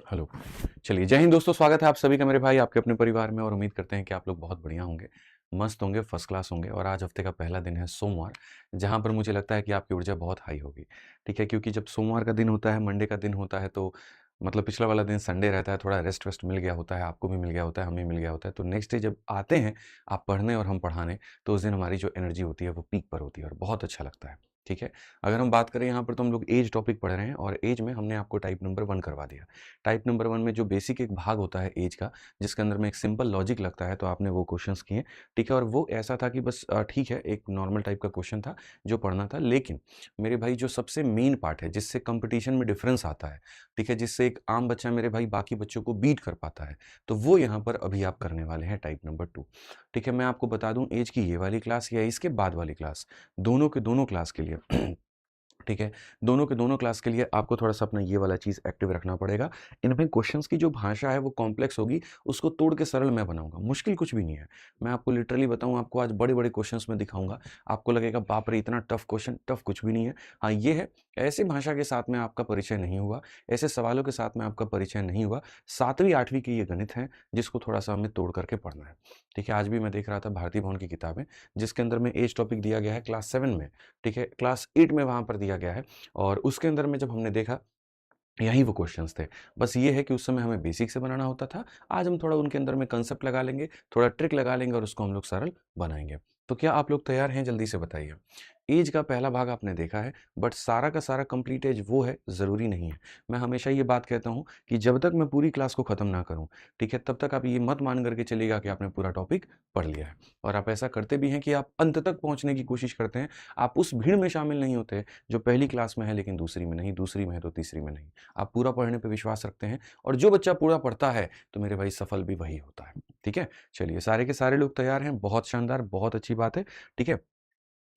Hello. चलिए, जय हिंद दोस्तों, स्वागत है आप सभी का मेरे भाई आपके अपने परिवार में और उम्मीद करते हैं कि आप लोग बहुत बढ़िया होंगे, मस्त होंगे, फर्स्ट क्लास होंगे। और आज हफ्ते का पहला दिन है सोमवार, जहाँ पर मुझे लगता है कि आपकी ऊर्जा बहुत हाई होगी, ठीक है? क्योंकि जब सोमवार का दिन होता है, मंडे का दिन होता है, तो मतलब पिछला वाला दिन संडे रहता है, थोड़ा रेस्ट वेस्ट मिल गया होता है, आपको भी मिल गया होता है, हमें मिल गया होता है। तो नेक्स्ट डे जब आते हैं आप पढ़ने और हम पढ़ाने, तो उस दिन हमारी जो एनर्जी होती है वो पीक पर होती है और बहुत अच्छा लगता है, ठीक है? अगर हम बात करें यहाँ पर, तो हम लोग एज टॉपिक पढ़ रहे हैं और एज में हमने आपको टाइप नंबर 1 करवा दिया। टाइप नंबर 1 में जो बेसिक एक भाग होता है एज का, जिसके अंदर में एक सिंपल लॉजिक लगता है, तो आपने वो क्वेश्चंस किए, ठीक है? और वो ऐसा था कि बस ठीक है, एक नॉर्मल टाइप का क्वेश्चन था जो पढ़ना था। लेकिन मेरे भाई जो सबसे मेन पार्ट है, जिससे कंपटीशन में डिफरेंस आता है, ठीक है? जिससे एक आम बच्चा मेरे भाई बाकी बच्चों को बीट कर पाता है, तो वो यहाँ पर अभी आप करने वाले हैं टाइप नंबर 2, ठीक है? मैं आपको बता दूँ, एज की ये वाली क्लास या इसके बाद वाली क्लास, दोनों के दोनों क्लास के लिए ठीक है? दोनों के दोनों क्लास के लिए आपको थोड़ा-सा अपना ये वाला चीज़ एक्टिव रखना पड़ेगा। इनमें क्वेश्चन्स की जो भाषा है वो कॉम्प्लेक्स होगी, उसको तोड़ के सरल मैं बनाऊँगा, मुश्किल कुछ भी नहीं है। मैं आपको लिटरली बताऊँ, आपको आज बड़े-बड़े क्वेश्चन्स मैं दिखाऊँगा, आपको लगेगा बाप रे! इतना टफ क्वेश्चन, टफ कुछ भी नहीं है। हाँ, ये है, ऐसी भाषा के साथ में आपका परिचय नहीं हुआ, ऐसे सवालों के साथ में आपका परिचय नहीं हुआ। 7वीं 8वीं के ये गणित हैं, जिसको थोड़ा-सा हमें तोड़ करके पढ़ना है, ठीक है? आज भी मैं देख रहा था भारती भवन की किताबें, जिसके अंदर में एज टॉपिक दिया गया है क्लास 7 में, ठीक है? क्लास 8 में वहाँ पर दिया गया है। और उसके अंदर में जब हमने देखा, यही वो क्वेश्चंस थे। बस ये है कि उस समय हमें बेसिक से बनाना होता था। आज हम थोड़ा उनके अंदर में कांसेप्ट लगा लेंगे, थोड़ा ट्रिक लगा लेंगे और उसको हम लोग सरल बनाएँगे। तो क्या आप लोग तैयार हैं? जल्दी से बताइए। ऐज का पहला भाग आपने देखा है, बट सारा का सारा कंप्लीट ऐज वो है, ज़रूरी नहीं है। मैं हमेशा ये बात कहता हूँ कि जब तक मैं पूरी क्लास को खत्म ना करूँ, ठीक है? तब तक आप ये मत मान कर के चलिएगा कि आपने पूरा टॉपिक पढ़ लिया है। और आप ऐसा करते भी हैं कि आप अंत तक पहुँचने की कोशिश करते हैं। आप उस भीड़ में शामिल नहीं होते, जो पहली क्लास में है लेकिन दूसरी में नहीं, दूसरी में है तो तीसरी में नहीं। आप पूरा पढ़ने पे विश्वास रखते हैं और जो बच्चा पूरा पढ़ता है, तो मेरे भाई सफल भी वही होता है, ठीक है? चलिए, सारे के सारे लोग तैयार हैं, बहुत शानदार, बहुत अच्छी बात है, ठीक है?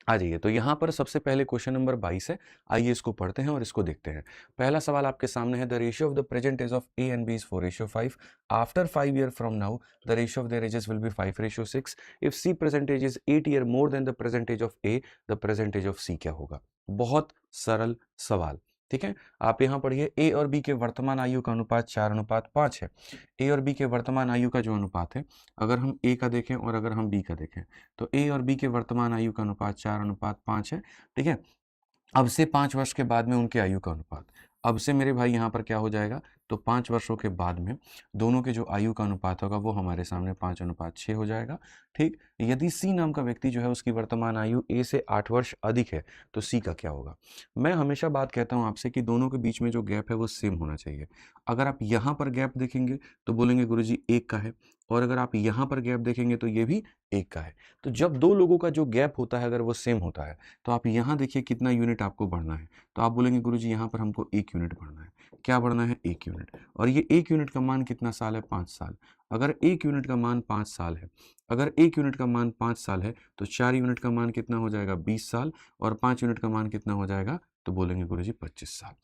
आ जाइए, तो यहाँ पर सबसे पहले क्वेश्चन नंबर 22 है। आइए इसको पढ़ते हैं और इसको देखते हैं। पहला सवाल आपके सामने है, the ratio of the present age of A and B is 4:5। After 5 year from now the ratio of their ages will be 5:6। If C present age is 8 year more than the present age of A, the present age of C क्या होगा? बहुत सरल सवाल, ठीक है? आप यहाँ पढ़िए, ए और बी के वर्तमान आयु का अनुपात 4:5 है। ए और बी के वर्तमान आयु का जो अनुपात है, अगर हम ए का देखें और अगर हम बी का देखें, तो ए और बी के वर्तमान आयु का अनुपात 4:5 है, ठीक है? अब से 5 वर्ष के बाद में उनकी आयु का अनुपात। अब से मेरे भाई यहाँ पर क्या हो जाएगा, तो 5 वर्षों के बाद में दोनों के जो आयु का अनुपात होगा वो हमारे सामने 5:6 हो जाएगा, ठीक? यदि सी नाम का व्यक्ति जो है उसकी वर्तमान आयु ए से 8 वर्ष अधिक है, तो सी का क्या होगा? मैं हमेशा बात कहता हूँ आपसे कि दोनों के बीच में जो गैप है वो सेम होना चाहिए। अगर आप यहाँ पर गैप देखेंगे तो बोलेंगे गुरुजी 1 का है, और अगर आप यहाँ पर गैप देखेंगे तो ये भी 1 का है। तो जब 2 लोगों का जो गैप होता है अगर वो सेम होता है, तो आप यहाँ देखिए कितना यूनिट आपको बढ़ना है। तो आप बोलेंगे गुरुजी यहाँ पर हमको 1 यूनिट बढ़ना है। क्या बढ़ना है? 1 यूनिट। और ये 1 यूनिट का मान कितना साल है? 5 साल। अगर 1 यूनिट का मान 5 साल है, अगर 1 यूनिट का मान 5 साल है, तो 4 यूनिट का मान कितना हो जाएगा? 20 साल। और 5 यूनिट का मान कितना हो जाएगा? तो बोलेंगे गुरुजी 25 साल।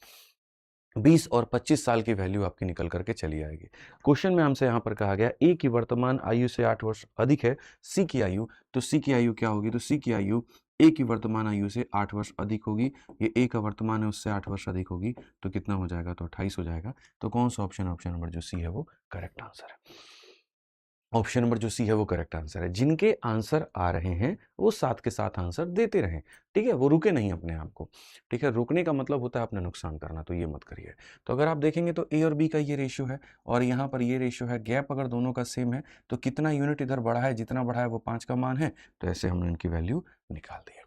20 और 25 साल की वैल्यू आपकी निकल करके चली आएगी। क्वेश्चन में हमसे यहाँ पर कहा गया, ए की वर्तमान आयु से 8 वर्ष अधिक है, सी की आयु, तो सी की आयु क्या होगी? तो सी की आयु ए की वर्तमान आयु से 8 वर्ष अधिक होगी। ये ए का वर्तमान है उससे 8 वर्ष अधिक होगी, तो कितना हो जाएगा? तो 28 हो जाएगा। तो कौन सा ऑप्शन? ऑप्शन नंबर जो सी है वो करेक्ट आंसर है। ऑप्शन नंबर जो सी है वो करेक्ट आंसर है। जिनके आंसर आ रहे हैं वो साथ के साथ आंसर देते रहें, ठीक है? वो रुके नहीं अपने आप को, ठीक है? रुकने का मतलब होता है अपना नुकसान करना, तो ये मत करिए। तो अगर आप देखेंगे तो ए और बी का ये रेशियो है और यहाँ पर ये रेशियो है, गैप अगर दोनों का सेम है, तो कितना यूनिट इधर बढ़ा है? जितना बढ़ा है वो 5 का मान है, तो ऐसे हमने इनकी वैल्यू निकाल दी है।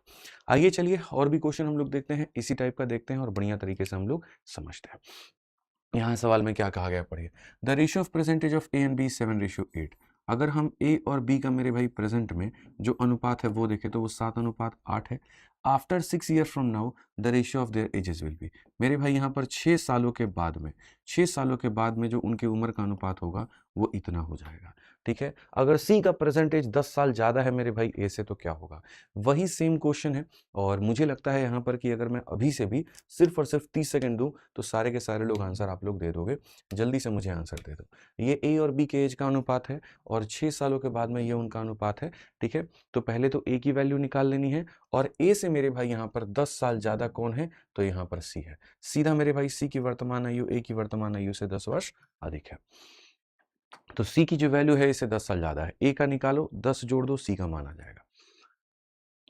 आइए चलिए और भी क्वेश्चन हम लोग देखते हैं, इसी टाइप का देखते हैं और बढ़िया तरीके से हम लोग समझते हैं। यहाँ सवाल में क्या कहा गया पढ़िए, the ratio of present age of A and B 7:8। अगर हम ए और बी का मेरे भाई प्रेजेंट में जो अनुपात है वो देखें तो वो 7:8 है। After 6 year from now the ratio of their ages will B. मेरे भाई यहाँ पर 6 सालों के बाद में, 6 सालों के बाद में जो उनकी उम्र का अनुपात होगा वो इतना हो जाएगा, ठीक है? अगर सी का प्रेजेंटेज 10 साल ज़्यादा है मेरे भाई ए से, तो क्या होगा? वही सेम क्वेश्चन है और मुझे लगता है यहाँ पर कि अगर मैं अभी से भी सिर्फ और सिर्फ 30 सेकंड दूँ, तो सारे के सारे लोग आंसर आप लोग दे दोगे। जल्दी से मुझे आंसर दे दो। ये ए और बी के एज का अनुपात है और 6 सालों के बाद में ये उनका अनुपात है, ठीक है? तो पहले तो ए की वैल्यू निकाल लेनी है और ए से मेरे भाई यहाँ पर 10 साल ज़्यादा कौन है? तो यहाँ पर सी है। सीधा मेरे भाई सी की वर्तमान आयु ए की वर्तमान आयु से 10 वर्ष अधिक है। तो सी की जो वैल्यू है इससे 10 साल ज़्यादा है। ए का निकालो, 10 जोड़ दो, सी का मान आ जाएगा।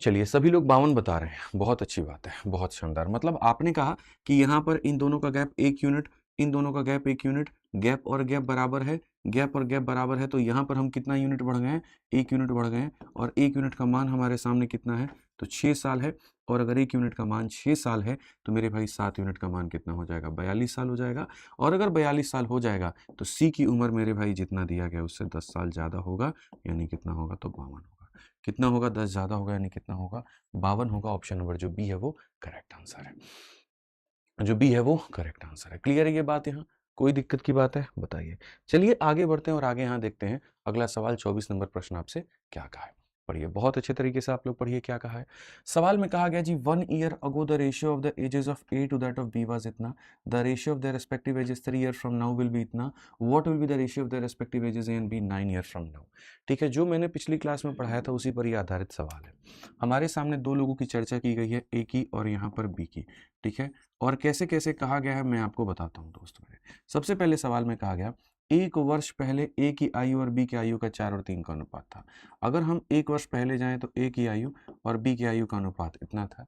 चलिए, सभी लोग 52 बता रहे हैं, बहुत अच्छी बात है, बहुत शानदार। मतलब आपने कहा कि यहाँ पर इन दोनों का गैप 1 यूनिट, इन दोनों का गैप 1 यूनिट, गैप और गैप बराबर है, गैप और गैप बराबर है, तो यहाँ पर हम कितना यूनिट बढ़ गए हैं? 1 यूनिट बढ़ गए हैं, और 1 यूनिट का मान हमारे सामने कितना है? तो 6 साल है, और अगर 1 यूनिट का मान 6 साल है, तो मेरे भाई 7 यूनिट का मान कितना हो जाएगा? 42 साल हो जाएगा। और अगर 42 साल हो जाएगा, तो सी की उम्र मेरे भाई जितना दिया गया उससे 10 साल ज़्यादा होगा, यानी कितना होगा? तो 52 होगा। कितना होगा? 10 ज़्यादा होगा, यानी कितना होगा? 52 होगा। ऑप्शन नंबर जो बी है वो करेक्ट आंसर है। जो बी है वो करेक्ट आंसर है। क्लियर है ये बात यहाँ? कोई दिक्कत की बात है? बताइए। चलिए आगे बढ़ते हैं और आगे यहाँ देखते हैं अगला सवाल। 24 नंबर प्रश्न आपसे क्या कहा है? पढ़िए, बहुत अच्छे तरीके से आप लोग पढ़िए क्या कहा है। सवाल में कहा गया जी, 1 year ago the ratio of the ages of A to that of B was इतना, the ratio of the respective ages 3 year from now will be इतना, what will be the ratio of the respective ages A and B 9 year from now. ठीक है, जो मैंने पिछली class में पढ़ाया था उसी पर ये आधारित सवाल है। हमारे सामने दो लोगों की चर्चा की गई है, ए की और यहाँ पर बी की। ठीक है, और कैसे कैसे कहा गया है मैं आपको बताता हूँ दोस्त मेरे। सबसे पहले सवाल में कहा गया, 1 वर्ष पहले ए की आयु और बी की आयु का 4 और 3 का अनुपात था। अगर हम 1 वर्ष पहले जाएं तो ए की आयु और बी की आयु का अनुपात इतना था।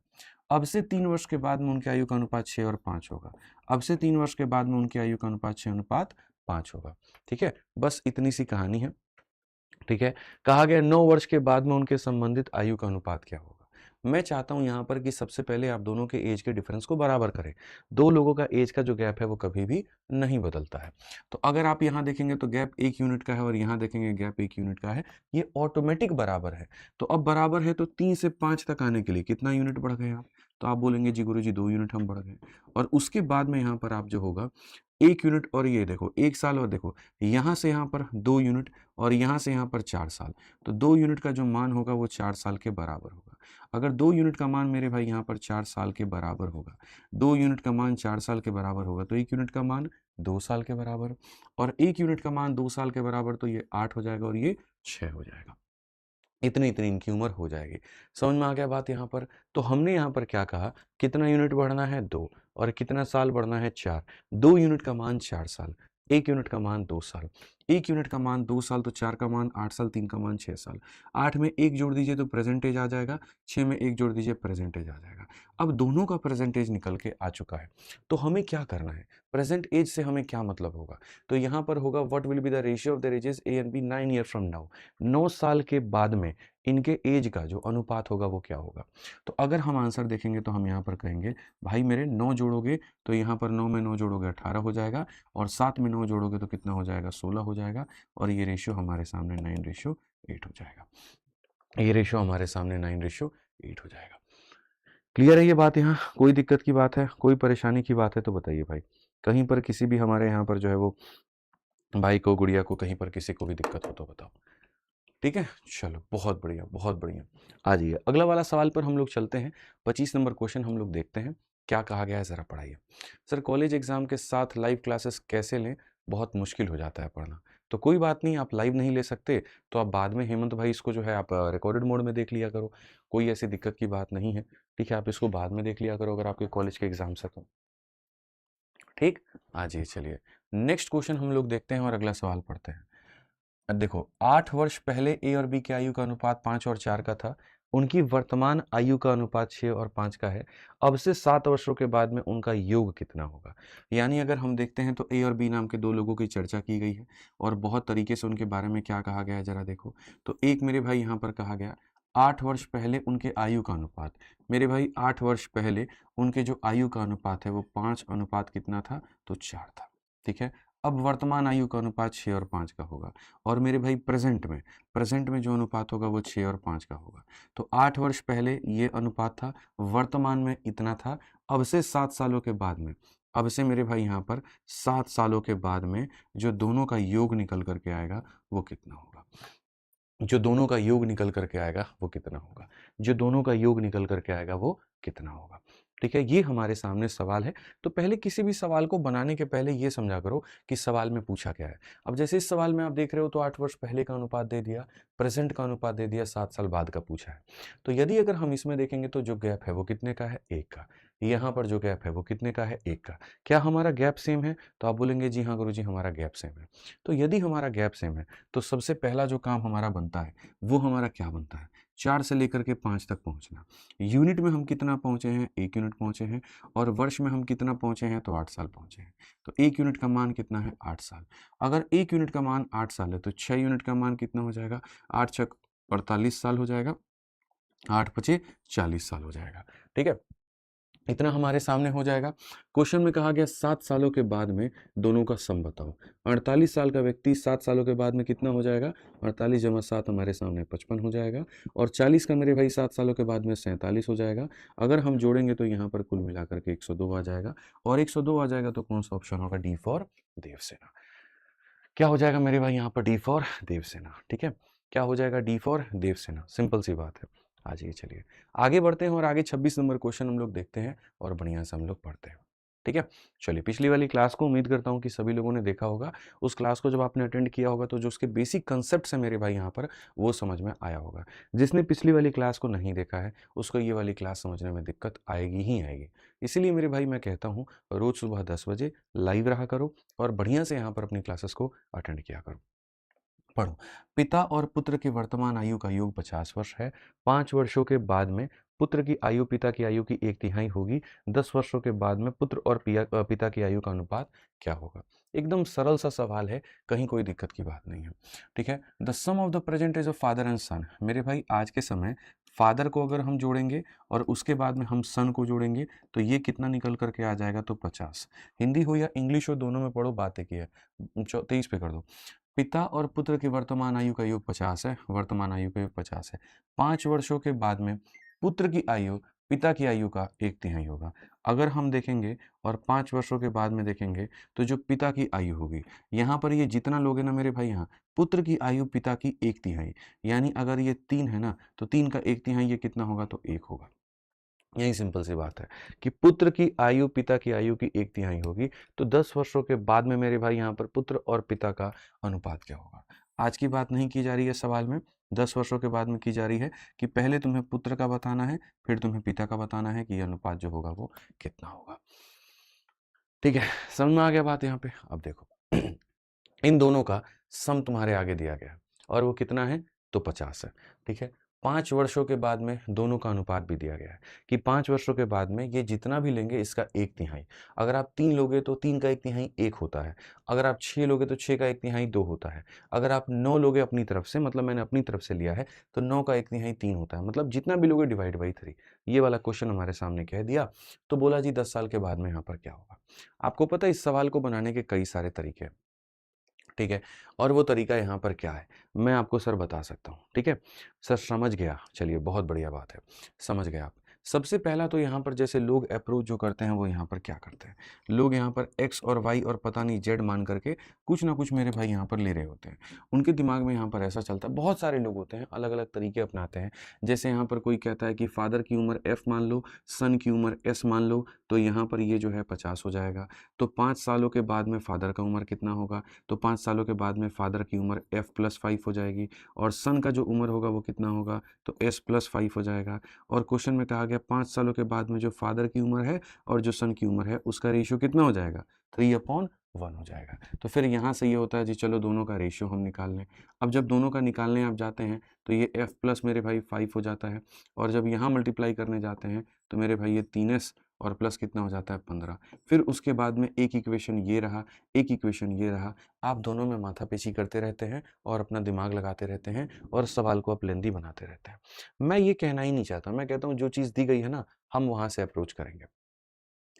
अब से 3 वर्ष के बाद में उनकी आयु का अनुपात 6 और 5 होगा। अब से 3 वर्ष के बाद में उनकी आयु का अनुपात 6 अनुपात 5 होगा। ठीक है, बस इतनी सी कहानी है। ठीक है, कहा गया 9 वर्ष के बाद में उनके संबंधित आयु का अनुपात क्या होगा। मैं चाहता हूं यहां पर कि सबसे पहले आप दोनों के एज के डिफरेंस को बराबर करें। दो लोगों का एज का जो गैप है वो कभी भी नहीं बदलता है। तो अगर आप यहां देखेंगे तो गैप 1 यूनिट का है और यहां देखेंगे गैप 1 यूनिट का है, ये ऑटोमेटिक बराबर है। तो अब बराबर है तो 3 से 5 तक आने के लिए कितना यूनिट बढ़ गए आप? तो आप बोलेंगे जी गुरुजी 2 यूनिट हम बढ़ गए। और उसके बाद में यहाँ पर आप जो होगा 1 यूनिट, और ये देखो 1 साल, और देखो यहाँ से यहाँ पर 2 यूनिट और यहाँ से यहाँ पर 4 साल। तो 2 यूनिट का जो मान होगा वो 4 साल के बराबर होगा। अगर 2 यूनिट का मान मेरे भाई यहाँ पर 4 साल के बराबर होगा, 2 यूनिट का मान 4 साल के बराबर होगा, तो 1 यूनिट का मान 2 साल के बराबर, और 1 यूनिट का मान 2 साल के बराबर, तो ये 8 हो जाएगा और ये 6 हो जाएगा। इतनी इतनी इनकी उम्र हो जाएगी। समझ में आ गया बात यहाँ पर? तो हमने यहाँ पर क्या कहा, कितना यूनिट बढ़ना है? 2, और कितना साल बढ़ना है? 4। 2 यूनिट का मान 4 साल, 1 यूनिट का मान 2 साल। 1 यूनिट का मान 2 साल, तो 4 का मान 8 साल, 3 का मान 6 साल। 8 में 1 जोड़ दीजिए तो प्रेजेंटेज आ जाएगा, 6 में 1 जोड़ दीजिए प्रेजेंटेज आ जाएगा। अब दोनों का प्रेजेंटेज निकल के आ चुका है, तो हमें क्या करना है? प्रेजेंट एज से हमें क्या मतलब होगा? तो यहाँ पर होगा what will be the ratio of the ages A and B 9 year from now. 9 साल के बाद में इनके एज का जो अनुपात होगा वो क्या होगा? तो अगर हम आंसर देखेंगे तो हम यहाँ पर कहेंगे भाई मेरे 9 जोड़ोगे तो यहाँ पर 9 में 9 जोड़ोगे 18 हो जाएगा, और 7 में 9 जोड़ोगे तो कितना हो जाएगा? 16 हो जाएगा, और ये रेशियो हमारे सामने 9:8 हो जाएगा। ये रेशियो हमारे सामने 9:8 हो जाएगा। क्लियर है ये बात यहाँ? कोई दिक्कत की बात है, कोई परेशानी की बात है तो बताइए भाई। कहीं पर किसी भी हमारे यहाँ पर जो है वो भाई को, गुड़िया को, कहीं पर किसी को भी दिक्कत हो तो बताओ। ठीक है, चलो बहुत बढ़िया, बहुत बढ़िया। आ जाइए अगला वाला सवाल पर हम लोग चलते हैं। 25 नंबर क्वेश्चन हम लोग देखते हैं क्या कहा गया है, ज़रा पढ़ाइए। सर कॉलेज एग्जाम के साथ लाइव क्लासेस कैसे लें? बहुत मुश्किल हो जाता है पढ़ना। तो कोई बात नहीं, आप लाइव नहीं ले सकते तो आप बाद में हेमंत भाई इसको जो है आप रिकॉर्डेड मोड में देख लिया करो। कोई ऐसी दिक्कत की बात नहीं है। ठीक है, आप इसको बाद में देख लिया करो अगर आपके कॉलेज के एग्जाम्स है तो। ठीक, आ जाइए चलिए नेक्स्ट क्वेश्चन हम लोग देखते हैं और अगला सवाल पढ़ते हैं। अब देखो 8 वर्ष पहले ए और बी की आयु का अनुपात 5 और 4 का था। उनकी वर्तमान आयु का अनुपात 6 और 5 का है। अब से 7 वर्षों के बाद में उनका योग कितना होगा? यानी अगर हम देखते हैं तो ए और बी नाम के दो लोगों की चर्चा की गई है और बहुत तरीके से उनके बारे में क्या कहा गया है जरा देखो। तो एक मेरे भाई यहाँ पर कहा गया 8 वर्ष पहले उनके आयु का अनुपात। मेरे भाई 8 वर्ष पहले उनके जो आयु का अनुपात है वो 5 अनुपात कितना था? तो 4 था। ठीक है, अब वर्तमान आयु का अनुपात 6 और 5 का होगा, और मेरे भाई प्रेजेंट में जो अनुपात होगा वो 6 और 5 का होगा। तो 8 वर्ष पहले ये अनुपात था, वर्तमान में इतना था। अब से 7 सालों के बाद में, अब से मेरे भाई यहाँ पर 7 सालों के बाद में जो दोनों का योग निकल करके आएगा वो कितना होगा? जो दोनों का योग निकल करके आएगा वो कितना होगा? जो दोनों का योग निकल करके आएगा वो कितना होगा? ठीक है, ये हमारे सामने सवाल है। तो पहले किसी भी सवाल को बनाने के पहले ये समझा करो कि सवाल में पूछा क्या है। अब जैसे इस सवाल में आप देख रहे हो तो 8 वर्ष पहले का अनुपात दे दिया, प्रेज़ेंट का अनुपात दे दिया, 7 साल बाद का पूछा है। तो यदि अगर हम इसमें देखेंगे तो जो गैप है वो कितने का है? 1 का। यहाँ पर जो गैप है वो कितने का है? 1 का। क्या हमारा गैप सेम है? तो आप बोलेंगे जी हाँ गुरुजी हमारा गैप सेम है। तो यदि हमारा गैप सेम है तो सबसे पहला जो काम हमारा बनता है वो हमारा क्या बनता है? 4 से लेकर के 5 तक पहुँचना। यूनिट में हम कितना पहुँचे हैं? 1 यूनिट पहुँचे हैं और वर्ष में हम कितना पहुँचे हैं? तो 8 साल पहुँचे हैं। तो 1 यूनिट का मान कितना है? 8 साल। अगर 1 यूनिट का मान 8 साल है तो 6 यूनिट का मान कितना हो जाएगा? 8 छक 48 साल हो जाएगा, 8 पचे 40 साल हो जाएगा। ठीक है? इतना हमारे सामने हो जाएगा। क्वेश्चन में कहा गया 7 सालों के बाद में दोनों का सम बताओ। 48 साल का व्यक्ति 7 सालों के बाद में कितना हो जाएगा? 48 जमा 7 हमारे सामने 55 हो जाएगा और 40 का मेरे भाई 7 सालों के बाद में 47 हो जाएगा। अगर हम जोड़ेंगे तो यहाँ पर कुल मिलाकर के 102 आ जाएगा और 102 आ जाएगा तो कौन सा ऑप्शन होगा? D for Devsena. क्या हो जाएगा मेरे भाई यहाँ पर? D for Devsena. ठीक है? क्या हो जाएगा? D for Devsena. सिंपल सी बात है। आ जाइए चलिए आगे बढ़ते हैं और आगे 26 नंबर क्वेश्चन हम लोग देखते हैं और बढ़िया से हम लोग पढ़ते हैं। ठीक है? चलिए पिछली वाली क्लास को उम्मीद करता हूँ कि सभी लोगों ने देखा होगा। उस क्लास को जब आपने अटेंड किया होगा तो जो उसके बेसिक कांसेप्ट्स हैं मेरे भाई यहाँ पर वो समझ में आया होगा। जिसने पिछली वाली क्लास को नहीं देखा है उसको ये वाली क्लास समझने में दिक्कत आएगी ही आएगी। इसीलिए मेरे भाई मैं कहता हूँ रोज़ सुबह 10 बजे लाइव रहा करो और बढ़िया से यहाँ पर अपनी क्लासेस को अटेंड किया करो। पढ़ो। पिता और पुत्र की वर्तमान आयु का योग 50 वर्ष है। 5 वर्षों के बाद में पुत्र की आयु पिता की आयु की 1/3 होगी। 10 वर्षों के बाद में पुत्र और पिता की आयु का अनुपात क्या होगा? एकदम सरल सा सवाल है, कहीं कोई दिक्कत की बात नहीं है। ठीक है? The sum of the present age of father and son. मेरे भाई आज के समय फादर को अगर हम जोड़ेंगे और उसके बाद में हम सन को जोड़ेंगे तो ये कितना निकल करके आ जाएगा? तो 50। हिंदी हो या इंग्लिश हो दोनों में पढ़ो, बात एक ही है। 23 पे कर दो। पिता और पुत्र की वर्तमान आयु का योग 50 है, वर्तमान आयु का योग 50 है। 5 वर्षों के बाद में पुत्र की आयु पिता की आयु का 1/3 होगा। अगर हम देखेंगे और 5 वर्षों के बाद में देखेंगे तो जो पिता की आयु होगी, यहाँ पर ये जितना लोग हैं ना मेरे भाई यहाँ, पुत्र की आयु पिता की 1/3 यानी अगर ये 3 है ना, तो 3 का 1/3 ये कितना होगा? तो 1 होगा। यही सिंपल सी बात है कि पुत्र की आयु पिता की आयु की 1/3 होगी। तो 10 वर्षों के बाद में मेरे भाई यहाँ पर पुत्र और पिता का अनुपात क्या होगा? आज की बात नहीं की जा रही है सवाल में, 10 वर्षों के बाद में की जा रही है कि पहले तुम्हें पुत्र का बताना है, फिर तुम्हें पिता का बताना है कि ये अनुपात जो होगा वो कितना होगा। ठीक है, समझ में आ गया बात यहाँ पे? अब देखो इन दोनों का सम तुम्हारे आगे दिया गया है और वो कितना है? तो 50 है। ठीक है? 5 वर्षों के बाद में दोनों का अनुपात भी दिया गया है कि 5 वर्षों के बाद में ये जितना भी लेंगे इसका 1/3। अगर आप 3 लोगे तो 3 का 1/3 1 होता है। अगर आप 6 लोगे तो 6 का 1/3 2 होता है। अगर आप 9 लोगे अपनी तरफ से, मतलब मैंने अपनी तरफ से लिया है, तो 9 का 1/3 3 होता है। मतलब जितना भी लोगे डिवाइड बाई 3। ये वाला क्वेश्चन हमारे सामने कह दिया। तो बोला जी 10 साल के बाद में यहाँ पर क्या होगा? आपको पता है इस सवाल को बनाने के कई सारे तरीके हैं। ठीक है? और वो तरीका यहाँ पर क्या है? मैं आपको सर बता सकता हूँ। ठीक है? सर समझ गया, चलिए बहुत बढ़िया बात है, समझ गए आप। सबसे पहला तो यहाँ पर जैसे लोग अप्रोच जो करते हैं वो यहाँ पर क्या करते हैं? लोग यहाँ पर एक्स और वाई और पता नहीं जेड मान करके कुछ ना कुछ मेरे भाई यहाँ पर ले रहे होते हैं। उनके दिमाग में यहाँ पर ऐसा चलता है, बहुत सारे लोग होते हैं, अलग-अलग तरीके अपनाते हैं। जैसे यहाँ पर कोई कहता है कि फादर की उम्र एफ मान लो, सन की उम्र एस मान लो, तो यहाँ पर ये जो है 50 हो जाएगा। तो 5 सालों के बाद में फादर का उम्र कितना होगा? तो 5 सालों के बाद में फादर की उम्र f + 5 हो जाएगी और सन का जो उम्र होगा वो कितना होगा? तो s + 5 हो जाएगा। और क्वेश्चन में कहा गया 5 सालों के बाद में जो फादर की उम्र है और जो सन की उम्र है उसका रेशियो कितना हो जाएगा? 3/1 हो जाएगा। तो फिर यहाँ से ये होता है जी चलो दोनों का रेशियो हम निकाल लें। अब जब दोनों का निकालने आप जाते हैं तो ये f प्लस मेरे भाई 5 हो जाता है और जब यहाँ मल्टीप्लाई करने जाते हैं तो मेरे भाई ये 3s और प्लस कितना हो जाता है? 15। फिर उसके बाद में एक इक्वेशन ये रहा, एक इक्वेशन ये रहा। आप दोनों में माथापेची करते रहते हैं और अपना दिमाग लगाते रहते हैं और सवाल को आप लेंदी बनाते रहते हैं। मैं ये कहना ही नहीं चाहता, मैं कहता हूँ जो चीज़ दी गई है ना, हम वहाँ से अप्रोच करेंगे।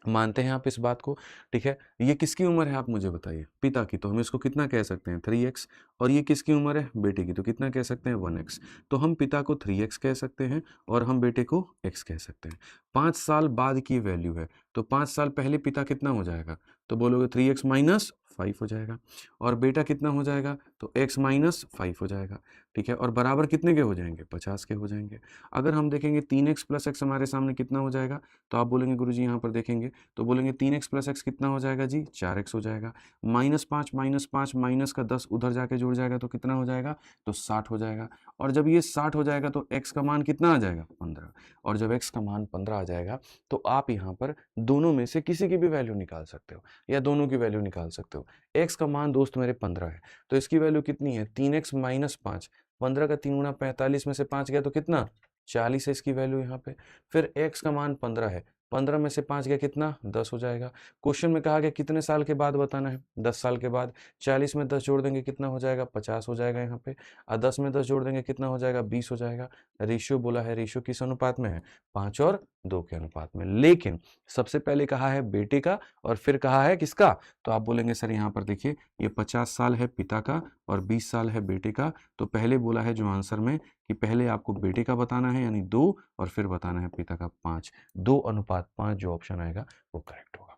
मानते हैं आप इस बात को? ठीक है? ये किसकी उम्र है आप मुझे बताइए? पिता की, तो हम इसको कितना कह सकते हैं? 3x। और ये किसकी उम्र है? बेटे की, तो कितना कह सकते हैं? 1x। तो हम पिता को 3x कह सकते हैं और हम बेटे को x कह सकते हैं। 5 साल बाद की वैल्यू है, तो 5 साल पहले पिता कितना हो जाएगा? तो तो बोलोगे 3x माइनस 5 हो जाएगा। और बेटा कितना हो जाएगा, तो x माइनस 5 हो जाएगा। ठीक है, और बराबर कितने के हो जाएंगे, 50 के हो जाएंगे। अगर हम देखेंगे 3x प्लस एक्स हमारे सामने कितना हो जाएगा, तो आप बोलेंगे गुरुजी यहाँ पर देखेंगे तो बोलेंगे 3x प्लस एक्स कितना हो जाएगा जी, 4x हो जाएगा। -5 माइनस का 10 उधर जाके जुड़ जाएगा तो कितना हो जाएगा, तो 60 हो जाएगा। और जब ये 60 हो जाएगा तो x का मान कितना आ जाएगा, 15। और जब x का मान 15 आ जाएगा तो आप यहाँ पर दोनों में से किसी की भी वैल्यू निकाल सकते हो या दोनों की वैल्यू निकाल सकते हो। x का मान दोस्त मेरे 15 है, तो इसकी वैल्यू कितनी है, 3x माइनस 5। 15 का 3 गुना 45 में से 5 गया तो कितना, 40 है इसकी वैल्यू यहाँ पे। फिर x का मान 15 है, 15 में से 5 गया कितना, 10 हो जाएगा। क्वेश्चन में कहा गया कितने साल के बाद बताना है, 10 साल के बाद। 40 में 10 जोड़ देंगे कितना हो जाएगा, 50 हो जाएगा यहाँ पे। और 10 में 10 जोड़ देंगे कितना हो जाएगा, 20 हो जाएगा। रेशियो बोला है, रेशियो किस अनुपात में है, 5 और 2 के अनुपात में। लेकिन सबसे पहले कहा है बेटे का और फिर कहा है किसका, तो आप बोलेंगे सर यहाँ पर देखिए ये 50 साल है पिता का और 20 साल है बेटे का। तो पहले बोला है जो आंसर में कि पहले आपको बेटे का बताना है यानी 2 और फिर बताना है पिता का 5। 2 अनुपात 5 जो ऑप्शन आएगा वो करेक्ट होगा।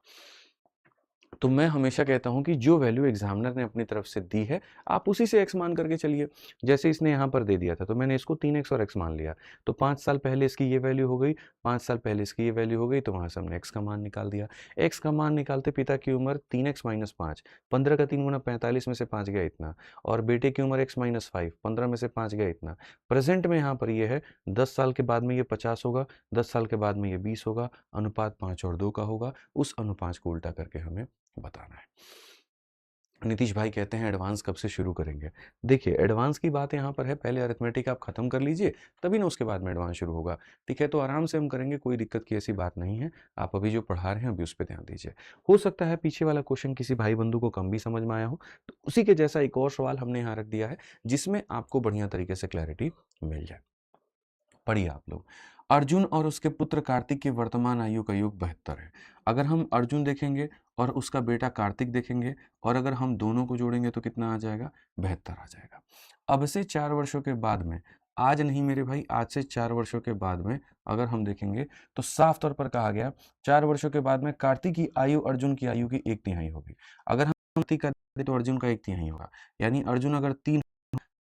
तो मैं हमेशा कहता हूं कि जो वैल्यू एग्जामिनर ने अपनी तरफ से दी है आप उसी से x मान करके चलिए। जैसे इसने यहाँ पर दे दिया था तो मैंने इसको 3x और x मान लिया, तो 5 साल पहले इसकी ये वैल्यू हो गई, 5 साल पहले इसकी ये वैल्यू हो गई, तो वहां से हमने x का मान निकाल दिया। x का मान निकालते पिता की उम्र 3x माइनस 5, 15 का 3 गुना 45 में से 5 गया इतना। और बेटे की उम्र x माइनस 5, 15 में से 5 गया इतना। प्रेजेंट में यहाँ पर ये है 10 साल के बाद में ये 50 होगा, 10 साल के बाद में ये 20 होगा, अनुपात 5 और 2 का होगा। उस अनुपात को उल्टा करके हमें बताना है। नीतीश भाई कहते हैं एडवांस कब से शुरू करेंगे। देखिए एडवांस की बात यहाँ पर है, पहले अरिथमेटिक आप खत्म कर लीजिए तभी ना उसके बाद में एडवांस शुरू होगा। ठीक है, तो आराम से हम करेंगे, कोई दिक्कत की ऐसी बात नहीं है। आप अभी जो पढ़ा रहे हैं अभी उस पर ध्यान दीजिए। हो सकता है पीछे वाला क्वेश्चन किसी भाई बंधु को कम भी समझ में आया हो, तो उसी के जैसा एक और सवाल हमने यहाँ रख दिया है जिसमें आपको बढ़िया तरीके से क्लैरिटी मिल जाए। पढ़िए आप लोग, अर्जुन और उसके पुत्र कार्तिक की वर्तमान आयु का योग 72 है। अगर हम अर्जुन देखेंगे और उसका बेटा कार्तिक देखेंगे और अगर हम दोनों को जोड़ेंगे तो कितना आ जाएगा, 72 आ जाएगा। अब से 4 वर्षों के बाद में, आज नहीं मेरे भाई, आज से 4 वर्षों के बाद में अगर हम देखेंगे तो साफ तौर पर कहा गया 4 वर्षों के बाद में कार्तिक की आयु अर्जुन की आयु की 1/3 होगी। अगर हम कार्तिक का दें तो अर्जुन का 1/3 होगा, यानी अर्जुन अगर 3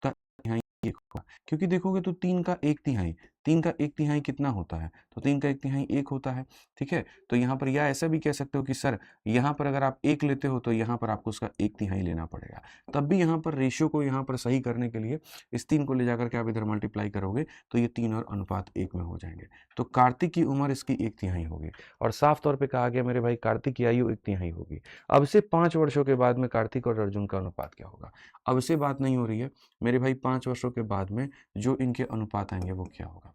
का 1/3 होगा, क्योंकि देखोगे तो 3 का 1/3, 3 का 1/3 कितना होता है, तो 3 का 1/3 1 होता है। ठीक है, तो यहाँ पर या ऐसा भी कह सकते हो कि सर यहाँ पर अगर आप 1 लेते हो तो यहाँ पर आपको उसका 1/3 लेना पड़ेगा। तब भी यहाँ पर रेशियो को यहाँ पर सही करने के लिए इस 3 को ले जाकर के आप इधर मल्टीप्लाई करोगे तो ये 3 और अनुपात 1 में हो जाएंगे। तो कार्तिक की उम्र इसकी 1/3 होगी और साफ तौर पर कहा गया मेरे भाई कार्तिक की आयु 1/3 होगी। अब से 5 वर्षों के बाद में कार्तिक और अर्जुन का अनुपात क्या होगा, अब से बात नहीं हो रही है मेरे भाई, 5 वर्षों के बाद में जो इनके अनुपात आएंगे वो क्या होगा।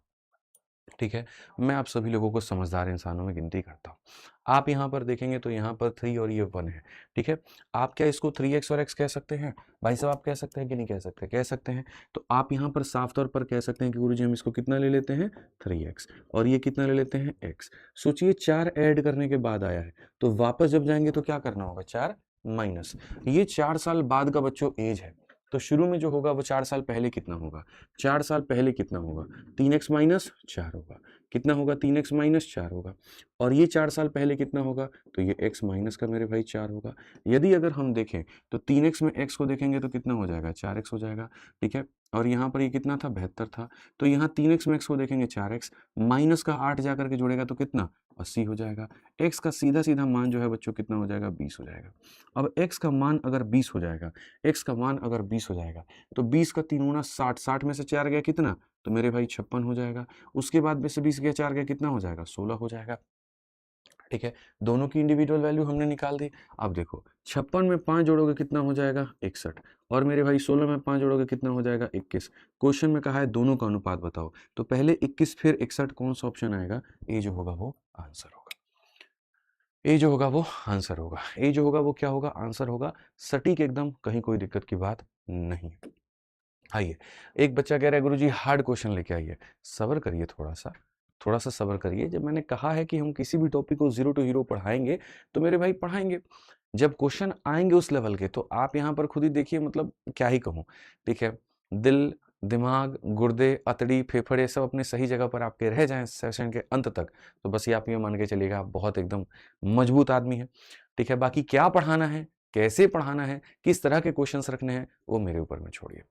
ठीक है, मैं आप सभी लोगों को समझदार इंसानों में गिनती करता हूँ। आप यहाँ पर देखेंगे तो यहाँ पर 3 और ये 1 है। ठीक है, आप क्या इसको 3x और x कह सकते हैं, भाई साहब आप कह सकते हैं कि नहीं कह सकते, कह सकते हैं। तो आप यहाँ पर साफ तौर पर कह सकते हैं कि गुरुजी हम इसको कितना ले लेते हैं, 3x, और ये कितना ले लेते हैं, x। सोचिए 4 ऐड करने के बाद आया है, तो वापस जब जाएंगे तो क्या करना होगा, 4 माइनस। ये 4 साल बाद का बच्चों एज है, तो शुरू में जो होगा वो 4 साल पहले कितना होगा, 4 साल पहले कितना होगा, 3x माइनस 4 होगा। कितना होगा, 3x माइनस 4 होगा। और ये 4 साल पहले कितना होगा, तो ये x माइनस का मेरे भाई 4 होगा। यदि अगर हम देखें तो 3x में x को देखेंगे तो कितना हो जाएगा, 4x हो जाएगा। ठीक है, और यहाँ पर ये कितना था, 72 था। तो यहाँ 3x में x को देखेंगे 4x, माइनस का 8 जा करके जोड़ेगा तो कितना, 80 हो जाएगा। x का सीधा सीधा मान जो है बच्चों कितना हो जाएगा, 20 हो जाएगा। अब x का मान अगर 20 हो जाएगा, x का मान अगर 20 हो जाएगा तो 20 का 3 गुना 60, 60 में से 4 गया कितना, तो मेरे भाई 56 हो जाएगा। उसके बाद में से 20 गया 4 गया कितना हो जाएगा, 16 हो जाएगा। ठीक है, दोनों की इंडिविजुअल वैल्यू हमने निकाल दी। अब देखो 56 में 5 जोड़ोगे कितना हो जाएगा, 61, और मेरे भाई 16 में 5 जोड़ोगे कितना हो जाएगा, 21। क्वेश्चन में कहा है दोनों का अनुपात बताओ, तो पहले 21 फिर 61, कौन सा ऑप्शन आएगा, ए जो होगा वो आंसर होगा। ए जो होगा वो आंसर होगा, ए जो होगा वो क्या होगा, आंसर होगा। सटीक एकदम, कहीं कोई दिक्कत की बात नहीं है। आइए, एक बच्चा कह रहा है गुरुजी हार्ड क्वेश्चन लेके आइए। सब्र करिए, थोड़ा सा सब्र करिए। जब मैंने कहा है कि हम किसी भी टॉपिक को जीरो टू हीरो पढ़ाएंगे तो मेरे भाई पढ़ाएंगे। जब क्वेश्चन आएंगे उस लेवल के तो आप यहाँ पर खुद ही देखिए, मतलब क्या ही कहूँ। ठीक है, दिल दिमाग, गुर्दे, अतड़ी, फेफड़े सब अपनी सही जगह पर आपके रह जाएँ सेशन के अंत तक, तो बस ये आप ये मान के चलिएगा आप बहुत एकदम मजबूत आदमी हैं। ठीक है? बाकी क्या पढ़ाना है, कैसे पढ़ाना है, किस तरह के क्वेश्चन्स रखने हैं, वो मेरे ऊपर में छोड़िए।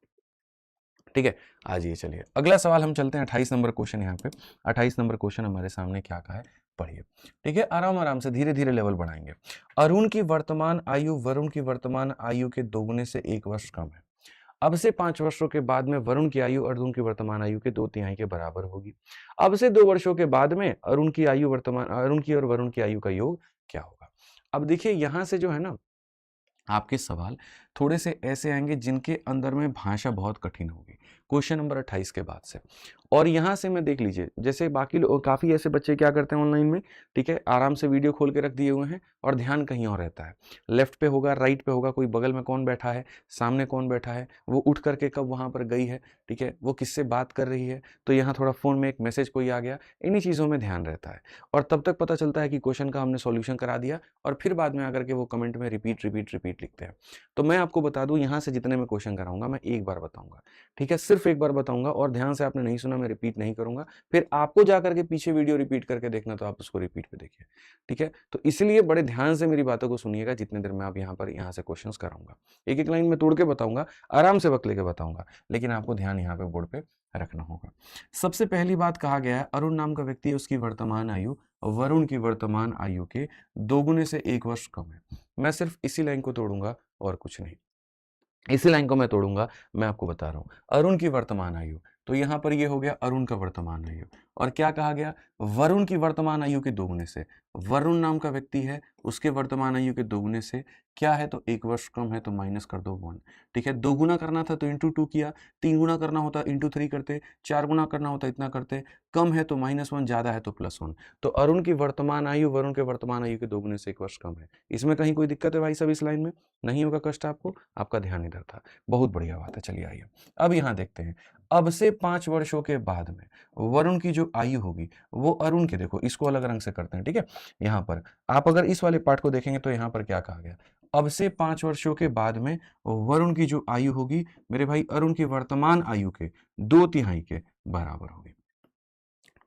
ठीक है? आज ये चलिए अगला सवाल हम चलते हैं 28 नंबर क्वेश्चन यहाँ पे। 28 नंबर क्वेश्चन हमारे सामने क्या कहा है, पढ़िए। ठीक है? आराम-आराम से धीरे-धीरे लेवल बढ़ाएँगे। अरुण की वर्तमान आयु वरुण की वर्तमान आयु के दोगुने से 1 वर्ष कम है। अब से 5 वर्षों के बाद में वरुण की आयु अरुण की वर्तमान आयु के 2/3 के बराबर होगी। अब से 2 वर्षों के बाद में अरुण की और वरुण की आयु का योग क्या होगा? अब देखिए यहाँ से जो है ना आपके सवाल थोड़े से ऐसे आएँगे जिनके अंदर में भाषा बहुत कठिन होगी। क्वेश्चन नंबर 28 के बाद से। और यहाँ से मैं देख लीजिए, जैसे बाकी लोग काफ़ी ऐसे बच्चे क्या करते हैं ऑनलाइन में, ठीक है? आराम से वीडियो खोल के रख दिए हुए हैं और ध्यान कहीं और रहता है। लेफ्ट पे होगा, राइट पे होगा, कोई बगल में कौन बैठा है, सामने कौन बैठा है, वो उठ कर के कब वहाँ पर गई है, ठीक है? वो किससे बात कर रही है, तो यहाँ थोड़ा फ़ोन में एक मैसेज कोई आ गया, इन्हीं चीज़ों में ध्यान रहता है। और तब तक पता चलता है कि क्वेश्चन का हमने सॉल्यूशन करा दिया और फिर बाद में आकर के वो कमेंट में रिपीट लिखते हैं। तो मैं आपको बता दूं यहाँ से जितने मैं क्वेश्चन कराऊंगा मैं एक बार बताऊंगा, ठीक है? सिर्फ एक बार बताऊंगा और ध्यान से आपने नहीं सुना, मैं रिपीट नहीं करूंगा। फिर आपको जाकर के पीछे वीडियो रिपीट करके देखना, तो आप उसको रिपीट पे देखिए, ठीक है? तो इसलिए बड़े ध्यान से मेरी बातों को सुनिएगा जितने देर मैं आप यहाँ से क्वेश्चन कराऊंगा। एक एक लाइन में तोड़ के बताऊंगा, आराम से वक्त लेके बताऊंगा, लेकिन आपको ध्यान यहाँ पे बोर्ड पे रखना होगा। सबसे पहली बात कहा गया है अरुण नाम का व्यक्ति है, उसकी वर्तमान आयु वरुण की वर्तमान आयु के दोगुने से 1 वर्ष कम है। मैं सिर्फ इसी लाइन को तोड़ूंगा और कुछ नहीं। इसी लाइन को मैं तोड़ूंगा, मैं आपको बता रहा हूं। अरुण की वर्तमान आयु, तो यहां पर ये हो गया अरुण का वर्तमान आयु। और क्या कहा गया, वरुण की वर्तमान आयु के दोगुने से। वरुण नाम का व्यक्ति है, उसके वर्तमान आयु के दोगुने से क्या है, तो 1 वर्ष कम है, तो माइनस कर दो 1। ठीक है? 2 गुना करना था तो इंटू 2 किया, 3 गुना करना होता इंटू 3 करते, 4 गुना करना होता इतना करते, कम है तो -1, ज्यादा है तो +1। तो अरुण की वर्तमान आयु वरुण के वर्तमान आयु के दोगुने से 1 वर्ष कम है। इसमें कहीं कोई दिक्कत है भाई साहब? इस लाइन में नहीं होगा कष्ट आपको, आपका ध्यान इधर था। बहुत बढ़िया बात है, चलिए आइए अब यहाँ देखते हैं। अब से 5 वर्षों के बाद में वरुण की जो आयु होगी वो अरुण के, देखो इसको अलग रंग से करते हैं, ठीक है? यहाँ पर आप अगर इस वाले पार्ट को देखेंगे तो यहाँ पर क्या कहा गया, अब से 5 वर्षों के बाद में वरुण की जो आयु होगी मेरे भाई अरुण की वर्तमान आयु के 2/3 के बराबर होगी।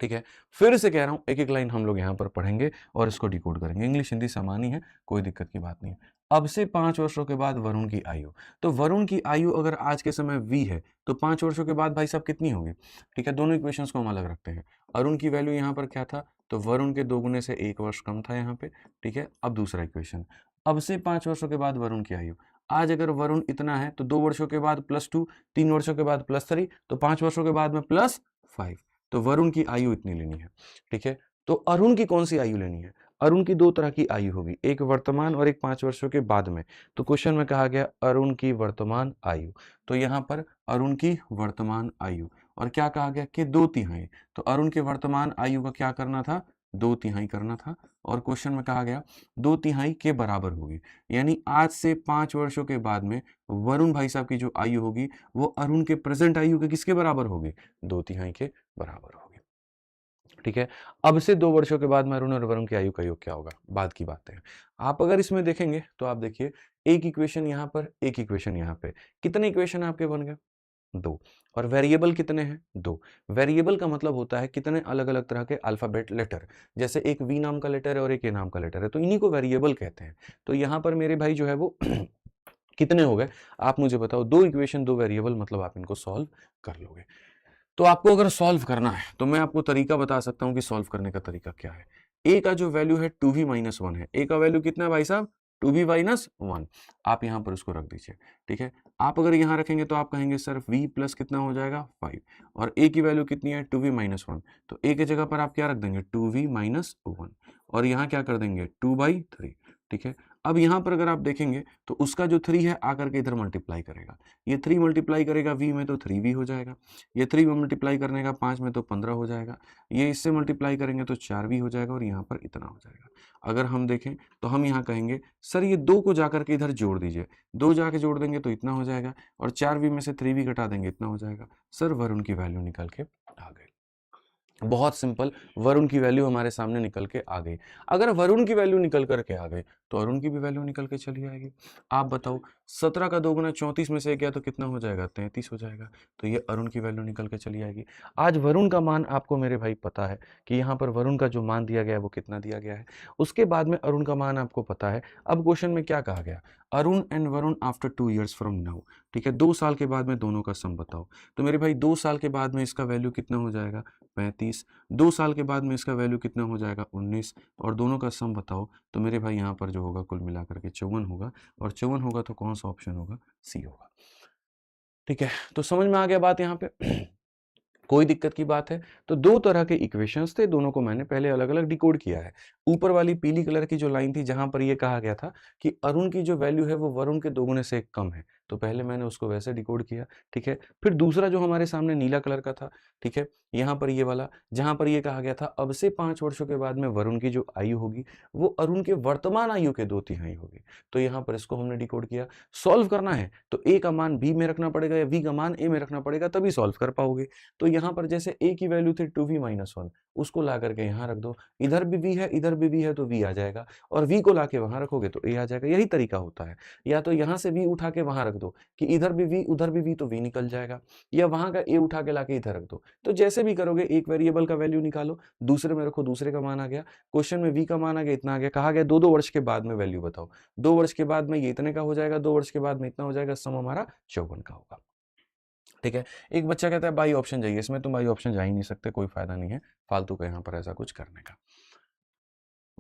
ठीक है? फिर से कह रहा हूं, एक एक लाइन हम लोग यहाँ पर पढ़ेंगे और इसको डिकोड करेंगे। इंग्लिश हिंदी समान ही है, कोई दिक्कत की बात नहीं है। अब से 5 वर्षों के बाद वरुण की आयु, तो वरुण की आयु अगर आज के समय v है तो 5 वर्षों के बाद भाई साहब कितनी होगी? ठीक है? दोनों इक्वेशंस को हम अलग रखते हैं। अरुण की वैल्यू यहाँ पर क्या था, तो वरुण के दोगुने से 1 वर्ष कम था यहाँ पे। ठीक है? अब दूसरा इक्वेशन, अब से 5 वर्षों के बाद वरुण की आयु, आज अगर वरुण इतना है तो 2 वर्षों के बाद +2, 3 वर्षों के बाद +3, तो 5 वर्षों के बाद में +5। तो वरुण की आयु इतनी लेनी है। ठीक है? तो अरुण की कौन सी आयु लेनी है? अरुण की 2 तरह की आयु होगी, एक वर्तमान और एक 5 वर्षों के बाद में। तो क्वेश्चन में कहा गया अरुण की वर्तमान आयु, तो यहाँ पर अरुण की वर्तमान आयु और क्या कहा गया कि 2/3। तो अरुण के वर्तमान आयु का क्या करना था, 2/3 करना था। और क्वेश्चन में कहा गया 2/3 के बराबर होगी, यानी आज से 5 वर्षों के बाद में वरुण भाई साहब की जो आयु होगी वो अरुण के प्रेजेंट आयु के किसके बराबर होगी, 2/3 के बराबर होगी। ठीक है? अब से 2 वर्षों के बाद में अरुण और वरुण की आयु का योग क्या होगा, बाद की बातें हैं। आप अगर इसमें देखेंगे तो आप देखिए एक इक्वेशन यहाँ पर, एक इक्वेशन यहाँ पे, कितने इक्वेशन आपके बन गए, 2। और वेरिएबल कितने हैं, 2। वेरिएबल का मतलब होता है कितने अलग अलग तरह के अल्फाबेट लेटर, जैसे एक वी नाम का लेटर है और एक ए नाम का लेटर है, तो इन्हीं को वेरिएबल कहते हैं। तो यहाँ पर मेरे भाई जो है वो कितने हो गए, आप मुझे बताओ। 2 इक्वेशन 2 वेरिएबल, मतलब आप इनको सॉल्व कर लोगे। तो आपको अगर सॉल्व करना है तो मैं आपको तरीका बता सकता हूं कि सॉल्व करने का तरीका क्या है। ए का जो वैल्यू है 2v-1 है। ए का वैल्यू कितना है भाई साहब, 2v-1। आप यहां पर उसको रख दीजिए। ठीक है? आप अगर यहां रखेंगे तो आप कहेंगे सर v प्लस कितना हो जाएगा 5, और ए की वैल्यू कितनी है 2v-1, तो ए की जगह पर आप क्या रख देंगे 2v-1 और यहाँ क्या कर देंगे 2/3। ठीक है? अब यहाँ पर अगर आप देखेंगे तो उसका जो 3 है आकर के इधर मल्टीप्लाई करेगा, ये 3 मल्टीप्लाई करेगा v में तो 3v हो जाएगा, ये 3 में मल्टीप्लाई करने का 5 में तो 15 हो जाएगा, ये इससे मल्टीप्लाई करेंगे तो 4v हो जाएगा और यहाँ पर इतना हो जाएगा। अगर हम देखें तो हम यहाँ कहेंगे सर ये 2 को जाकर के इधर जोड़ दीजिए, 2 जाके जोड़ देंगे तो इतना हो जाएगा और 4v में से 3v घटा देंगे इतना हो जाएगा। सर वरुण की वैल्यू निकल के आ गई। बहुत सिंपल, वरुण की वैल्यू हमारे सामने निकल के आ गई। अगर वरुण की वैल्यू निकल करके आ गई तो अरुण की भी वैल्यू निकल के चली आएगी। आप बताओ 17 का 2 गुना 34 में से 1 गया तो कितना हो जाएगा? 33 हो जाएगा। तो ये अरुण की वैल्यू निकल के चली आएगी। आज वरुण का मान आपको मेरे भाई पता है कि यहाँ पर वरुण का जो मान दिया गया है वो कितना दिया गया है। उसके बाद में अरुण का मान आपको पता है। अब क्वेश्चन में क्या कहा गया? Arun and Varun after 2 years from now, ठीक है, 2 साल के बाद में दोनों का सम बताओ। तो मेरे भाई 2 साल के बाद में इसका वैल्यू कितना हो जाएगा? 35। 2 साल के बाद में इसका वैल्यू कितना हो जाएगा? 19। और दोनों का सम बताओ। तो मेरे भाई यहाँ पर जो होगा कुल मिलाकर के 54 होगा, और 54 होगा तो कौन सा ऑप्शन होगा? सी होगा। ठीक है, तो समझ में आ गया बात यहाँ पे? कोई दिक्कत की बात है? तो दो तरह के इक्वेशंस थे, दोनों को मैंने पहले अलग-अलग डिकोड किया है। ऊपर वाली पीली कलर की जो लाइन थी जहाँ पर ये कहा गया था कि अरुण की जो वैल्यू है वो वरुण के दोगुने से कम है, तो पहले मैंने उसको वैसे डिकोड किया, ठीक है। फिर दूसरा जो हमारे सामने नीला कलर का था, ठीक है, यहाँ पर ये वाला, जहाँ पर ये कहा गया था अब से 5 वर्षों के बाद में वरुण की जो आयु होगी वो अरुण के वर्तमान आयु के 2/3 होगी। तो यहाँ पर इसको हमने डिकोड किया। सॉल्व करना है तो a का मान b में रखना पड़ेगा या v का मान a में रखना पड़ेगा, तभी सॉल्व कर पाओगे। तो यहाँ पर जैसे a की वैल्यू थी 2v-1, उसको ला करके यहाँ रख दो। इधर भी v है, इधर भी v है, तो v आ जाएगा, और v को लाके वहाँ रखोगे तो a आ जाएगा। यही तरीका होता है। या तो यहाँ से v उठा के वहाँ रख दो कि इधर भी v उधर भी v, तो v निकल जाएगा, या वहाँ का a उठा के लाके इधर रख दो। तो जैसे भी करोगे, एक वेरिएबल का वैल्यू निकालो, दूसरे में रखो, दूसरे का मान आ गया। क्वेश्चन में v का मान आ गया, इतना आ गया। कहा गया 2-2 वर्ष के बाद में वैल्यू बताओ। 2 वर्ष के बाद में ये इतने का हो जाएगा, 2 वर्ष के बाद में इतना हो जाएगा, सम हमारा 54 का होगा। ठीक है। एक बच्चा कहता है बाई ऑप्शन चाहिए, इसमें तुम बाई ऑप्शन जा ही नहीं सकते, कोई फायदा नहीं है फालतू का यहाँ पर ऐसा कुछ करने का।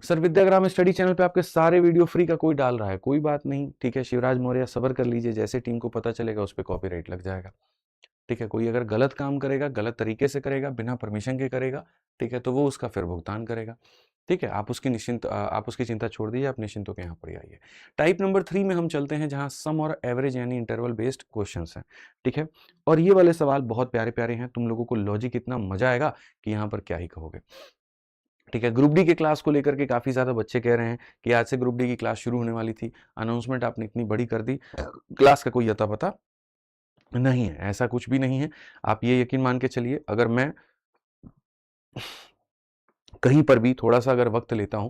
सर विद्याग्राम स्टडी चैनल पे आपके सारे वीडियो फ्री का कोई डाल रहा है, कोई बात नहीं, ठीक है। शिवराज मौर्य सब्र कर लीजिए, जैसे टीम को पता चलेगा उस पर कॉपीराइट लग जाएगा, ठीक है। कोई अगर गलत काम करेगा, गलत तरीके से करेगा, बिना परमिशन के करेगा, ठीक है, तो वो उसका फिर भुगतान करेगा, ठीक है। आप उसकी चिंता छोड़ दीजिए, आप निश्चिंत होकर यहाँ पर ही आइए। टाइप नंबर 3 में हम चलते हैं, जहाँ सम और एवरेज यानी इंटरवल बेस्ड क्वेश्चंस हैं, ठीक है। और ये वाले सवाल बहुत प्यारे प्यारे हैं, तुम लोगों को लॉजिक इतना मजा आएगा कि यहाँ पर क्या ही कहोगे, ठीक है। ग्रुप डी की क्लास को लेकर के काफी ज्यादा बच्चे कह रहे हैं कि आज से ग्रुप डी की क्लास शुरू होने वाली थी, अनाउंसमेंट आपने इतनी बड़ी कर दी, क्लास का कोई अता पता नहीं है। ऐसा कुछ भी नहीं है। आप ये यकीन मान के चलिए, अगर मैं कहीं पर भी थोड़ा सा अगर वक्त लेता हूं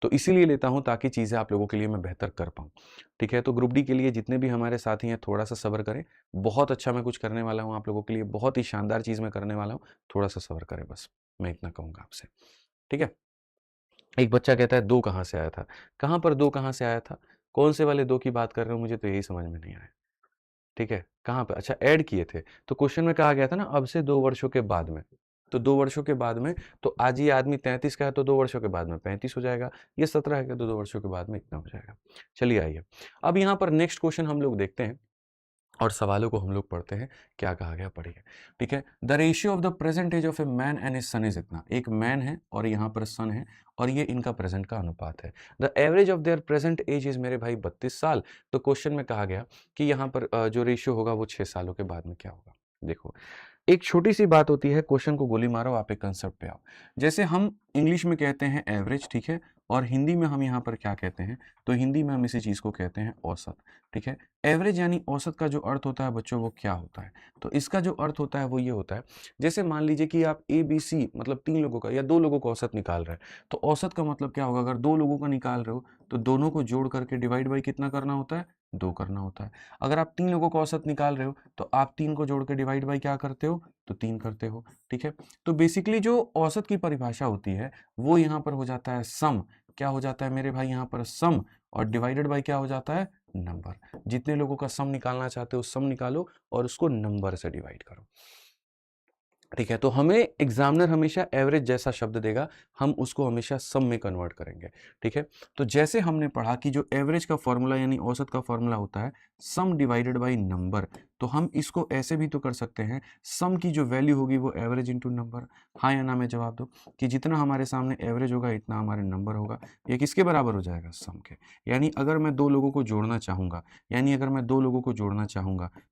तो इसीलिए लेता हूं ताकि चीजें आप लोगों के लिए मैं बेहतर कर पाऊं, ठीक है। तो ग्रुप डी के लिए जितने भी हमारे साथी हैं, थोड़ा सा सब्र करें। बहुत अच्छा मैं कुछ करने वाला हूं आप लोगों के लिए, बहुत ही शानदार चीज मैं करने वाला हूं, थोड़ा सा सब्र करें बस, मैं इतना कहूंगा आपसे, ठीक है। एक बच्चा कहता है 2 कहाँ से आया था? कहाँ पर 2 कहाँ से आया था? कौन से वाले 2 की बात कर रहे हो? मुझे तो यही समझ में नहीं आया, ठीक है। कहाँ पे? अच्छा, ऐड किए थे। तो क्वेश्चन में कहा गया था ना अब से 2 वर्षों के बाद में, तो 2 वर्षों के बाद में, तो आज ये आदमी 33 का है तो 2 वर्षों के बाद में 35 हो जाएगा। ये 17 है तो 2 वर्षों के बाद में इतना हो जाएगा। चलिए आइए, अब यहाँ पर नेक्स्ट क्वेश्चन हम लोग देखते हैं और सवालों को हम लोग पढ़ते हैं। क्या कहा गया पढ़िए, ठीक है। The ratio of the present age of a man and his son is इतना। एक मैन है और यहाँ पर सन है, और ये इनका प्रेजेंट का अनुपात है। The average of their present age is मेरे भाई 32 साल। तो क्वेश्चन में कहा गया कि यहाँ पर जो रेशियो होगा वो 6 सालों के बाद में क्या होगा। देखो, एक छोटी सी बात होती है, क्वेश्चन को गोली मारो, आप एक कंसेप्ट पे आओ। जैसे हम इंग्लिश में कहते हैं एवरेज, ठीक है, और हिंदी में हम यहाँ पर क्या कहते हैं? तो हिंदी में हम इसी चीज को कहते हैं औसत, ठीक है। एवरेज यानी औसत का जो अर्थ होता है बच्चों, वो क्या होता है? तो इसका जो अर्थ होता है वो ये होता है, जैसे मान लीजिए कि आप ABC मतलब 3 लोगों का या 2 लोगों का औसत निकाल रहे हैं, तो औसत का मतलब क्या होगा? अगर 2 लोगों का निकाल रहे हो तो दोनों को जोड़ करके डिवाइड बाई कितना करना होता है? 2 करना होता है। अगर आप 3 लोगों का औसत निकाल रहे हो तो आप 3 को जोड़ के डिवाइड बाई क्या करते हो? तो 3 करते हो, ठीक है। तो बेसिकली जो औसत की परिभाषा होती है वो यहाँ पर हो जाता है सम। क्या हो जाता है मेरे भाई? यहाँ पर सम, और डिवाइडेड बाई क्या हो जाता है? नंबर। जितने लोगों का सम निकालना चाहते हो सम निकालो और उसको नंबर से डिवाइड करो, ठीक है। तो हमें एग्जामिनर हमेशा एवरेज जैसा शब्द देगा, हम उसको हमेशा सम में कन्वर्ट करेंगे, ठीक है। तो जैसे हमने पढ़ा कि जो एवरेज का फॉर्मूला यानी औसत का फॉर्मूला होता है सम डिवाइडेड बाई नंबर, तो हम इसको ऐसे भी तो कर सकते हैं, सम की जो वैल्यू होगी वो एवरेज इंटू नंबर। हाँ या ना में जवाब दो कि जितना हमारे सामने एवरेज होगा इतना हमारे नंबर होगा। ये किसके बराबर हो जाएगा? सम के। यानी अगर मैं 2 लोगों को जोड़ना चाहूंगा,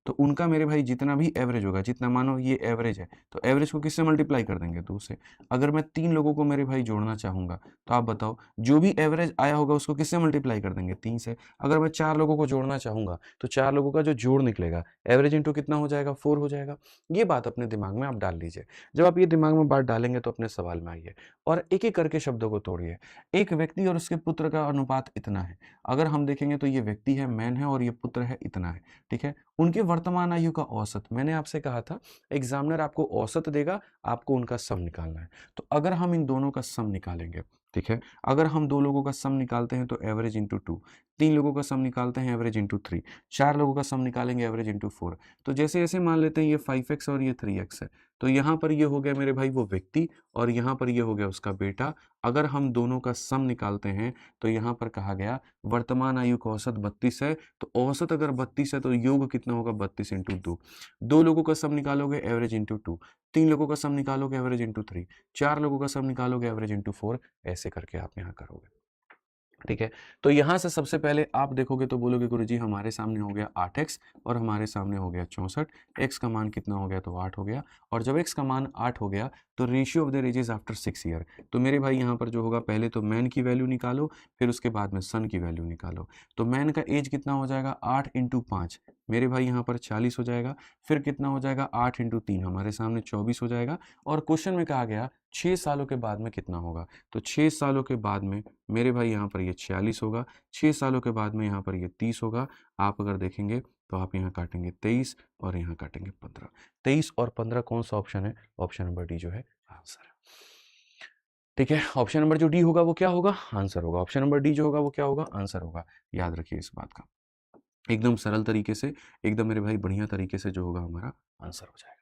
तो उनका मेरे भाई जितना भी एवरेज होगा, जितना मानो ये एवरेज है, तो एवरेज को किससे मल्टीप्लाई कर देंगे? 2 से। अगर मैं 3 लोगों को मेरे भाई जोड़ना चाहूंगा, तो आप बताओ जो भी एवरेज आया होगा उसको किससे मल्टीप्लाई कर देंगे? 3 से। अगर मैं 4 लोगों को जोड़ना चाहूंगा तो 4 लोगों का जो जोड़ निकलेगा, एवरेज इंटू कितना हो जाएगा, 4 हो जाएगा। ये बात अपने दिमाग में आप डाल लीजिए। जब आप ये दिमाग में बात डालेंगे तो अपने सवाल में आइए और एक-एक करके शब्दों को तोड़िए। एक व्यक्ति और उसके पुत्र का अनुपात इतना है। अगर हम देखेंगे तो ये व्यक्ति है, मैन है और ये पुत्र है, इतना है, ठीक है? उनकी वर्तमान आयु का औसत, मैंने आपसे कहा था एग्ज़ामिनर आपको औसत देगा, आपको उनका सम निकालना है। तो अगर हम इन दोनों का सम निकालेंगे, ठीक है? अगर हम 2 लोगों का सम निकालते हैं तो एवरेज इंटू 2, 3 लोगों का सम निकालते हैं एवरेज इंटू 3, 4 लोगों का सम निकालेंगे एवरेज इंटू 4। तो जैसे-जैसे मान लेते हैं ये 5x और ये 3x है, तो यहाँ पर ये हो गया मेरे भाई वो व्यक्ति और यहाँ पर ये हो गया उसका बेटा। अगर हम दोनों का सम निकालते हैं तो यहाँ पर कहा गया वर्तमान आयु का औसत 32 है, तो औसत अगर 32 है तो योग कितना होगा, 32 इंटू 2। 2 लोगों का सम निकालोगे एवरेज इंटू 2, 3 लोगों का सम निकालोगे एवरेज इंटू 3, 4 लोगों का सम निकालोगे एवरेज इंटू 4, ऐसे करके आप यहाँ करोगे। ठीक है? तो यहाँ से सबसे पहले आप देखोगे तो बोलोगे गुरुजी हमारे सामने हो गया 8x और हमारे सामने हो गया 64, x का मान कितना हो गया, तो 8 हो गया। और जब x का मान 8 हो गया तो ratio of the ages after 6 year, तो मेरे भाई यहाँ पर जो होगा पहले तो मैन की वैल्यू निकालो, फिर उसके बाद में सन की वैल्यू निकालो। तो मैन का एज कितना हो जाएगा, 8 इंटू 5, मेरे भाई यहाँ पर 40 हो जाएगा। फिर कितना हो जाएगा, 8 इंटू 3 हमारे सामने 24 हो जाएगा। और क्वेश्चन में कहा गया 6 सालों के बाद में कितना होगा, तो 6 सालों के बाद में मेरे भाई यहाँ पर ये 46 होगा, 6 सालों के बाद में यहाँ पर ये 30 होगा। आप अगर देखेंगे तो आप यहाँ काटेंगे 23 और यहाँ काटेंगे 15। 23 और 15 कौन सा ऑप्शन है, ऑप्शन नंबर डी जो है आंसर है। ठीक है, ऑप्शन नंबर जो डी होगा वो क्या होगा, आंसर होगा। ऑप्शन नंबर डी जो होगा वो क्या होगा, आंसर होगा। याद रखिए इस बात का, एकदम सरल तरीके से, एकदम मेरे भाई बढ़िया तरीके से जो होगा हमारा आंसर हो जाएगा।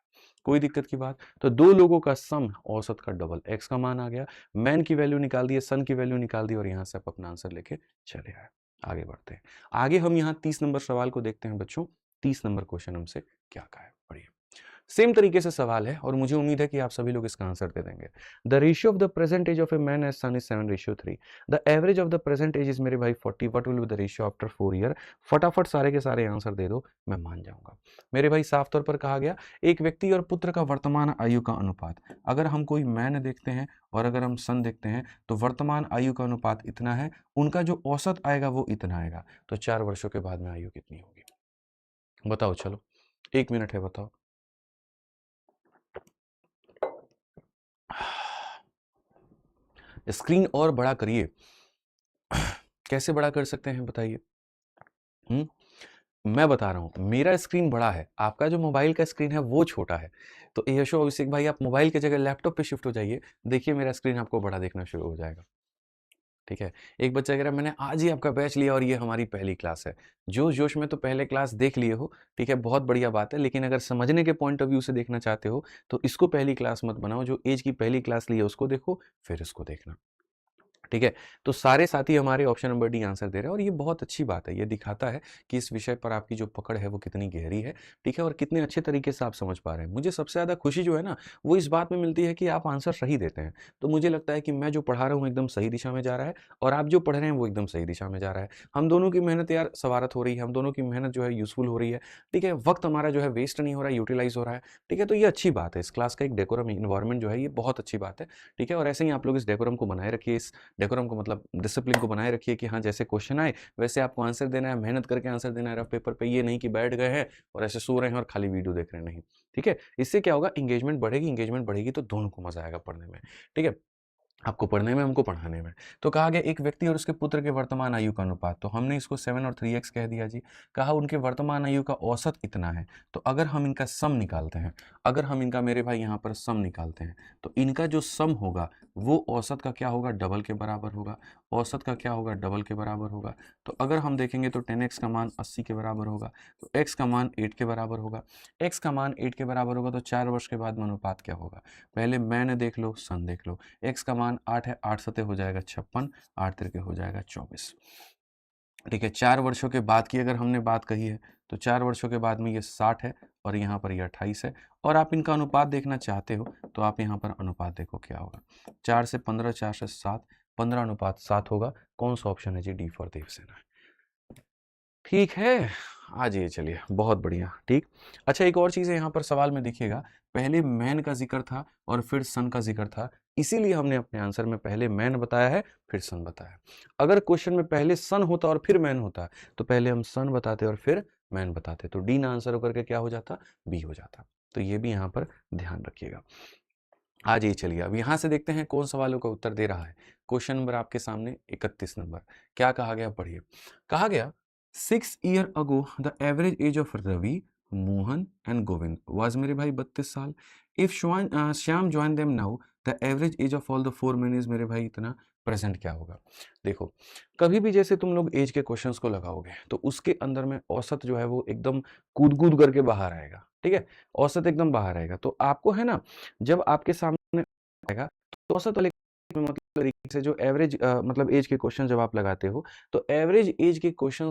कोई दिक्कत की बात? तो 2 लोगों का सम औसत का डबल, x का मान आ गया, मैन की वैल्यू निकाल दी है, सन की वैल्यू निकाल दी और यहाँ से आप अपना आंसर लेके चले आए। आगे बढ़ते हैं। आगे हम यहाँ 30 नंबर सवाल को देखते हैं बच्चों। 30 नंबर क्वेश्चन हमसे क्या कहा है, पढ़िए। सेम तरीके से सवाल है और मुझे उम्मीद है कि आप सभी लोग इसका आंसर दे देंगे। The ratio of the present age of a man age son is 7:3। The average of the present age is मेरे भाई 40। What will be the ratio after 4 year? फटाफट सारे के सारे आंसर दे दो, मैं मान जाऊंगा। मेरे भाई साफ तौर पर कहा गया एक व्यक्ति और पुत्र का वर्तमान आयु का अनुपात। अगर हम कोई मैन देखते हैं और अगर हम सन देखते हैं तो वर्तमान आयु का अनुपात इतना है, उनका जो औसत आएगा वो इतना आएगा। तो 4 वर्षों के बाद में आयु कितनी होगी, बताओ। चलो 1 मिनट है, बताओ। स्क्रीन और बड़ा करिए। कैसे बड़ा कर सकते हैं बताइए? मैं बता रहा हूँ, मेरा स्क्रीन बड़ा है, आपका जो मोबाइल का स्क्रीन है वो छोटा है। तो यशो अभिषेक भाई आप मोबाइल की जगह लैपटॉप पे शिफ्ट हो जाइए, देखिए मेरा स्क्रीन आपको बड़ा देखना शुरू हो जाएगा। ठीक है? एक बच्चा कह रहा है मैंने आज ही आपका बैच लिया और ये हमारी पहली क्लास है। जोश-जोश में तो पहले क्लास देख लिए हो, ठीक है? बहुत बढ़िया बात है, लेकिन अगर समझने के पॉइंट ऑफ व्यू से देखना चाहते हो, तो इसको पहली क्लास मत बनाओ, जो एज की पहली क्लास ली है उसको देखो, फिर इसको देखना। ठीक है? तो सारे साथी हमारे ऑप्शन नंबर डी आंसर दे रहे हैं और ये बहुत अच्छी बात है। ये दिखाता है कि इस विषय पर आपकी जो पकड़ है वो कितनी गहरी है, ठीक है? और कितने अच्छे तरीके से आप समझ पा रहे हैं। मुझे सबसे ज़्यादा खुशी जो है ना, वो इस बात में मिलती है कि आप आंसर सही देते हैं। तो मुझे लगता है कि मैं जो पढ़ा रहा हूँ एकदम सही दिशा में जा रहा है और आप जो पढ़ रहे हैं वो एकदम सही दिशा में जा रहा है। हम दोनों की मेहनत यार सवारत हो रही है, हम दोनों की मेहनत जो है यूज़फुल हो रही है, ठीक है? वक़्त हमारा जो है वेस्ट नहीं हो रहा है, यूटिलाइज़ हो रहा है, ठीक है? तो ये अच्छी बात है। इस क्लास का एक डेकोरम एनवायरनमेंट जो है ये बहुत अच्छी बात है, ठीक है? और ऐसे ही आप लोग इस डेकोरम को बनाए रखिए, इस डेकोरम को मतलब डिसिप्लिन को बनाए रखिए कि हाँ, जैसे क्वेश्चन आए वैसे आपको आंसर देना है, मेहनत करके आंसर देना है रफ पेपर पे, ये नहीं कि बैठ गए हैं और ऐसे सो रहे हैं और खाली वीडियो देख रहे हैं, नहीं। ठीक है? इससे क्या होगा, एंगेजमेंट बढ़ेगी तो दोनों को मज़ा आएगा पढ़ने में। ठीक है? आपको पढ़ने में, हमको पढ़ाने में। तो कहा गया एक व्यक्ति और उसके पुत्र के वर्तमान आयु का अनुपात, तो हमने इसको 7 और 3x कह दिया जी। कहा उनके वर्तमान आयु का औसत इतना है, तो अगर हम इनका सम निकालते हैं, अगर हम इनका मेरे भाई यहाँ पर सम निकालते हैं, तो इनका जो सम होगा वो औसत का क्या होगा, डबल के बराबर होगा। औसत का क्या होगा, डबल के बराबर होगा। तो अगर हम देखेंगे तो 10x का मान 80 के बराबर होगा, तो x का मान 8 के बराबर होगा। x का मान 8 के बराबर होगा तो 4 वर्ष के बाद में अनुपात क्या होगा? पहले मैंने देख लो, सन देख लो। x का मान 8 है, 8 सते हो जाएगा 56, 8 तिरके हो जाएगा 24। ठीक है, 4 वर्षों के बाद की अगर हमने बात कही है, तो 4 वर्षों के बाद में ये 60 है और यहाँ पर ये 28 है। और आप इनका अनुपात देखना चाहते हो, तो आप यहाँ पर अनुपात देखो क्या होगा। 4 से 15, 4 से 7, 15 अनुपात 7 होगा। कौन सा ऑप्शन है जी? D for Devsena. ठीक है, आ जाइए चलिए, बहुत बढ़िया, ठीक। अच्छा एक और चीज़ है यहाँ पर सवाल में देखिएगा, पहले मैन का ज़िक्र था और फिर सन का ज़िक्र था, इसीलिए हमने अपने आंसर में पहले मैन बताया है, फिर सन बताया है। अगर क्वेश्चन में पहले सन होता और फिर मैन होता, तो पहले हम सन बताते और फिर मैन बताते, तो डी ना आंसर होकर के क्या हो जाता, बी हो जाता। तो ये भी यहाँ पर ध्यान रखिएगा। आ जाइए, चलिए अब यहाँ से देखते हैं कौन सवालों का उत्तर दे रहा है। क्वेश्चन नंबर आपके सामने 31 नंबर, क्या कहा गया पढ़िए। कहा गया 6 year ago the average age of Ravi, Mohan and Govind was, मेरे भाई 32 साल। If Shyam join them now the average age of all the 4 men is, मेरे भाई इतना। प्रेजेंट क्या होगा? देखो, कभी भी जैसे तुम लोग एज के क्वेश्चंस को लगाओगे तो उसके अंदर में औसत जो है वो एकदम कूद कूद करके बाहर आएगा, ठीक है। औसत एकदम बाहर आएगा, तो आपको है ना, जब आपके सामने आएगा तो औसत वाले मतलब तरीके से जो एवरेज मतलब एज के क्वेश्चन जब आप लगाते हो तो एवरेज एज के क्वेश्चन,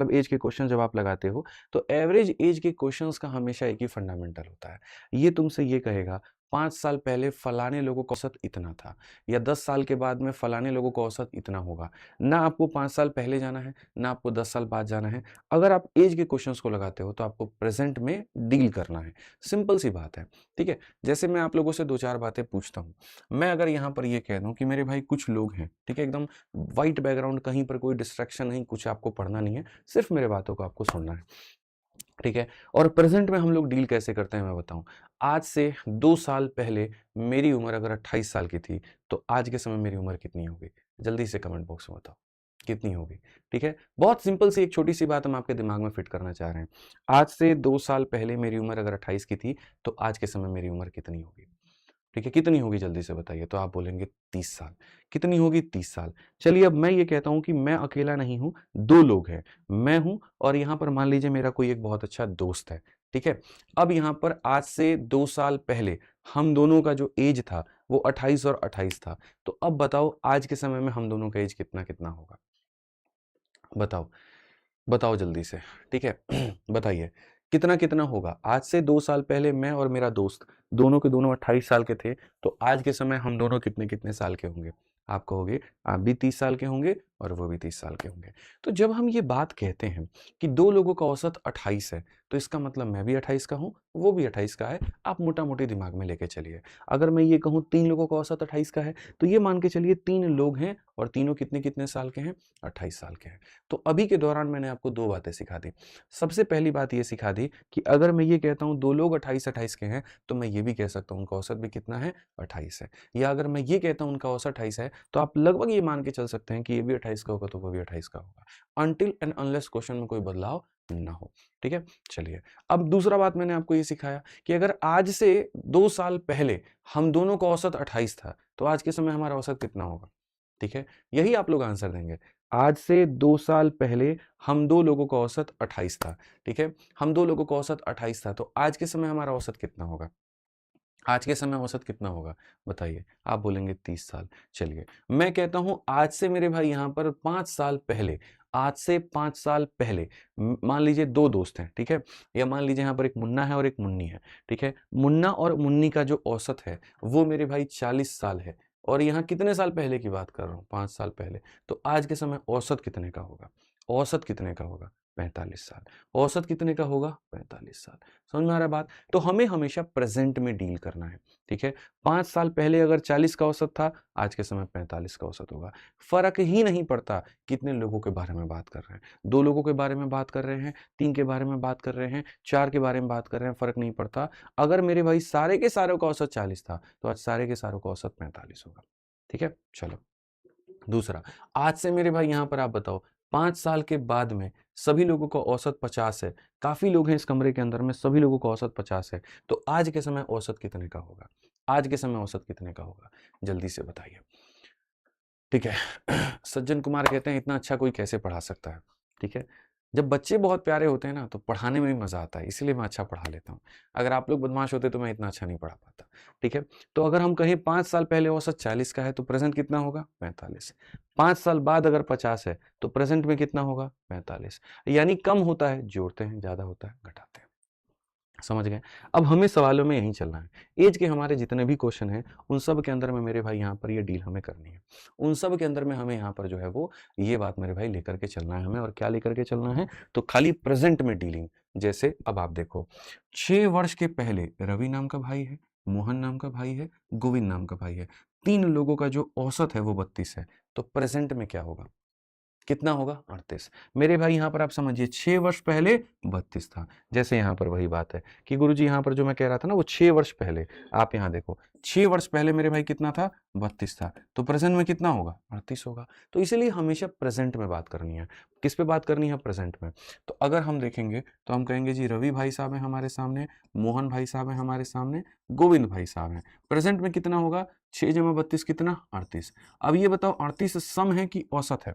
मतलब एज के क्वेश्चन जब आप लगाते हो तो एवरेज एज के क्वेश्चंस का हमेशा एक ही फंडामेंटल होता है। ये तुमसे ये कहेगा 5 साल पहले फलाने लोगों का औसत इतना था, या 10 साल के बाद में फलाने लोगों का औसत इतना होगा। ना आपको 5 साल पहले जाना है, ना आपको 10 साल बाद जाना है। अगर आप एज के क्वेश्चंस को लगाते हो तो आपको प्रेजेंट में डील करना है। सिंपल सी बात है, ठीक है। जैसे मैं आप लोगों से 2-4 बातें पूछता हूँ। मैं अगर यहाँ पर ये कह दूँ कि मेरे भाई कुछ लोग हैं, ठीक है, एकदम व्हाइट बैकग्राउंड, कहीं पर कोई डिस्ट्रैक्शन नहीं, कुछ आपको पढ़ना नहीं है, सिर्फ मेरे बातों को आपको सुनना है, ठीक है। और प्रेजेंट में हम लोग डील कैसे करते हैं मैं बताऊं। आज से 2 साल पहले मेरी उम्र अगर 28 साल की थी तो आज के समय मेरी उम्र कितनी होगी? जल्दी से कमेंट बॉक्स में बताओ कितनी होगी, ठीक है। बहुत सिंपल सी एक छोटी सी बात हम आपके दिमाग में फिट करना चाह रहे हैं। आज से 2 साल पहले मेरी उम्र अगर 28 की थी तो आज के समय मेरी उम्र कितनी होगी? ठीक है, कितनी होगी जल्दी से बताइए। तो आप बोलेंगे 30 साल। कितनी होगी? 30 साल। चलिए अब मैं ये कहता हूँ कि मैं अकेला नहीं हूँ, 2 लोग हैं। मैं हूँ और यहाँ पर मान लीजिए मेरा कोई एक बहुत अच्छा दोस्त है, ठीक है। अब यहाँ पर आज से 2 साल पहले हम दोनों का जो एज था वो 28 और 28 था। तो अब बताओ आज के समय में हम दोनों का एज कितना-कितना होगा? बताओ। बताओ जल्दी से, ठीक है। बताइए, कितना-कितना होगा? आज से 2 साल पहले मैं और मेरा दोस्त, दोनों के दोनों 28 साल के थे, तो आज के समय हम दोनों कितने-कितने साल के होंगे? आप कहोगे, आप भी 30 साल के होंगे और वो भी 30 साल के होंगे। तो जब हम ये बात कहते हैं कि 2 लोगों का औसत 28 है, तो इसका मतलब मैं भी 28 का हूँ, वो भी 28 का है। आप मोटा-मोटी दिमाग में लेके चलिए। अगर मैं ये कहूँ 3 लोगों का औसत 28 का है, तो ये मान के चलिए 3 लोग हैं और तीनों कितने-कितने साल के हैं? 28 साल के हैं। तो अभी के दौरान मैंने आपको 2 बातें सिखा दी। सबसे पहली बात ये सिखा दी कि अगर मैं ये कहता हूँ 2 लोग 28-28 के हैं, तो मैं ये भी कह सकता हूँ उनका औसत भी कितना है? 28 है। या अगर मैं ये कहता हूँ उनका औसत 28 है, तो आप लगभग ये मान के चल सकते हैं कि ये भी 28 का होगा, तो वो भी 28 का होगा। अनटिल एंड अनलेस क्वेश्चन में कोई बदलाव ना हो, ठीक है? चलिए, अब दूसरा बात मैंने आपको ये सिखाया कि अगर आज से 2 साल पहले हम दोनों का औसत 28 था, तो आज के समय हमारा औसत कितना होगा? ठीक है? यही आप लोग आंसर देंगे। आज से 2 साल पहले हम 2 लोगों का औसत 28 था, ठीक है? हम 2 लोगों का औसत 28 था, तो आज के समय हमारा औसत कितना होगा? आज के समय औसत कितना होगा? बताइए। आप बोलेंगे 30 साल। चलिए, मैं कहता हूँ आज से मेरे भाई यहाँ पर 5 साल पहले, आज से 5 साल पहले मान लीजिए 2 दोस्त हैं, ठीक है? या मान लीजिए यहाँ पर एक मुन्ना है और एक मुन्नी है, ठीक है? मुन्ना और मुन्नी का जो औसत है, वो मेरे भाई 40 साल है और यहाँ कितने साल पहले की बात कर रहा हूँ? 5 साल पहले। तो आज के समय औसत कितने का होगा? औसत कितने का होगा? 45 साल। औसत कितने का होगा? 45 साल। समझ में आ रहा है बात? तो हमें हमेशा प्रेजेंट में डील करना है, ठीक है। 5 साल पहले अगर 40 का औसत था, आज के समय 45 का औसत होगा। फर्क ही नहीं पड़ता कितने लोगों के बारे में बात कर रहे हैं। 2 लोगों के बारे में बात कर रहे हैं, 3 के बारे में बात कर रहे हैं, 4 के बारे में बात कर रहे हैं, फर्क नहीं पड़ता। अगर मेरे भाई सारे के सारों का औसत 40 था, तो आज सारे के सारों का औसत 45 होगा। ठीक है? चलो। दूसरा, आज से मेरे भाई यहाँ पर आप बताओ 5 साल के बाद में सभी लोगों का औसत 50 है। काफ़ी लोग हैं इस कमरे के अंदर में, सभी लोगों का औसत 50 है। तो आज के समय औसत कितने का होगा? आज के समय औसत कितने का होगा? जल्दी से बताइए। ठीक है। सज्जन कुमार कहते हैं इतना अच्छा कोई कैसे पढ़ा सकता है? ठीक है। जब बच्चे बहुत प्यारे होते हैं ना तो पढ़ाने में भी मज़ा आता है, इसीलिए मैं अच्छा पढ़ा लेता हूँ। अगर आप लोग बदमाश होते तो मैं इतना अच्छा नहीं पढ़ा पाता। ठीक है। तो अगर हम कहें 5 साल पहले औसत 40 का है तो प्रेज़ेंट कितना होगा? 45। 5 साल बाद अगर 50 है तो प्रेज़ेंट में कितना होगा? 45। यानी कम होता है जोड़ते हैं, ज़्यादा होता है घटाते हैं। समझ गए? अब हमें सवालों में यहीं चलना है। ऐज के हमारे जितने भी क्वेश्चन हैं, उन सब के अंदर में मेरे भाई यहाँ पर ये डील हमें करनी है। उन सब के अंदर में हमें यहाँ पर जो है वो ये बात मेरे भाई लेकर के चलना है हमें। और क्या लेकर के चलना है? तो खाली प्रेज़ेंट में डीलिंग। जैसे अब आप देखो, 6 वर्ष के पहले रवि नाम का भाई है, मोहन नाम का भाई है, गोविंद नाम का भाई है। 3 लोगों का जो औसत है वो 32 है। तो प्रेज़ेंट में क्या होगा? कितना होगा 38। मेरे भाई यहाँ पर आप समझिए 6 वर्ष पहले 32 था। जैसे यहाँ पर वही बात है कि गुरुजी यहाँ पर जो मैं कह रहा था ना वो 6 वर्ष पहले, आप यहाँ देखो 6 वर्ष पहले मेरे भाई कितना था 32 था, तो प्रेजेंट में कितना होगा 38 होगा। तो इसीलिए हमेशा प्रेजेंट में बात करनी है। किस पे बात करनी है? प्रेजेंट में। तो अगर हम देखेंगे तो हम कहेंगे जी रवि भाई साहब हैं हमारे सामने, मोहन भाई साहब हैं हमारे सामने, गोविंद भाई साहब हैं। प्रेजेंट में कितना होगा 6 जमा 32 कितना 38। अब ये बताओ 38 सम है कि औसत है?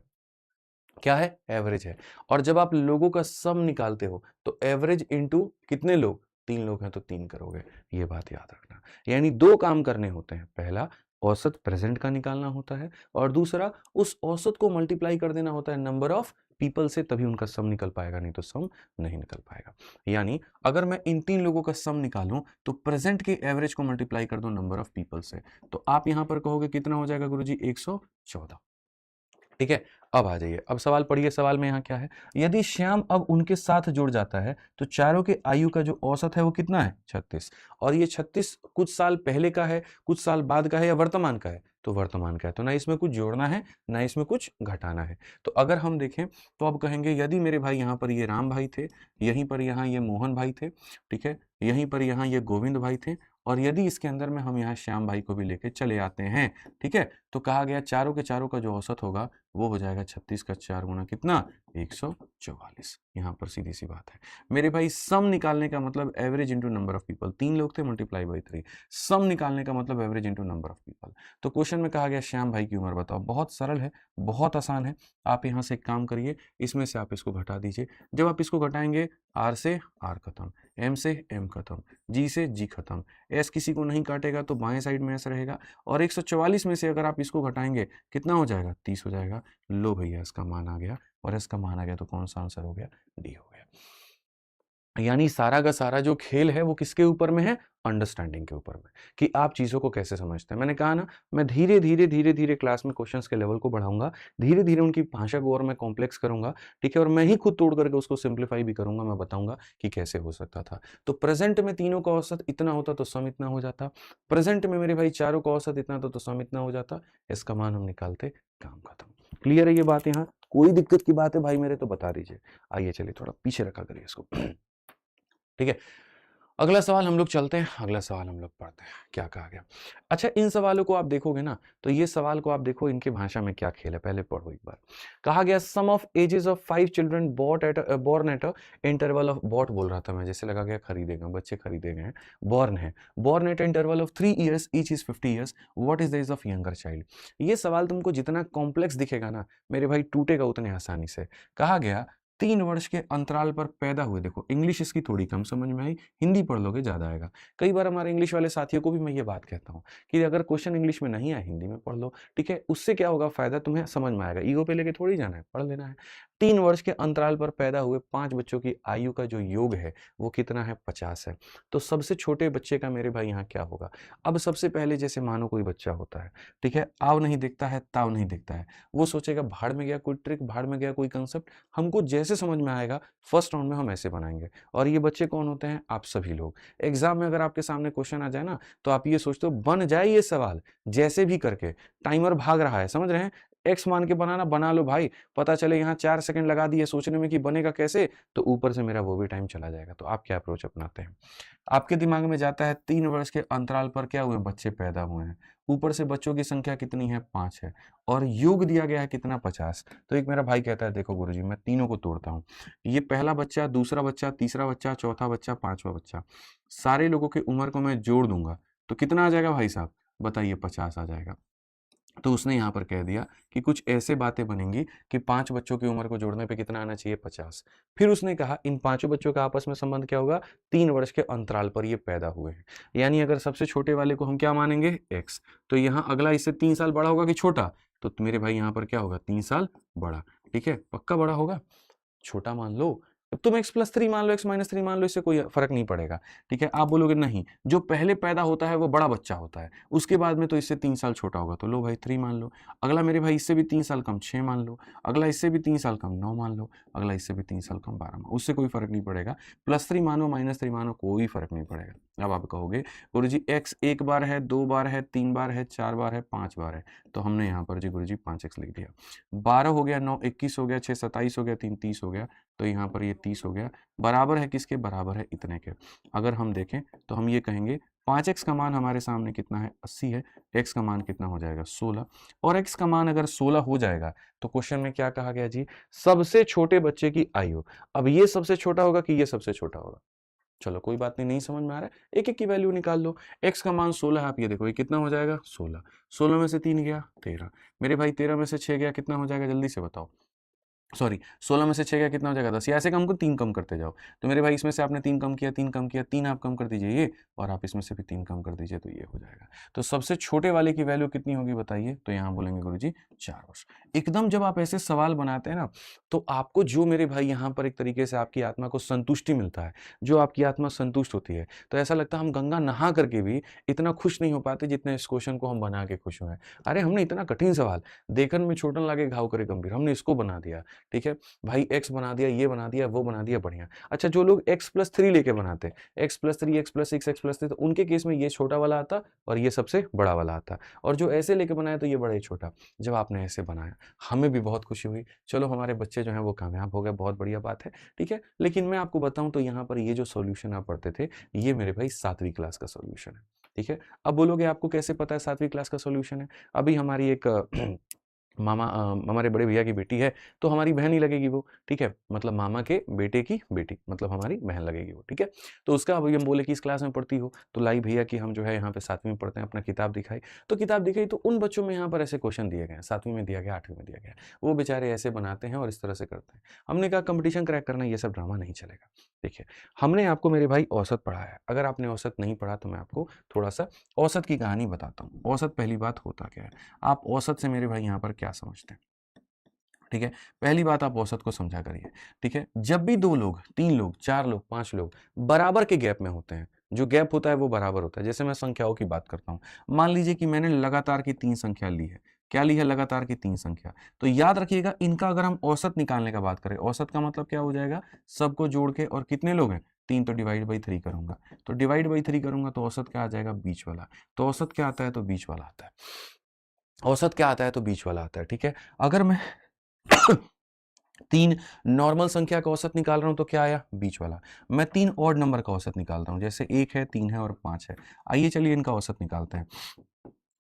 क्या है? एवरेज है। और जब आप लोगों का सम निकालते हो तो एवरेज इंटू कितने लोग? 3 लोग हैं तो 3 करोगे। ये बात याद रखना। यानी 2 काम करने होते हैं। पहला औसत प्रेजेंट का निकालना होता है और दूसरा उस औसत को मल्टीप्लाई कर देना होता है नंबर ऑफ पीपल से, तभी उनका सम निकल पाएगा, नहीं तो सम नहीं निकल पाएगा। यानी अगर मैं इन 3 लोगों का सम निकालूं तो प्रेजेंट के एवरेज को मल्टीप्लाई कर दो नंबर ऑफ पीपल से, तो आप यहां पर कहोगे कितना हो जाएगा गुरुजी 114। ठीक है। अब आ जाइए, अब सवाल पढ़िए। सवाल में यहाँ क्या है? यदि श्याम अब उनके साथ जुड़ जाता है तो चारों के आयु का जो औसत है वो कितना है? 36। और ये 36 कुछ साल पहले का है, कुछ साल बाद का है या वर्तमान का है? तो वर्तमान का है। तो ना इसमें कुछ जोड़ना है ना इसमें कुछ घटाना है। तो अगर हम देखें तो अब कहेंगे यदि मेरे भाई यहाँ पर ये राम भाई थे, यहीं पर यहाँ ये मोहन भाई थे, ठीक है, यहीं पर यहाँ ये गोविंद भाई थे, और यदि इसके अंदर में हम यहाँ श्याम भाई को भी लेके चले आते हैं, ठीक है, तो कहा गया चारों के चारों का जो औसत होगा वो हो जाएगा 36 का 4 गुना कितना? 144। यहाँ पर सीधी सी बात है मेरे भाई। सम निकालने का मतलब average into number of people, 3 लोग थे मल्टीप्लाई बाई 3। सम निकालने का मतलब average into number of people. तो क्वेश्चन में कहा गया श्याम भाई की उम्र बताओ। बहुत सरल है, बहुत आसान है। आप यहाँ से एक काम करिए, इसमें से आप इसको घटा दीजिए। जब आप इसको घटाएंगे आर से आर खत्म, एम से एम खत्म, जी से जी खत्म, एस किसी को नहीं काटेगा तो बाएं साइड में एस रहेगा, और 144 में से अगर आप इसको घटाएंगे कितना हो जाएगा? 30 हो जाएगा। लो भैया इसका मान आ गया, और इसका मान आ गया तो कौन सा आंसर हो गया? डी हो गया। यानी सारा का सारा जो खेल है वो किसके ऊपर में है? अंडरस्टैंडिंग के ऊपर में, कि आप चीज़ों को कैसे समझते हैं। मैंने कहा ना, मैं धीरे धीरे धीरे धीरे क्लास में क्वेश्चंस के लेवल को बढ़ाऊंगा, धीरे धीरे उनकी भाषा को और मैं कॉम्प्लेक्स करूंगा, ठीक है, और मैं ही खुद तोड़ करके उसको सिंप्लीफाई भी करूंगा। मैं बताऊंगा कि कैसे हो सकता था। तो प्रेजेंट में तीनों का औसत इतना होता तो सम इतना हो जाता, प्रेजेंट में मेरे भाई चारों का औसत इतना था तो सम इतना हो जाता, इसका मान हम निकालते, काम खत्म। क्लियर है ये बात? यहाँ कोई दिक्कत की बात है भाई मेरे तो बता दीजिए। आइए चलिए थोड़ा पीछे रखा करिए इसको। ठीक है, अगला सवाल हम लोग चलते हैं, अगला सवाल हम लोग पढ़ते हैं क्या कहा गया। अच्छा, इन सवालों को आप देखोगे ना तो ये सवाल को आप देखो इनकी भाषा में क्या खेल है, पहले पढ़ो एक बार। कहा गया sum of ages of 5 children born at a interval of, बॉट बोल रहा था मैं, जैसे लगा गया खरीदेगा, बच्चे खरीदेंगे हैं, बोर्न है, born at interval of 3 years each is 50 years, what is the age of younger child. ये सवाल तुमको जितना कॉम्प्लेक्स दिखेगा ना मेरे भाई, टूटेगा उतने आसानी से। कहा गया 3 वर्ष के अंतराल पर पैदा हुए, देखो इंग्लिश इसकी थोड़ी कम समझ में आई, हिंदी पढ़ लोगे ज़्यादा आएगा। कई बार हमारे इंग्लिश वाले साथियों को भी मैं ये बात कहता हूँ कि अगर क्वेश्चन इंग्लिश में नहीं आए हिंदी में पढ़ लो, ठीक है, उससे क्या होगा फ़ायदा, तुम्हें समझ में आएगा। ईगो पे लेके थोड़ी जाना है, पढ़ लेना है। 3 वर्ष के अंतराल पर पैदा हुए 5 बच्चों की आयु का जो योग है वो कितना है? 50 है। तो सबसे छोटे बच्चे का मेरे भाई यहाँ क्या होगा? अब सबसे पहले जैसे मानो कोई बच्चा होता है, ठीक है, आव नहीं दिखता है, ताव नहीं दिखता है, वो सोचेगा भाड़ में गया कोई ट्रिक, भाड़ में गया कोई कंसेप्ट, हमको जैसे समझ में आएगा फर्स्ट राउंड में हम ऐसे बनाएंगे। और ये बच्चे कौन होते हैं? आप सभी लोग। एग्जाम में अगर आपके सामने क्वेश्चन आ जाए ना तो आप ये सोचते हो बन जाए ये सवाल जैसे भी करके, टाइमर भाग रहा है, समझ रहे हैं, एक्स मान के बनाना, बना लो भाई, पता चले यहाँ 4 सेकंड लगा दिए सोचने में कि बनेगा कैसे, तो ऊपर से मेरा वो भी टाइम चला जाएगा। तो आप क्या अप्रोच अपनाते हैं? आपके दिमाग में जाता है 3 वर्ष के अंतराल पर क्या हुए? बच्चे पैदा हुए हैं, ऊपर से बच्चों की संख्या कितनी है? 5 है, और योग दिया गया है कितना? 50। तो एक मेरा भाई कहता है देखो गुरुजी मैं तीनों को तोड़ता हूँ, ये पहला बच्चा, दूसरा बच्चा, तीसरा बच्चा, चौथा बच्चा, पांचवा बच्चा, सारे लोगों की उम्र को मैं जोड़ दूंगा तो कितना आ जाएगा भाई साहब? बताइए, 50 आ जाएगा। तो उसने यहाँ पर कह दिया कि कुछ ऐसे बातें बनेंगी कि 5 बच्चों की उम्र को जोड़ने पे कितना आना चाहिए? 50। फिर उसने कहा इन पांचों बच्चों का आपस में संबंध क्या होगा? 3 वर्ष के अंतराल पर ये पैदा हुए हैं। यानी अगर सबसे छोटे वाले को हम क्या मानेंगे? x, तो यहाँ अगला इससे 3 साल बड़ा होगा कि छोटा? तो मेरे भाई यहाँ पर क्या होगा? 3 साल बड़ा। ठीक है, पक्का बड़ा होगा, छोटा मान लो। अब तुम x+3 मान लो, x-3 मान लो, इससे कोई फर्क नहीं पड़ेगा। ठीक है, आप बोलोगे नहीं, जो पहले पैदा होता है वो बड़ा बच्चा होता है, उसके बाद में तो इससे 3 साल छोटा होगा, तो लो भाई 3 मान लो। अगला मेरे भाई इससे भी 3 साल कम 6 मान लो, अगला इससे भी 3 साल कम 9 मान लो, अगला इससे भी 3 साल कम 12 मान, उससे कोई फर्क नहीं पड़ेगा। +3 मानो -3 मानो कोई फर्क नहीं पड़ेगा। अब आप कहोगे गुरुजी x एक बार है, 2 बार है, 3 बार है, 4 बार है, 5 बार है, तो हमने यहाँ पर जी गुरुजी 5x लिख दिया। 12 हो गया, 9 21 हो गया, 6 27 हो गया, 3 30 हो गया, तो यहाँ पर ये 30 हो गया, बराबर है किसके, बराबर है इतने के। अगर हम देखें तो हम ये कहेंगे 5x का मान हमारे सामने कितना है, 80 है, x का मान कितना हो जाएगा, 16, और x का मान अगर 16 हो जाएगा तो क्वेश्चन में क्या कहा गया जी, सबसे छोटे बच्चे की आयु। अब ये सबसे छोटा होगा कि ये सबसे छोटा होगा, चलो कोई बात नहीं, नहीं समझ में आ रहा है, एक एक की वैल्यू निकाल लो। x का मान 16 है, आप ये देखो ये कितना हो जाएगा, 16, 16 में से 3 गया 13, मेरे भाई 13 में से 6 गया, कितना हो जाएगा जल्दी से बताओ, सॉरी 16 में से 6 गया कितना हो जाएगा, 10, या ऐसे हमको 3 कम करते जाओ। तो मेरे भाई इसमें से आपने 3 कम किया, 3 कम किया, 3 आप कम कर दीजिए ये, और आप इसमें से भी 3 कम कर दीजिए, तो ये हो जाएगा। तो सबसे छोटे वाले की वैल्यू कितनी होगी बताइए, तो यहाँ बोलेंगे गुरुजी 4 वर्ष। एकदम जब आप ऐसे सवाल बनाते हैं ना, तो आपको जो मेरे भाई यहाँ पर एक तरीके से आपकी आत्मा को संतुष्टि मिलता है, जो आपकी आत्मा संतुष्ट होती है, तो ऐसा लगता है हम गंगा नहा करके भी इतना खुश नहीं हो पाते जितने इस क्वेश्चन को हम बना के खुश हुए हैं। अरे हमने इतना कठिन सवाल, देखन में छोटन लागे घाव करे गंभीर, हमने इसको बना दिया, ठीक है भाई, x बना दिया, ये बना दिया, वो बना दिया, बढ़िया। अच्छा जो लोग x+3 लेके बनाते, x+3, x+6, x+3, तो उनके केस में ये छोटा वाला आता और ये सबसे बड़ा वाला आता, और जो ऐसे लेके बनाया तो ये बड़ा ही छोटा। जब आपने ऐसे बनाया हमें भी बहुत खुशी हुई, चलो हमारे बच्चे जो हैं वो कामयाब हो गए, बहुत बढ़िया बात है, ठीक है। लेकिन मैं आपको बताऊं तो यहाँ पर ये जो सॉल्यूशन आप पढ़ते थे, ये मेरे भाई 7वीं क्लास का सॉल्यूशन है, ठीक है। अब बोलोगे आपको कैसे पता है 7वीं क्लास का सॉल्यूशन है, अभी हमारी एक मामा हमारे बड़े भैया की बेटी है, तो हमारी बहन ही लगेगी वो, ठीक है, मतलब मामा के बेटे की बेटी, मतलब हमारी बहन लगेगी वो, ठीक है। तो उसका अभी हम बोले कि इस क्लास में पढ़ती हो, तो लाई भैया कि हम जो है यहाँ पे 7वीं में पढ़ते हैं, अपना किताब दिखाई, तो किताब दिखाई, तो उन बच्चों में यहाँ पर ऐसे क्वेश्चन दिए गए हैं, 7वीं में दिया गया, 8वीं में दिया गया, वो बेचारे ऐसे बनाते हैं और इस तरह से करते हैं। हमने कहा कंपटीशन क्रैक करना, ये सब ड्रामा नहीं चलेगा। देखिए हमने आपको मेरे भाई औसत पढ़ाया है, अगर आपने औसत नहीं पढ़ा तो मैं आपको थोड़ा सा औसत की कहानी बताता हूँ। औसत पहली बात होता क्या है, आप औसत से मेरे भाई यहाँ पर क्या समझते हैं, ठीक है। पहली बात आप औसत को समझा करिए, ठीक है। जब भी 2 लोग, 3 लोग, 4 लोग, 5 लोग बराबर के गैप में होते हैं, जो गैप होता है वो बराबर होता है। जैसे मैं संख्याओं की बात करता हूँ, मान लीजिए कि मैंने लगातार की 3 संख्या ली है, क्या ली है, लगातार की 3 संख्या, तो याद रखिएगा इनका अगर हम औसत निकालने का बात करें, औसत का मतलब क्या हो जाएगा, सबको जोड़ के, और कितने लोग हैं 3, तो डिवाइड बाई 3 करूंगा, तो डिवाइड बाई 3 करूंगा तो औसत क्या आ जाएगा, बीच वाला। तो औसत क्या आता है, तो बीच वाला आता है। औसत क्या आता है, तो बीच वाला आता है, ठीक है। अगर मैं 3 नॉर्मल संख्या का औसत निकाल रहा हूं तो क्या आया, बीच वाला। मैं 3 ऑड नंबर का औसत निकाल रहा हूं, जैसे 1 है, 3 है और 5 है। आइए चलिए इनका औसत निकालते हैं।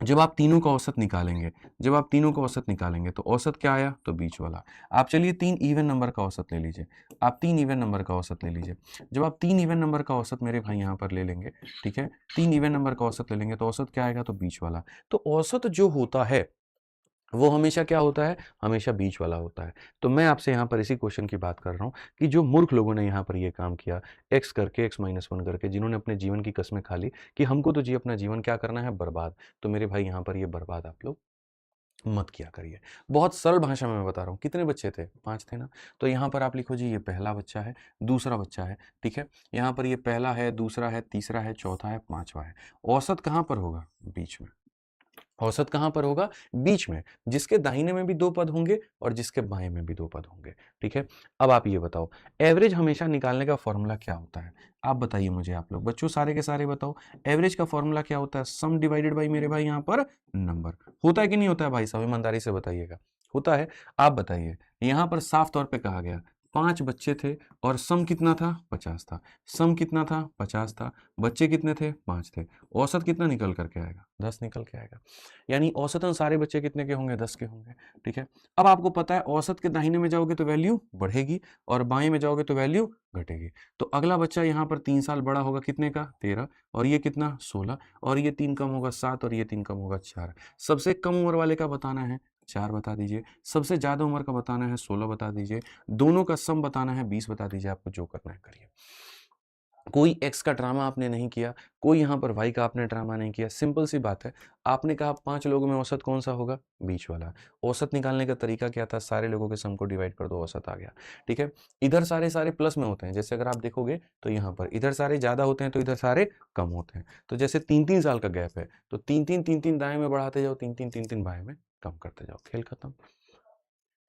जब आप तीनों का औसत निकालेंगे, जब आप तीनों का औसत निकालेंगे तो औसत क्या आया, तो बीच वाला। आप चलिए 3 इवन नंबर का औसत ले लीजिए, आप 3 इवन नंबर का औसत ले लीजिए। जब आप 3 इवन नंबर का औसत मेरे भाई यहाँ पर ले लेंगे, ठीक है, 3 इवन नंबर का औसत ले लेंगे तो औसत क्या आएगा, तो बीच वाला। तो औसत जो होता है वो हमेशा क्या होता है, हमेशा बीच वाला होता है। तो मैं आपसे यहाँ पर इसी क्वेश्चन की बात कर रहा हूँ कि जो मूर्ख लोगों ने यहाँ पर ये काम किया, x करके, x-1 करके, जिन्होंने अपने जीवन की कस्में खा ली कि हमको तो जी अपना जीवन क्या करना है, बर्बाद। तो मेरे भाई यहाँ पर ये बर्बाद आप लोग मत किया करिए। बहुत सरल भाषा में मैं बता रहा हूँ। कितने बच्चे थे, 5 थे ना? तो यहाँ पर आप लिखो जी ये पहला बच्चा है, दूसरा बच्चा है, ठीक है? यहाँ पर ये पहला है, दूसरा है, तीसरा है, चौथा है, 5वां है। औसत कहाँ पर होगा? बीच में। औसत कहाँ पर होगा? बीच में, जिसके दाहिने में भी 2 पद होंगे और जिसके बाएँ में भी 2 पद होंगे, ठीक है? अब आप ये बताओ, एवरेज हमेशा निकालने का फ़ॉर्मूला क्या होता है? आप बताइए मुझे आप लोग, बच्चों सारे के सारे बताओ, एवरेज का फ़ॉर्मूला क्या होता है? सम डिवाइडेड बाई मेरे भाई यहाँ पर नंबर। होता है कि नहीं होता है भाई साहब? ईमानदारी से बताइएगा। होता है? आप बताइए। यहाँ पर साफ तौर पे कहा गया, 5 बच्चे थे और सम कितना था? 50 था। सम कितना था? 50 था। बच्चे कितने थे? 5 थे। औसत कितना निकल कर के आएगा? 10 निकल के आएगा। यानी औसतन सारे बच्चे कितने के होंगे? 10 के होंगे, ठीक है। अब आपको पता है औसत के दाहिने में जाओगे तो वैल्यू बढ़ेगी और बाएं में जाओगे तो वैल्यू घटेगी। तो अगला बच्चा यहाँ पर 3 साल बड़ा होगा, कितने का? 13, और ये कितना? 16, और ये 3 कम होगा 7, और ये 3 कम होगा 4। सबसे कम उम्र वाले का बताना है, 4 बता दीजिए। सबसे ज़्यादा उम्र का बताना है, 16 बता दीजिए। दोनों का सम बताना है, 20 बता दीजिए। आपको जो करना है करिए। कोई एक्स का ड्रामा आपने नहीं किया, कोई यहाँ पर वाई का आपने ड्रामा नहीं किया। सिंपल सी बात है। आपने कहा 5 लोगों में औसत कौन सा होगा? बीच वाला। औसत निकालने का तरीका क्या था? सारे लोगों के सम को डिवाइड कर दो, औसत आ गया, ठीक है। इधर सारे प्लस में होते हैं, जैसे अगर आप देखोगे तो यहाँ पर इधर सारे ज़्यादा होते हैं तो इधर सारे कम होते हैं। तो जैसे 3-3 साल का गैप है तो 3-3 3-3 दाएँ में बढ़ाते जाओ, 3-3 3-3 बाएँ में कम करते जाओ, खेल खत्म।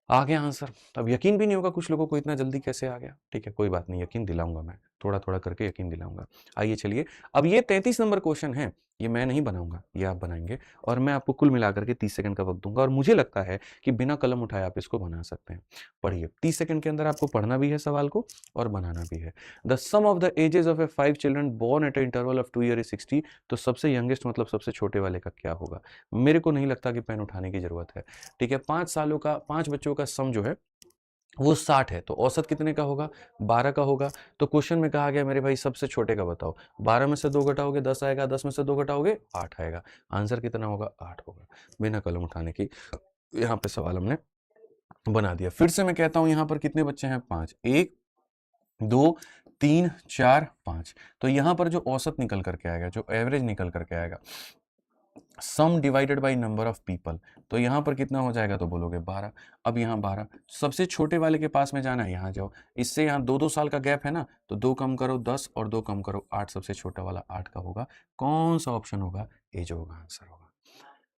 आ गया आंसर। अब यकीन भी नहीं होगा कुछ लोगों को इतना जल्दी कैसे आ गया, ठीक है, कोई बात नहीं, यकीन दिलाऊंगा मैं। थोड़ा थोड़ा करके यकीन दिलाऊंगा। आइए चलिए, अब ये 33 नंबर क्वेश्चन है, ये मैं नहीं बनाऊंगा, ये आप बनाएंगे और मैं आपको कुल मिलाकर के 30 सेकंड का वक्त दूंगा और मुझे लगता है कि बिना कलम उठाए आप इसको बना सकते हैं। पढ़िए, 30 सेकंड के अंदर आपको पढ़ना भी है सवाल को और बनाना भी है। The sum of the ages of a 5 children born at interval of 2 year is 60। तो सबसे यंगेस्ट मतलब सबसे छोटे वाले का क्या होगा? मेरे को नहीं लगता कि पेन उठाने की जरूरत है। ठीक है, 5 सालों का, 5 बच्चों का सम जो है वो 60 है, तो औसत कितने का होगा? 12 का होगा। तो क्वेश्चन में कहा गया मेरे भाई सबसे छोटे का बताओ। 12 में से 2 घटाओगे 10 आएगा, 10 में से 2 घटाओगे 8 आएगा। आंसर कितना होगा? 8 होगा। बिना कलम उठाने की यहाँ पे सवाल हमने बना दिया। फिर से मैं कहता हूं, यहाँ पर कितने बच्चे हैं? 5। 1 2 3 4 5। तो यहाँ पर जो औसत निकल करके आएगा, जो एवरेज निकल करके आएगा, सम divided by number of people, तो यहाँ पर कितना हो जाएगा? तो बोलोगे 12। अब यहाँ 12, सबसे छोटे वाले के पास में जाना है, यहाँ जाओ। इससे यहाँ 2-2 साल का गैप है ना, तो 2 कम करो 10 और 2 कम करो 8, सबसे छोटा वाला 8 का होगा। कौन सा ऑप्शन होगा? ए जो होगा आंसर होगा।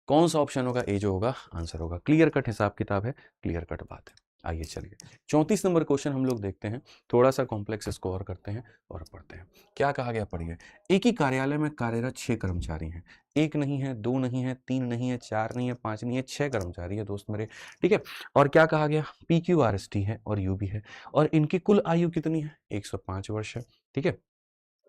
कौन सा ऑप्शन होगा? ए जो होगा आंसर होगा। क्लियर कट हिसाब किताब है, क्लियर कट बात है। आइए चलिए, 34 नंबर क्वेश्चन हम लोग देखते हैं, थोड़ा सा कॉम्प्लेक्स इसको और करते हैं और पढ़ते हैं। क्या कहा गया? पढ़िए, एक ही कार्यालय में कार्यरत 6 कर्मचारी हैं। 1 नहीं है, 2 नहीं है, 3 नहीं है, 4 नहीं है, 5 नहीं है, 6 कर्मचारी है दोस्त मेरे। ठीक है, और क्या कहा गया? P Q R S T है और यू भी है, और इनकी कुल आयु कितनी है? 105 वर्ष है। ठीक है,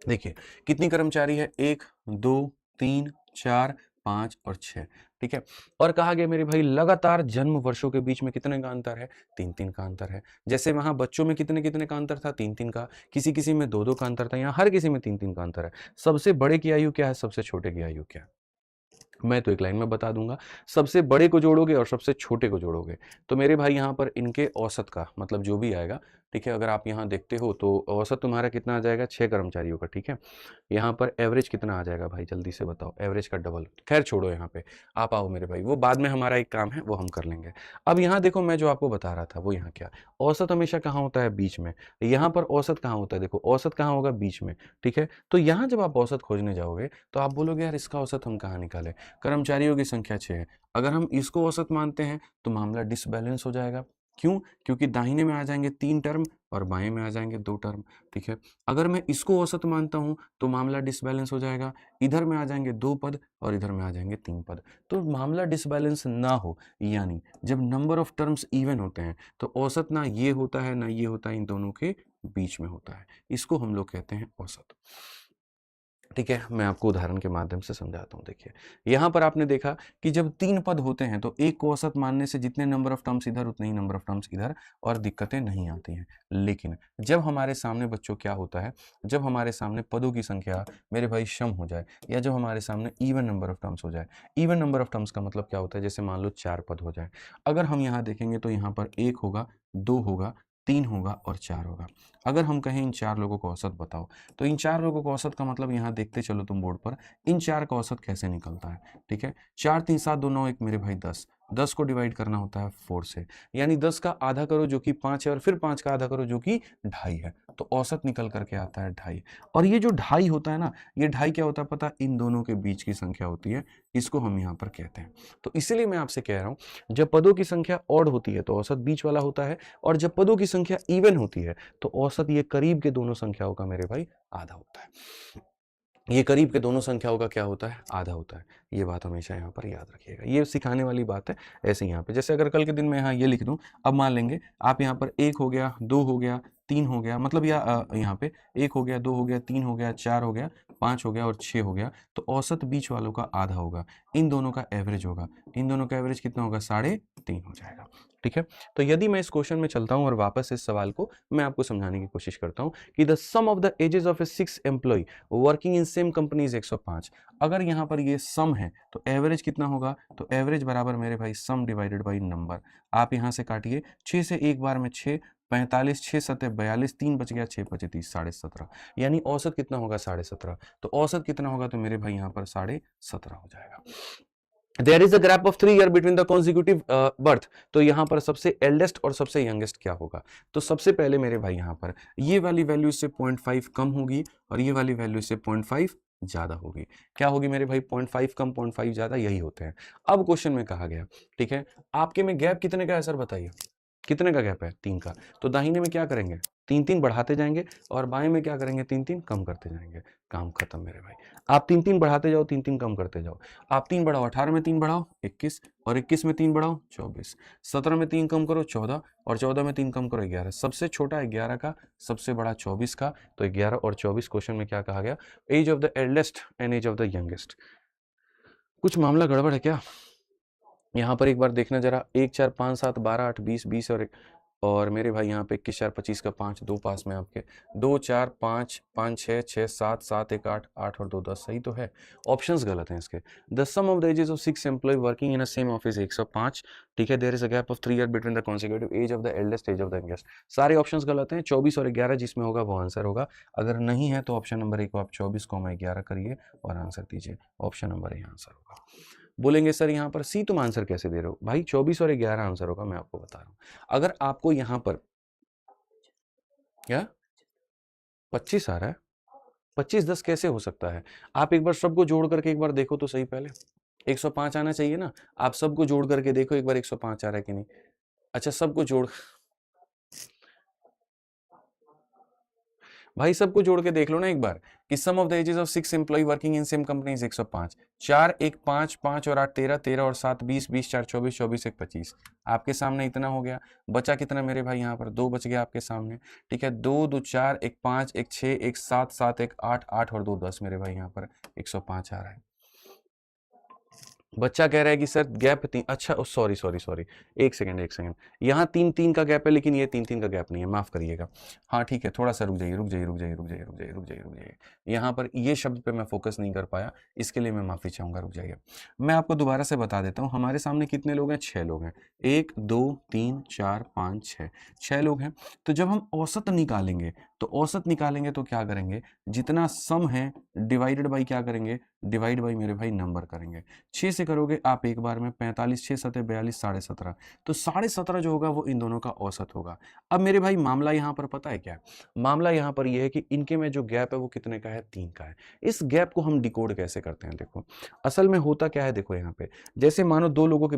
देखिए कितनी कर्मचारी है? 1 2 3 4 5 और 6। ठीक है, और कहा गया मेरे भाई लगातार जन्म वर्षों के बीच में कितने का अंतर है? 3-3 का अंतर है। जैसे वहां बच्चों में कितने कितने का अंतर था? 3-3 का। किसी किसी में 2-2 का अंतर था, यहाँ हर किसी में 3-3 का अंतर है। सबसे बड़े की आयु क्या है? सबसे छोटे की आयु क्या है? मैं तो एक लाइन में बता दूंगा, सबसे बड़े को जोड़ोगे और सबसे छोटे को जोड़ोगे तो मेरे भाई यहाँ पर इनके औसत का मतलब जो भी आएगा, ठीक है, अगर आप यहाँ देखते हो तो औसत तुम्हारा कितना आ जाएगा? 6 कर्मचारियों का। ठीक है, यहाँ पर एवरेज कितना आ जाएगा भाई? जल्दी से बताओ, एवरेज का डबल। खैर छोड़ो, यहाँ पे आप आओ मेरे भाई, वो बाद में हमारा एक काम है वो हम कर लेंगे। अब यहाँ देखो, मैं जो आपको बता रहा था वो यहाँ क्या, औसत हमेशा कहाँ होता है? बीच में। यहाँ पर औसत कहाँ होता है? देखो औसत कहाँ होगा? बीच में। ठीक है, तो यहाँ जब आप औसत खोजने जाओगे तो आप बोलोगे यार इसका औसत हम कहाँ निकालें? कर्मचारियों की संख्या 6 है, अगर हम इसको औसत मानते हैं तो मामला डिसबैलेंस हो जाएगा। क्यों? क्योंकि दाहिने में आ जाएंगे 3 टर्म और बाएं में आ जाएंगे 2 टर्म। ठीक है, अगर मैं इसको औसत मानता हूं तो मामला डिसबैलेंस हो जाएगा, इधर में आ जाएंगे 2 पद और इधर में आ जाएंगे 3 पद। तो मामला डिसबैलेंस ना हो, यानी जब नंबर ऑफ टर्म्स इवन होते हैं तो औसत ना ये होता है ना ये होता है, इन दोनों के बीच में होता है, इसको हम लोग कहते हैं औसत। ठीक है, मैं आपको उदाहरण के माध्यम से समझाता हूँ। देखिए, यहाँ पर आपने देखा कि जब 3 पद होते हैं तो एक को औसत मानने से जितने नंबर ऑफ टर्म्स इधर उतने ही नंबर ऑफ टर्म्स इधर, और दिक्कतें नहीं आती हैं। लेकिन जब हमारे सामने बच्चों क्या होता है, जब हमारे सामने पदों की संख्या मेरे भाई सम हो जाए, या जब हमारे सामने इवन नंबर ऑफ टर्म्स हो जाए। इवन नंबर ऑफ टर्म्स का मतलब क्या होता है? जैसे मान लो 4 पद हो जाए, अगर हम यहाँ देखेंगे तो यहाँ पर 1 होगा, 2 होगा, 3 होगा और 4 होगा। अगर हम कहें इन 4 लोगों को औसत बताओ, तो इन 4 लोगों को औसत का मतलब यहाँ देखते चलो तुम बोर्ड पर, इन 4 का औसत कैसे निकलता है? ठीक है, 4 3 7 2 9 1 मेरे भाई 10। 10 को डिवाइड करना होता है 4 से, यानी 10 का आधा करो जो कि 5 है, और फिर 5 का आधा करो जो कि 2.5 है, तो औसत निकल करके आता है 2.5। और ये जो 2.5 होता है ना, ये 2.5 क्या होता है पता? इन दोनों के बीच की संख्या होती है, इसको हम यहाँ पर कहते हैं। तो इसीलिए मैं आपसे कह रहा हूँ, जब पदों की संख्या ऑड होती है तो औसत बीच वाला होता है, और जब पदों की संख्या इवन होती है तो औसत ये करीब के दोनों संख्याओं का मेरे भाई आधा होता है। ये करीब के दोनों संख्याओं का क्या होता है? आधा होता है। ये बात हमेशा यहाँ पर याद रखिएगा, ये सिखाने वाली बात है। ऐसे यहाँ पे जैसे अगर कल के दिन में यहाँ ये लिख दूं, अब मान लेंगे आप यहाँ पर 1 हो गया, 2 हो गया, 3 हो गया, मतलब यहाँ पे 1 हो गया, 2 हो गया, 3 हो गया, 4 हो गया, 5 हो गया और 6 हो गया, तो औसत बीच वालों का आधा होगा, इन दोनों का एवरेज होगा, इन दोनों का एवरेज कितना होगा? 3.5 हो जाएगा। ठीक है, तो यदि मैं इस क्वेश्चन में चलता हूं और वापस इस सवाल को मैं आपको समझाने की कोशिश करता हूं कि the sum of the ages of a 6 employ working in same company is 105। अगर यहाँ पर ये सम है तो एवरेज कितना होगा? तो एवरेज बराबर मेरे भाई सम डिवाइडेड बाई नंबर। आप यहाँ से काटिए, 6 से एक बार में 6, 45, 6 सत्ते 42, 3 बच गया, 6 पचे 30, 17.5, यानी औसत कितना होगा? 17.5। तो औसत कितना होगा? तो मेरे भाई यहाँ पर 17.5 हो जाएगा। There is a gap of 3 year between the consecutive birth, तो यहाँ पर सबसे एल्डेस्ट और सबसे यंगेस्ट क्या होगा? तो सबसे पहले मेरे भाई यहाँ पर ये वाली वैल्यू से 0.5 कम होगी और ये वाली वैल्यू से 0.5 ज्यादा होगी। क्या होगी मेरे भाई? 0.5 कम 0.5 ज्यादा, यही होते हैं। अब क्वेश्चन में कहा गया, ठीक है, आपके में गैप कितने का है सर बताइए? कितने का गैप है? 3 का। तो दाहिने में क्या करेंगे? 3-3 बढ़ाते जाएँगे और बाएँ में क्या करेंगे? 3-3 कम करते जाएँगे। काम खत्म मेरे भाई। आप 3-3 बढ़ाते जाओ, 3-3 कम करते जाओ। आप 3 बढ़ाओ, 18 में 3 बढ़ाओ 21 और 21 में 3 बढ़ाओ 24, 17 में 3 कम करो 14 और 14 में 3 कम करो 11। सबसे छोटा 11 का, सबसे बड़ा 24 का। तो 11 और 24 क्वेश्चन में क्या कहा गया? Age of the eldest and age of the youngest. कुछ मामला गड़बड़ है क्या? यहाँ पर एक बार देखना जरा, 1 4 5 7 12 8 20 20 और मेरे भाई यहाँ पे 21 4 25 का 5 2 पास में आपके 2 4 5 5 6 6 7 7 1 8 8 और 2 10 सही तो है। ऑप्शंस गलत हैं इसके। The sum of the ages of 6 employ working in a same office 105। ठीक है, there is a gap of 3 year between the consecutive age of the eldest age of the youngest. सारे ऑप्शंस गलत हैं। 24 और 11 जिसमें होगा वो आंसर होगा। अगर नहीं है तो ऑप्शन नंबर 1 को आप 24 को 11 करिए और आंसर दीजिए। ऑप्शन नंबर ए आंसर होगा। बोलेंगे सर यहाँ पर सी तुम आंसर कैसे दे रहे हो? भाई 24 और 11 आंसर होगा, मैं आपको बता रहा हूँ। अगर आपको यहाँ पर क्या 25 आ रहा है, 25 10 कैसे हो सकता है? आप एक बार सबको जोड़ करके एक बार देखो तो सही पहले। 105 आना चाहिए ना। आप सबको जोड़ करके देखो एक बार 105 आ रहा है कि नहीं। अच्छा सबको जोड़ भाई सबको जोड़ के देख लो ना एक बार कि sum of the ages of 6 employ working in same company is 105। 4 1 5 5 और 8 13 13 और 7 20 20 4 24 24 1 25। आपके सामने इतना हो गया। बचा कितना मेरे भाई? यहाँ पर 2 बच गया आपके सामने। ठीक है, 2 2 4 1 5 1 6 1 7 7 1 8 8 और 2 10 मेरे भाई यहाँ पर 105 आ रहा है। बच्चा कह रहा है कि सर गैप 3। अच्छा सॉरी सॉरी सॉरी, एक सेकंड। यहाँ 3-3 का गैप है लेकिन ये 3-3 का गैप नहीं है, माफ करिएगा। हाँ ठीक है, थोड़ा सा रुक जाइए। यहाँ पर ये शब्द पे मैं फोकस नहीं कर पाया, इसके लिए मैं माफी चाहूंगा, रुक जाइए। मैं आपको दोबारा से बता देता हूँ। हमारे सामने कितने लोग हैं? 6 लोग हैं। 1 2 3 4 5 6, 6 लोग हैं। तो जब हम औसत निकालेंगे तो क्या करेंगे? जितना सम है डिवाइडेड बाई क्या करेंगे? डिवाइड बाई मेरे भाई नंबर करेंगे। 6 से करोगे आप एक बार में 45, 6 7 42, 17.5। तो 17.5 जो होगा वो इन दोनों का औसत होगा। अब मेरे भाई मामला यहाँ पर पता है क्या है? मामला यहाँ पर ये है कि इनके में जो गैप है वो कितने का है? 3 का है। इस गैप को हम डिकोड कैसे करते हैं? देखो असल में होता क्या है, देखो यहाँ पे जैसे मानो दो लोगों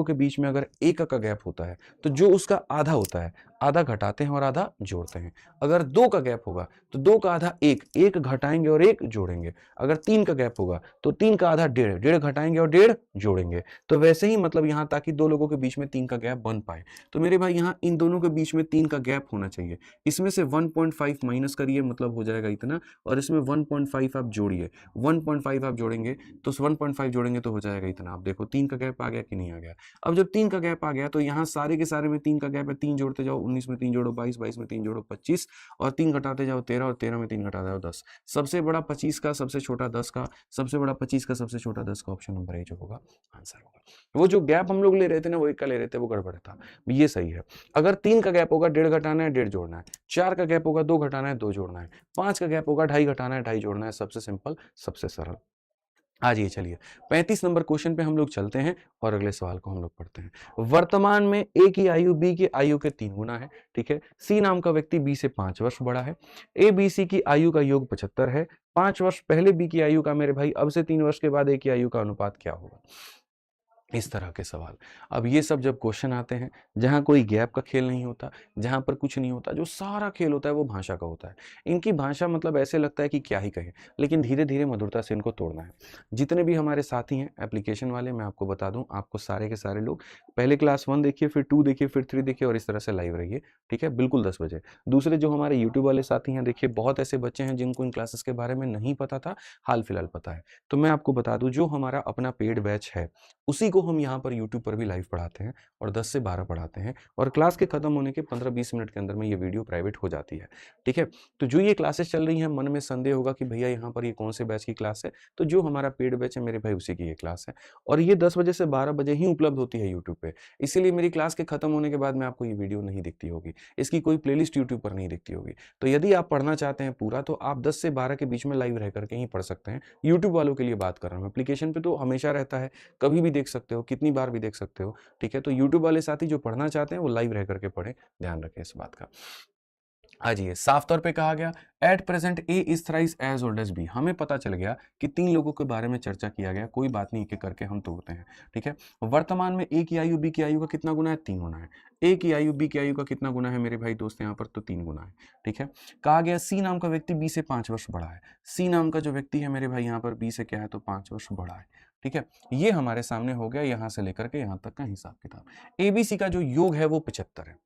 के बीच में अगर 1 का गैप होता है तो जो उसका आधा होता है, आधा घटाते हैं और आधा जोड़ते हैं। अगर 2 का गैप होगा तो 2 का आधा 1 घटाएंगे और 1 जोड़ेंगे। अगर 3 का गैप होगा तो 3 का आधा 1.5 घटाएंगे और 1.5 जोड़ेंगे। तो वैसे ही मतलब यहाँ ताकि दो लोगों के बीच में 3 का गैप बन पाए तो मेरे भाई यहाँ इन दोनों के बीच में 3 का गैप होना चाहिए। इसमें से 1.5 माइनस करिए, मतलब हो जाएगा इतना, और इसमें 1.5 आप जोड़िए। 1.5 आप जोड़ेंगे तो 1.5 जोड़ेंगे तो हो जाएगा इतना। आप देखो 3 का गैप आ गया कि नहीं आ गया? अब जब 3 का गैप आ गया तो यहाँ सारे के सारे में 3 का गैप है। 3 जोड़ते जाओ, 19 में 3 जोड़ो 22, 22 में 3 जोड़ो 25 और 3 घटाते जाओ 13 और 13 में 3 घटाते जाओ 10। सबसे बड़ा 25 का, सबसे छोटा 10 का, सबसे बड़ा 25 का, सबसे छोटा 10 का। ऑप्शन नंबर ए जो होगा आंसर होगा। वो जो गैप हम लोग ले रहे थे ना, वो 1 का ले रहे थे, वो गड़बड़ था। ये सही है। अगर 3 का गैप होगा 1.5 घटाना है, 1.5 जोड़ना है। 4 का गैप होगा 2 घटाना है, 2 जोड़ना है। 5 का गैप होगा 2.5 घटाना है, 2.5 जोड़ना है। सबसे सिंपल, सबसे सरल। आ जाइए, चलिए 35 नंबर क्वेश्चन पे हम लोग चलते हैं और अगले सवाल को हम लोग पढ़ते हैं। वर्तमान में ए की आयु बी की आयु के 3 गुना है। ठीक है, सी नाम का व्यक्ति बी से 5 वर्ष बड़ा है। ए बी सी की आयु का योग 75 है। 5 वर्ष पहले बी की आयु का मेरे भाई अब से 3 वर्ष के बाद ए की आयु का अनुपात क्या होगा? इस तरह के सवाल। अब ये सब जब क्वेश्चन आते हैं जहाँ कोई गैप का खेल नहीं होता, जहाँ पर कुछ नहीं होता, जो सारा खेल होता है वो भाषा का होता है। इनकी भाषा मतलब ऐसे लगता है कि क्या ही कहें, लेकिन धीरे-धीरे मधुरता से इनको तोड़ना है। जितने भी हमारे साथी हैं एप्लीकेशन वाले, मैं आपको बता दूँ, आपको सारे के सारे लोग पहले क्लास 1 देखिए, फिर 2 देखिए, फिर 3 देखिए और इस तरह से लाइव रहिए। ठीक है, बिल्कुल 10 बजे। दूसरे जो हमारे यूट्यूब वाले साथी हैं, देखिए बहुत ऐसे बच्चे हैं जिनको इन क्लासेस के बारे में नहीं पता था, हाल-फिलहाल पता है। तो मैं आपको बता दूँ, जो हमारा अपना पेड बैच है उसी को हम यहाँ पर यूट्यूब पर भी लाइव पढ़ाते हैं और 10 से 12 पढ़ाते हैं और क्लास के खत्म होने के 15-20 मिनट के अंदर में ये वीडियो प्राइवेट हो जाती है। ठीक है, तो जो ये क्लासेस चल रही हैं, मन में संदेह होगा कि भैया यहाँ पर ये कौन से बैच की क्लास है, तो जो हमारा पेड बैच है मेरे भाई उसी की ये क्लास है और ये 10 बजे से 12 बजे ही उपलब्ध होती है यूट्यूब पे। इसीलिए मेरी क्लास के खत्म होने के बाद में आपको ये वीडियो नहीं दिखती होगी, इसकी कोई प्लेलिस्ट यूट्यूब पर नहीं दिखती होगी। तो यदि आप पढ़ना चाहते हैं पूरा, तो आप 10 से 12 के बीच में लाइव रह करके ही पढ़ सकते हैं। यूट्यूब वालों के लिए बात कर रहा हूँ, एप्लीकेशन पे तो हमेशा रहता है, कभी भी देख सकते हो, कितनी बार भी देख सकते हो। ठीक है, तो यूट्यूब वाले साथी जो पढ़ना चाहते हैं वो लाइव रह करके पढ़ें, ध्यान रखें इस बात का। आजिए, साफ तौर पे कहा गया at present A is thrice as old as B. हमें पता चल गया कि 3 लोगों के बारे में चर्चा किया गया, कोई बात नहीं, एक-एक करके हम तोड़ते हैं, ठीक है। वर्तमान में ए की आयु बी की आयु का कितना गुना है? 3 गुना है। ए की आयु बी की आयु का कितना गुना है मेरे भाई दोस्त यहाँ पर? तो 3 गुना है, ठीक है। कहा गया सी नाम का व्यक्ति बी से 5 वर्ष बड़ा है। सी नाम का जो व्यक्ति है मेरे भाई यहाँ पर बी से क्या है? तो 5 वर्ष बड़ा है, ठीक है। ये हमारे सामने हो गया यहाँ से लेकर के यहाँ तक का हिसाब-किताब। एबीसी का जो योग है वो 75 है।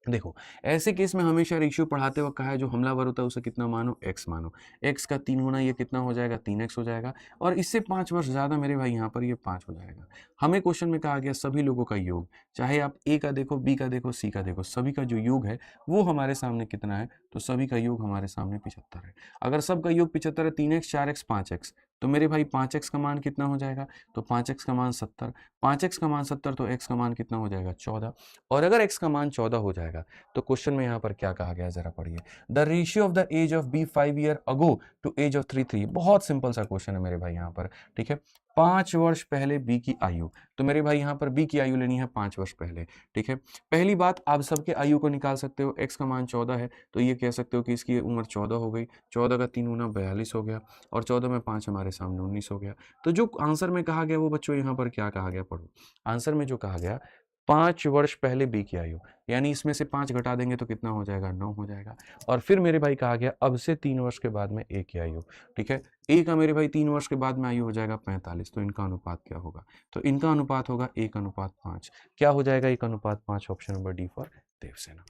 देखो, ऐसे केस में हमेशा रेशियो पढ़ाते वक्त कहा है जो हमलावर होता है उसे कितना मानो? x मानो। x का 3 गुना ये कितना हो जाएगा? 3x हो जाएगा और इससे 5 वर्ष ज़्यादा मेरे भाई यहाँ पर ये 5 हो जाएगा। हमें क्वेश्चन में कहा गया सभी लोगों का योग, चाहे आप a का देखो, b का देखो, c का देखो, सभी का जो योग है वो हमारे सामने कितना है? तो सभी का योग हमारे सामने 75 है। अगर सबका योग 75 है, 3x, 4x, 5x, तो मेरे भाई 5x का मान कितना हो जाएगा? तो 5x का मान 70, 5x का मान 70 तो x का मान कितना हो जाएगा? 14। और अगर x का मान 14 हो जाएगा तो क्वेश्चन में यहाँ पर क्या कहा गया जरा पढ़िए। The ratio of the age of B 5 year ago to age of 3। बहुत सिंपल सा क्वेश्चन है मेरे भाई यहाँ पर, ठीक है। 5 वर्ष पहले बी की आयु, तो मेरे भाई यहाँ पर बी की आयु लेनी है 5 वर्ष पहले, ठीक है। पहली बात, आप सबके आयु को निकाल सकते हो। x का मान 14 है तो ये कह सकते हो कि इसकी उम्र 14 हो गई। 14 का 3 गुना 42 हो गया और 14 में 5 हमारे सामने 19 हो गया। तो जो आंसर में कहा गया वो बच्चों यहाँ पर क्या कहा गया? पढ़ो आंसर में जो कहा गया 5 वर्ष पहले बी की आयु, यानी इसमें से 5 घटा देंगे तो कितना हो जाएगा? 9 हो जाएगा। और फिर मेरे भाई कहा गया अब से 3 वर्ष के बाद में ए की आयु, ठीक है। ए का मेरे भाई 3 वर्ष के बाद में आयु हो जाएगा 45, तो इनका अनुपात क्या होगा? तो इनका अनुपात होगा 1:5। क्या हो जाएगा? 1:5। Option number D for Devsena.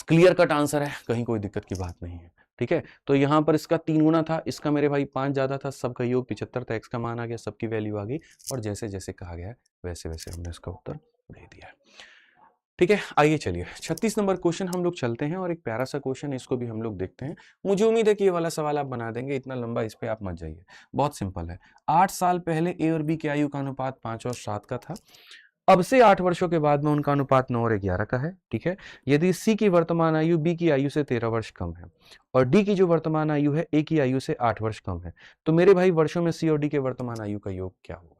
Clear cut answer है, कहीं कोई दिक्कत की बात नहीं है, ठीक है। तो यहाँ पर इसका 3 गुना था, इसका मेरे भाई 5 ज्यादा था, सबका योग 75 था, x का मान आ गया, सबकी वैल्यू आ गई और जैसे जैसे कहा गया है वैसे वैसे हमने इसका उत्तर दे दिया है, ठीक है। आइए चलिए 36 नंबर क्वेश्चन हम लोग चलते हैं और एक प्यारा सा क्वेश्चन है, इसको भी हम लोग देखते हैं। मुझे उम्मीद है कि ये वाला सवाल आप बना देंगे, इतना लंबा इस पे आप मत जाइए, बहुत सिंपल है। 8 साल पहले ए और बी की आयु का अनुपात 5 और 7 का था। अब से 8 वर्षों के बाद में उनका अनुपात 9 और 11 का है, ठीक है। यदि सी की वर्तमान आयु बी की आयु से 13 वर्ष कम है और डी की जो वर्तमान आयु है ए की आयु से 8 वर्ष कम है, तो मेरे भाई वर्षों में सी और डी के वर्तमान आयु का योग क्या होगा?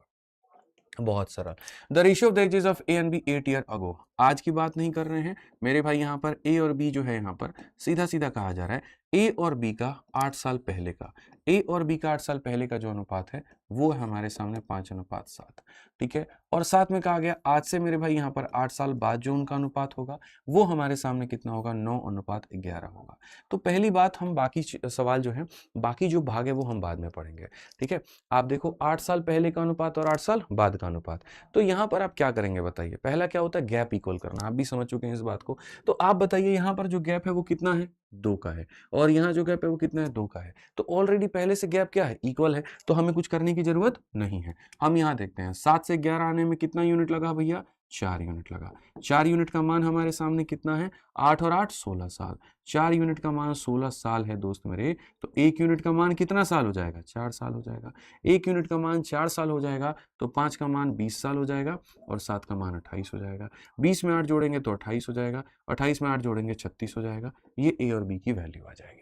बहुत सरल। The ratio of the ages of A and B 8 year ago. आज की बात नहीं कर रहे हैं मेरे भाई, यहाँ पर ए और बी जो है यहाँ पर सीधा सीधा कहा जा रहा है ए और बी का 8 साल पहले का, ए और बी का 8 साल पहले का जो अनुपात है वो है हमारे सामने 5:7, ठीक है। और साथ में कहा गया आज से मेरे भाई यहाँ पर 8 साल बाद जो उनका अनुपात होगा वो हमारे सामने कितना होगा? 9:11 होगा। तो पहली बात, हम बाकी सवाल जो है, बाकी जो भाग है वो हम बाद में पढ़ेंगे, ठीक है। आप देखो 8 साल पहले का अनुपात और 8 साल बाद का अनुपात, तो यहाँ पर आप क्या करेंगे बताइए? पहला क्या होता है? गैप इक्वल करना, आप भी समझ चुके हैं इस बात को। तो आप बताइए यहाँ पर जो गैप है वो कितना है? 2 का है और यहाँ जो गैप है वो कितना है? 2 का है। तो ऑलरेडी पहले से गैप क्या है? इक्वल है, तो हमें कुछ करने की जरूरत नहीं है। हम यहाँ देखते हैं 7 से 11 आने में कितना यूनिट लगा भैया? 4 यूनिट लगा। 4 यूनिट का मान हमारे सामने कितना है? 8 और 8 16 साल। 4 यूनिट का मान 16 साल है दोस्त मेरे, तो 1 यूनिट का मान कितना साल हो जाएगा? 4 साल हो जाएगा। 1 यूनिट का मान 4 साल हो जाएगा तो 5 का मान 20 साल हो जाएगा और 7 का मान 28 हो जाएगा। 20 में 8 जोड़ेंगे तो 28 हो जाएगा, 28 में 8 जोड़ेंगे 36 हो जाएगा। ये ए और बी की वैल्यू आ जाएगी।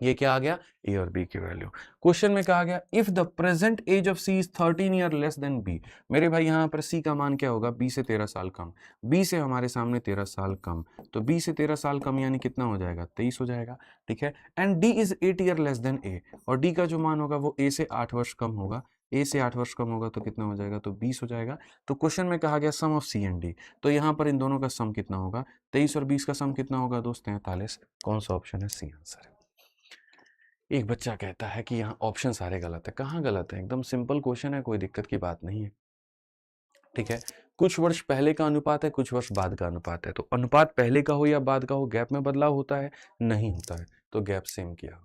ये क्या आ गया? ए और बी की वैल्यू। क्वेश्चन में कहा गया if the present age of C is 13 year less than B. मेरे भाई यहाँ पर सी का मान क्या होगा? बी से 13 साल कम। बी से हमारे सामने 13 साल कम, तो बी से 13 साल कम यानी कितना हो जाएगा? 23 हो जाएगा, ठीक है। And D is 8 year less than A, और डी का जो मान होगा वो ए से 8 वर्ष कम होगा। ए से 8 वर्ष कम होगा तो कितना हो जाएगा? तो 20 हो जाएगा। तो क्वेश्चन में कहा गया sum of C and D, तो यहाँ पर इन दोनों का सम कितना होगा? 23 और 20 का सम कितना होगा दोस्त? 43। कौन सा ऑप्शन है? सी आंसर है। एक बच्चा कहता है कि यहाँ ऑप्शन सारे गलत है। कहाँ गलत है? एकदम सिंपल क्वेश्चन है, कोई दिक्कत की बात नहीं है, ठीक है। कुछ वर्ष पहले का अनुपात है, कुछ वर्ष बाद का अनुपात है, तो अनुपात पहले का हो या बाद का हो गैप में बदलाव होता है? नहीं होता है, तो गैप सेम किया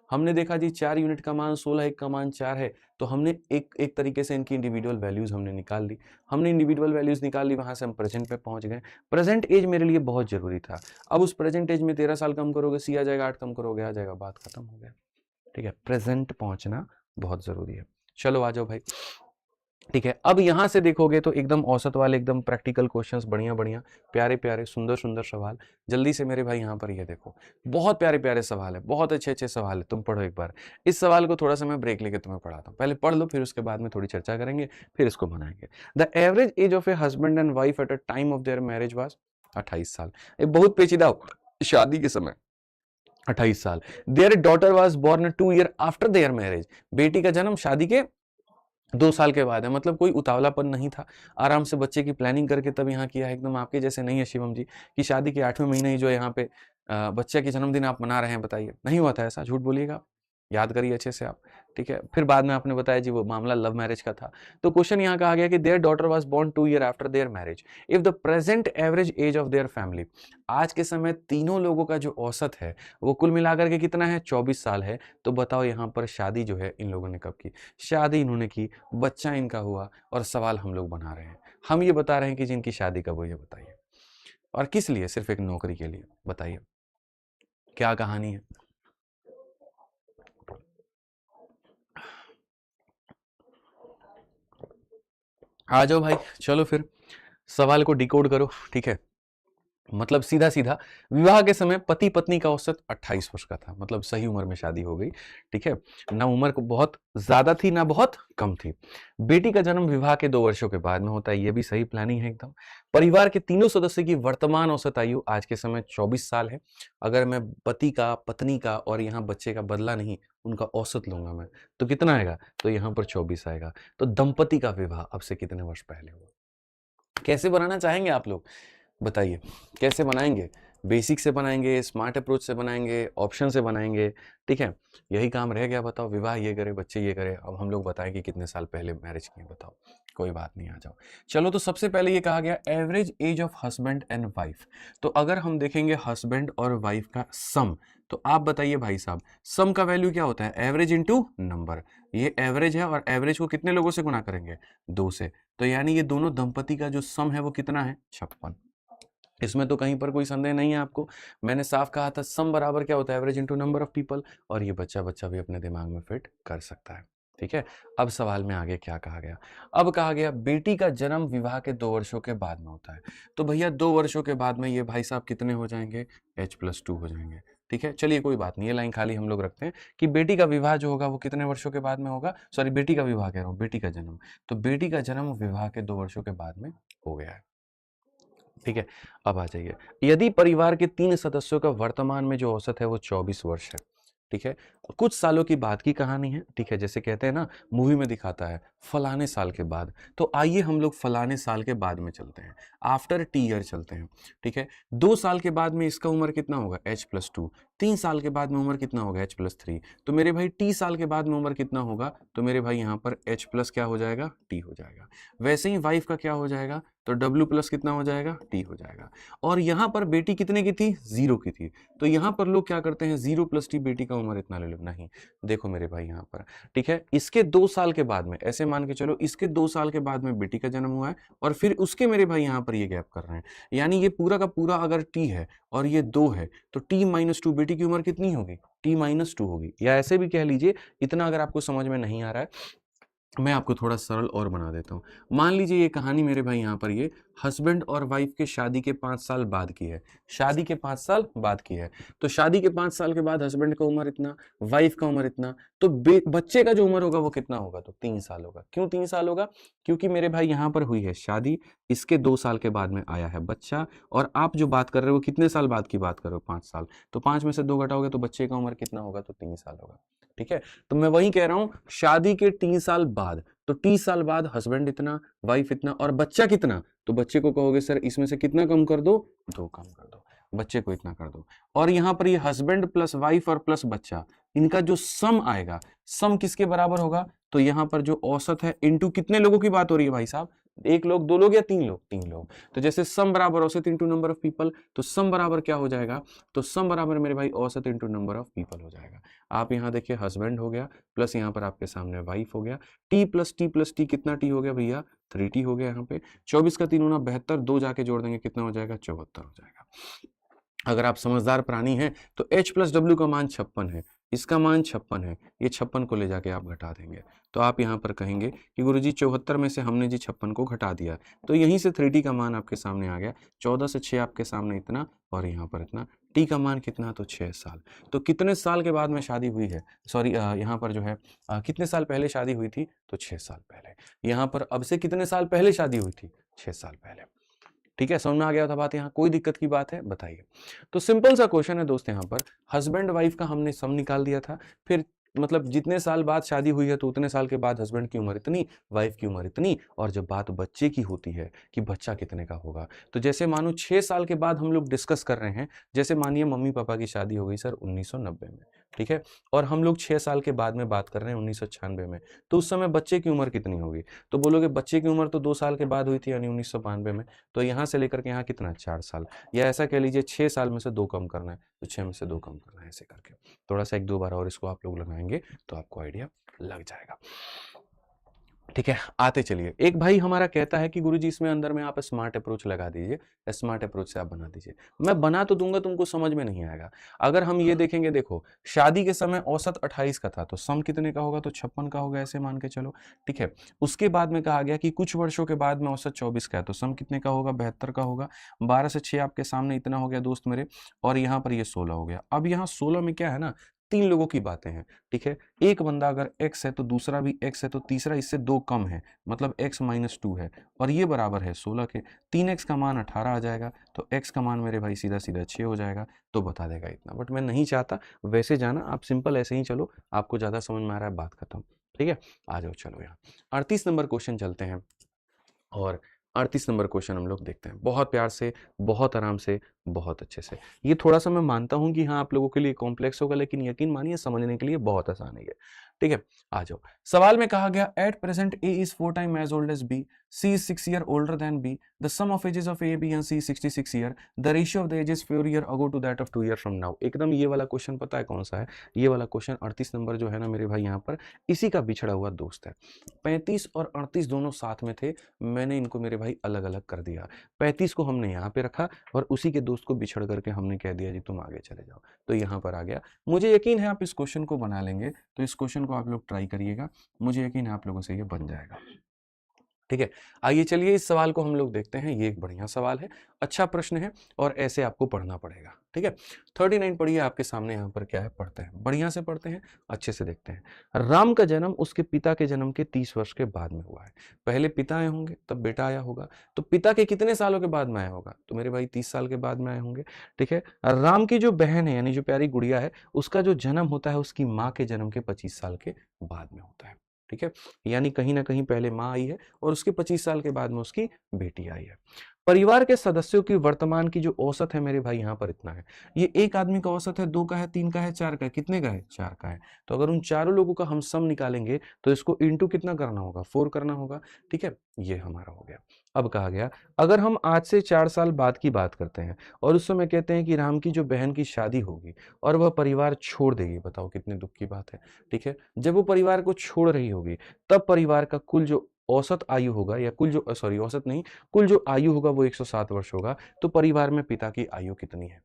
हमने देखा जी 4 यूनिट का मान 16, एक का मान 4 है, तो हमने एक तरीके से इनकी इंडिविजुअल वैल्यूज हमने निकाल ली। हमने इंडिविजुअल वैल्यूज निकाल ली, वहां से हम प्रेजेंट पे पहुंच गए। प्रेजेंट एज मेरे लिए बहुत जरूरी था। अब उस प्रेजेंट एज में 13 साल कम करोगे सी आ जाएगा, 8 कम करोगे आ जाएगा, बात खत्म हो गया, ठीक है। प्रेजेंट पहुंचना बहुत जरूरी है। चलो आ जाओ भाई, ठीक है। अब यहां से देखोगे तो एकदम औसत वाले, एकदम प्रैक्टिकल क्वेश्चंस, बढ़िया बढ़िया प्यारे प्यारे सुंदर सुंदर सवाल। जल्दी से मेरे भाई यहाँ पर ये देखो, बहुत प्यारे प्यारे सवाल है, बहुत अच्छे अच्छे सवाल है। तुम पढ़ो एक बार इस सवाल को, थोड़ा सा मैं ब्रेक लेके तुम्हें पढ़ाता हूँ। पहले पढ़ लो, फिर उसके बाद में थोड़ी चर्चा करेंगे, फिर इसको बनाएंगे। The average age of a husband and wife at a time of their marriage was 28 साल। ये बहुत पेचीदा शादी के समय 28 साल। Their daughter was born 2 year after their marriage, बेटी का जन्म शादी के 2 साल के बाद है। मतलब कोई उतावलापन नहीं था, आराम से बच्चे की प्लानिंग करके तब यहाँ किया है। एकदम आपके जैसे नहीं है शिवम जी कि शादी के 8वें महीने ही जो है यहाँ पे बच्चे के जन्मदिन आप मना रहे हैं। बताइए, नहीं हुआ था ऐसा, झूठ बोलिएगा आप, याद करिए अच्छे से आप, ठीक है। फिर बाद में आपने बताया जी वो मामला लव मैरिज का था। तो क्वेश्चन यहाँ कहा गया कि their daughter was born 2 year after their marriage, if the present average age of their family, आज के समय तीनों लोगों का जो औसत है वो कुल मिलाकर के कितना है, 24 साल है। तो बताओ यहाँ पर शादी जो है इन लोगों ने कब की, शादी इन्होंने की, बच्चा इनका हुआ, और सवाल हम लोग बना रहे हैं। हम ये बता रहे हैं कि जिनकी शादी कब हुई है, बताइए, और किस लिए, सिर्फ एक नौकरी के लिए, बताइए क्या कहानी है। आ जाओ भाई, चलो फिर सवाल को डिकोड करो, ठीक है। मतलब सीधा सीधा विवाह के समय पति पत्नी का औसत 28 वर्ष का था, मतलब सही उम्र में शादी हो गई, ठीक है। ना उम्र को बहुत ज्यादा थी ना बहुत कम थी। बेटी का जन्म विवाह के 2 वर्षों के बाद में होता है, ये भी सही प्लानिंग है एकदम। परिवार के तीनों सदस्य की वर्तमान औसत आयु आज के समय 24 साल है। अगर मैं पति का, पत्नी का और यहाँ बच्चे का बदला नहीं, उनका औसत लूंगा मैं, तो कितना आएगा, तो यहाँ पर 24 आएगा। तो दंपति का विवाह अब से कितने वर्ष पहले हुआ। कैसे बनाना चाहेंगे आप लोग, बताइए कैसे बनाएंगे। बेसिक से बनाएंगे, स्मार्ट अप्रोच से बनाएंगे, ऑप्शन से बनाएंगे, ठीक है। यही काम रह गया, बताओ, विवाह ये करे, बच्चे ये करे, अब हम लोग बताएं कि कितने साल पहले मैरिज किए, बताओ। कोई बात नहीं, आ जाओ। चलो, तो सबसे पहले ये कहा गया average age of husband and wife. तो अगर हम देखेंगे हस्बैंड और वाइफ का सम, तो आप बताइए भाई साहब, सम का वैल्यू क्या होता है, एवरेज इंटू नंबर। ये एवरेज है और एवरेज को कितने लोगों से गुना करेंगे, 2 से। तो यानी ये दोनों दंपति का जो सम है वो कितना है, 56। इसमें तो कहीं पर कोई संदेह नहीं है आपको। मैंने साफ कहा था सम बराबर क्या होता है, average into number of people, और ये बच्चा बच्चा भी अपने दिमाग में फिट कर सकता है, ठीक है। अब सवाल में आगे क्या कहा गया, अब कहा गया बेटी का जन्म विवाह के 2 वर्षों के बाद में होता है। तो भैया 2 वर्षों के बाद में ये भाई साहब कितने हो जाएंगे, h+2 हो जाएंगे, ठीक है। चलिए कोई बात नहीं, ये लाइन खाली हम लोग रखते हैं कि बेटी का विवाह जो होगा वो कितने वर्षों के बाद में होगा, सॉरी बेटी का विवाह कह रहा हूँ, बेटी का जन्म। तो बेटी का जन्म विवाह के 2 वर्षों के बाद में हो गया है, ठीक है। अब आ जाइए, यदि परिवार के 3 सदस्यों का वर्तमान में जो औसत है वो 24 वर्ष है, ठीक है। कुछ सालों की बाद की कहानी है, ठीक है। जैसे कहते हैं ना, मूवी में दिखाता है फलाने साल के बाद, तो आइए हम लोग फलाने साल के बाद में चलते हैं, आफ्टर टी ईयर चलते हैं, ठीक है। 2 साल के बाद में इसका उम्र कितना होगा, h+2। 3 साल के बाद में उम्र कितना होगा, h+3। तो मेरे भाई t साल के बाद में उम्र कितना होगा, तो मेरे भाई यहाँ पर h+ क्या हो जाएगा, t हो जाएगा। वैसे ही वाइफ का क्या हो जाएगा, तो W+ कितना हो जाएगा, t हो जाएगा। और यहाँ पर बेटी कितने की थी, 0 की थी। तो यहाँ पर लोग क्या करते हैं, 0+t, बेटी का उम्र इतना ले लो, नहीं। देखो मेरे भाई यहाँ पर, ठीक है, इसके 2 साल के बाद में, ऐसे मान के चलो इसके 2 साल के बाद में बेटी का जन्म हुआ है, और फिर उसके मेरे भाई यहाँ पर ये गैप कर रहे हैं। यानी ये पूरा का पूरा अगर t है और ये 2 है, तो t-2 बेटी की उम्र कितनी होगी, t-2 होगी। या ऐसे भी कह लीजिए, इतना अगर आपको समझ में नहीं आ रहा है, मैं आपको थोड़ा सरल और बना देता हूँ। मान लीजिए ये कहानी मेरे भाई यहाँ पर ये हस्बैंड और वाइफ के शादी के 5 साल बाद की है, शादी के 5 साल बाद की है। तो शादी के 5 साल के बाद हस्बैंड का उम्र इतना, वाइफ का उम्र इतना, तो बच्चे का जो उम्र होगा वो कितना होगा, तो 3 साल होगा। क्यों 3 साल होगा, क्योंकि मेरे भाई यहाँ पर हुई है शादी, इसके 2 साल के बाद में आया है बच्चा, और आप जो बात कर रहे हो कितने साल बाद की बात कर रहे हो, 5 साल। तो 5 में से 2 घटाओगे तो बच्चे का उम्र कितना होगा, तो 3 साल होगा, ठीक है। तो मैं वही कह रहा हूं, शादी के 3 साल बाद, तो 30 साल बाद हस्बैंड इतना, वाइफ इतना, और बच्चा कितना, तो बच्चे को कहोगे सर इसमें से कितना कम कर दो, 2 कम कर दो, बच्चे को इतना कर दो। और यहां पर ये हस्बैंड प्लस वाइफ और प्लस बच्चा, इनका जो सम आएगा, सम किसके बराबर होगा, तो यहां पर जो औसत है इनटू कितने लोगों की बात हो रही है भाई साहब, 1 लोग, 2 लोग या 3 लोग, 3 लोग। तो जैसे सम बराबर औसत इंटू नंबर ऑफ पीपल, तो सम बराबर क्या हो जाएगा, तो सम बराबर मेरे भाई औसत इंटू नंबर ऑफ पीपल हो जाएगा। आप यहाँ देखिए हस्बैंड हो गया, प्लस यहाँ पर आपके सामने वाइफ हो गया, t+t+t कितना t हो गया भैया, 3t हो गया। यहाँ पे 24 का 3 गुना 72, 2 जाके जोड़ देंगे कितना हो जाएगा, 74 हो जाएगा। अगर आप समझदार प्राणी हैं तो h+w का मान 56 है, इसका मान 56 है, ये 56 को ले जाके आप घटा देंगे। तो आप यहाँ पर कहेंगे कि गुरुजी 74 में से हमने जी 56 को घटा दिया, तो यहीं से 3t का मान आपके सामने आ गया। 14 से 6 आपके सामने इतना, और यहाँ पर इतना, t का मान कितना, तो 6 साल। तो कितने साल के बाद में शादी हुई है, सॉरी यहाँ पर जो है कितने साल पहले शादी हुई थी, तो 6 साल पहले। यहाँ पर अब से कितने साल पहले शादी हुई थी, 6 साल पहले, ठीक है, समझ में आ गया था बात? यहाँ कोई दिक्कत की बात है बताइए। तो सिंपल सा क्वेश्चन है दोस्त, यहाँ पर हस्बैंड वाइफ का हमने सम निकाल दिया था, फिर मतलब जितने साल बाद शादी हुई है तो उतने साल के बाद हस्बैंड की उम्र इतनी, वाइफ की उम्र इतनी, और जब बात बच्चे की होती है कि बच्चा कितने का होगा, तो जैसे मानो 6 साल के बाद हम लोग डिस्कस कर रहे हैं, जैसे मानिए मम्मी पापा की शादी हो गई सर 1990 में, ठीक है, और हम लोग 6 साल के बाद में बात कर रहे हैं 1996 में, तो उस समय बच्चे की उम्र कितनी होगी? तो बोलोगे बच्चे की उम्र तो 2 साल के बाद हुई थी यानी 1992 में, तो यहाँ से लेकर के यहाँ कितना 4 साल, या ऐसा कह लीजिए 6 साल में से 2 कम करना है, तो 6 में से 2 कम करना है, ऐसे करके थोड़ा सा 1-2 बार और इसको आप लोग लगाएंगे तो आपको आइडिया लग जाएगा। ठीक है, आते चलिए। एक भाई हमारा कहता है कि गुरुजी इसमें अंदर में आप स्मार्ट अप्रोच लगा दीजिए, स्मार्ट अप्रोच से आप बना दीजिए। मैं बना तो दूंगा, तुमको समझ में नहीं आएगा। अगर हम ये देखेंगे, देखो शादी के समय औसत 28 का था, तो सम कितने का होगा? तो 56 का होगा, ऐसे मान के चलो। ठीक है, उसके बाद में कहा गया कि कुछ वर्षों के बाद में औसत 24 का है, तो सम कितने का होगा? 72 का होगा। 12 से 6 आपके सामने इतना हो गया दोस्त मेरे, और यहाँ पर ये 16 हो गया। अब यहाँ 16 में क्या है ना, 3 लोगों की बातें हैं। ठीक है, एक बंदा अगर x है तो दूसरा भी x है, तो तीसरा इससे 2 कम है, मतलब x माइनस 2 है, और ये बराबर है 16 के। 3x का मान 18 आ जाएगा, तो x का मान मेरे भाई सीधा सीधा 6 हो जाएगा, तो बता देगा इतना। बट मैं नहीं चाहता वैसे जाना, आप सिंपल ऐसे ही चलो, आपको ज़्यादा समझ में आ रहा है, बात खत्म। ठीक है, आ जाओ चलो यहाँ 38 नंबर क्वेश्चन चलते हैं, और 38 नंबर क्वेश्चन हम लोग देखते हैं बहुत प्यार से, बहुत आराम से, बहुत अच्छे से। ये थोड़ा सा मैं मानता हूं कि हाँ आप लोगों के लिए कॉम्प्लेक्स होगा, लेकिन यकीन मानिए समझने के लिए बहुत आसान है ये। ठीक है, आ जाओ। सवाल में कहा गया at present A is 4 time as old as B, C is 6 year older than B, the sum of ages of A B and C 66 year, the ratio of the ages 4 year ago to that of 2 year from now. एकदम ये वाला question पता है कौन सा है? ये वाला क्वेश्चन 38 नंबर जो है ना मेरे भाई, यहाँ पर इसी का बिछड़ा हुआ दोस्त है। 35 और 38 दोनों साथ में थे, मैंने इनको मेरे भाई अलग अलग कर दिया। 35 को हमने यहाँ पे रखा, और उसी के दोस्त को बिछड़ करके हमने कह दिया जी तुम आगे चले जाओ, तो यहाँ पर आ गया। मुझे यकीन है आप इस क्वेश्चन को बना लेंगे, तो इस क्वेश्चन को आप लोग ट्राई करिएगा, मुझे यकीन है आप लोगों से ये बन जाएगा। ठीक है, आइए चलिए इस सवाल को हम लोग देखते हैं। ये एक बढ़िया सवाल है, अच्छा प्रश्न है, और ऐसे आपको पढ़ना पड़ेगा। ठीक है, 39 पढ़िए, आपके सामने यहाँ पर क्या है, पढ़ते हैं, बढ़िया से पढ़ते हैं, अच्छे से देखते हैं। राम का जन्म उसके पिता के जन्म के 30 वर्ष के बाद में हुआ है। पहले पिता आए होंगे, तब बेटा आया होगा, तो पिता के कितने सालों के बाद में आया होगा? तो मेरे भाई 30 साल के बाद में आए होंगे। ठीक है, राम की जो बहन है यानी जो प्यारी गुड़िया है, उसका जो जन्म होता है उसकी माँ के जन्म के 25 साल के बाद में होता है। ठीक है, यानी कहीं ना कहीं पहले माँ आई है, और उसके 25 साल के बाद में उसकी बेटी आई है। परिवार के सदस्यों की वर्तमान की जो औसत है मेरे भाई, यहाँ पर इतना है। ये एक आदमी का औसत है, 2 का है, 3 का है, 4 का है, कितने का है? 4 का है। तो अगर उन चारों लोगों का हम सम निकालेंगे, तो इसको इंटू कितना करना होगा? 4 करना होगा। ठीक है, ये हमारा हो गया। अब कहा गया अगर हम आज से 4 साल बाद की बात करते हैं, और उस समय कहते हैं कि राम की जो बहन की शादी होगी और वह परिवार छोड़ देगी, बताओ कितने दुख की बात है। ठीक है, जब वो परिवार को छोड़ रही होगी, तब परिवार का कुल जो औसत आयु होगा, या कुल जो सॉरी औसत नहीं, कुल जो आयु होगा वो 107 वर्ष होगा। तो परिवार में पिता की आयु कितनी है?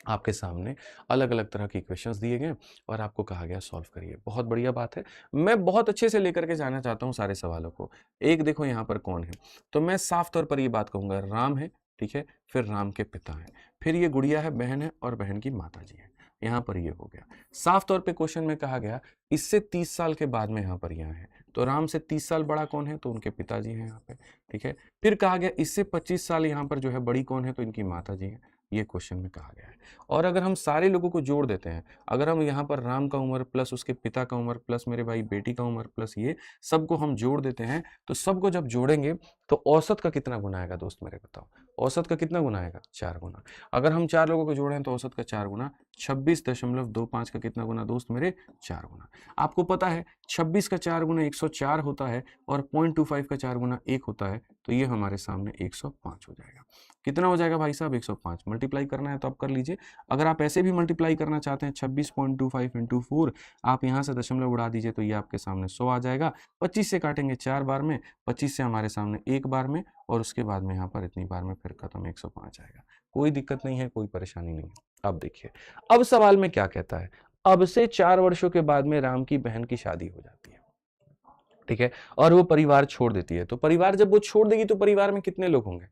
आपके सामने अलग अलग तरह के क्वेश्चंस दिए गए, और आपको कहा गया सॉल्व करिए। बहुत बढ़िया बात है, मैं बहुत अच्छे से लेकर के जाना चाहता हूँ सारे सवालों को। एक देखो यहाँ पर कौन है, तो मैं साफ तौर पर ये बात कहूंगा, राम है, ठीक है, फिर राम के पिता है, फिर ये गुड़िया है, बहन है, और बहन की माता जी है। यहाँ पर ये हो गया साफ तौर पे। क्वेश्चन में कहा गया इससे 30 साल के बाद में यहाँ पर यहाँ है, तो राम से 30 साल बड़ा कौन है? तो उनके पिताजी हैं यहाँ पे। ठीक है, फिर कहा गया इससे 25 साल यहाँ पर जो है बड़ी कौन है? तो इनकी माता जी हैं। ये क्वेश्चन में कहा गया है। और अगर हम सारे लोगों को जोड़ देते हैं, अगर हम यहाँ पर राम का उम्र प्लस उसके पिता का उम्र प्लस मेरे भाई बेटी का उम्र प्लस ये सबको हम जोड़ देते हैं, तो सबको जब जोड़ेंगे तो औसत का कितना गुना आएगा दोस्त मेरे बताओ? औसत का कितना गुना आएगा? 4 गुना। अगर हम 4 लोगों को जोड़ें तो औसत का 4 गुना, 26.25 का कितना गुना दोस्त मेरे? 4 गुना। आपको पता है 26 का 4 गुना 104 होता है, और 0.25 का 4 गुना 1 होता है, तो ये हमारे सामने 105 हो जाएगा। कितना हो जाएगा भाई साहब? 105। मल्टीप्लाई करना है तो आप कर लीजिए। अगर आप ऐसे भी मल्टीप्लाई करना चाहते हैं 26.25 इंटू 4, आप यहाँ से दशमलव उड़ा दीजिए, तो ये आपके सामने 100 आ जाएगा। 25 से काटेंगे 4 बार में, 25 से हमारे सामने 1 बार में, और उसके बाद में यहाँ पर इतनी बार में फिर खत्म, 105 आएगा। कोई दिक्कत नहीं है, कोई परेशानी नहीं है। अब देखिए, अब सवाल में क्या कहता है, अब से 4 वर्षों के बाद में राम की बहन की शादी हो जाती है। ठीक है, और वो परिवार छोड़ देती है, तो परिवार जब वो छोड़ देगी तो परिवार में कितने लोग होंगे?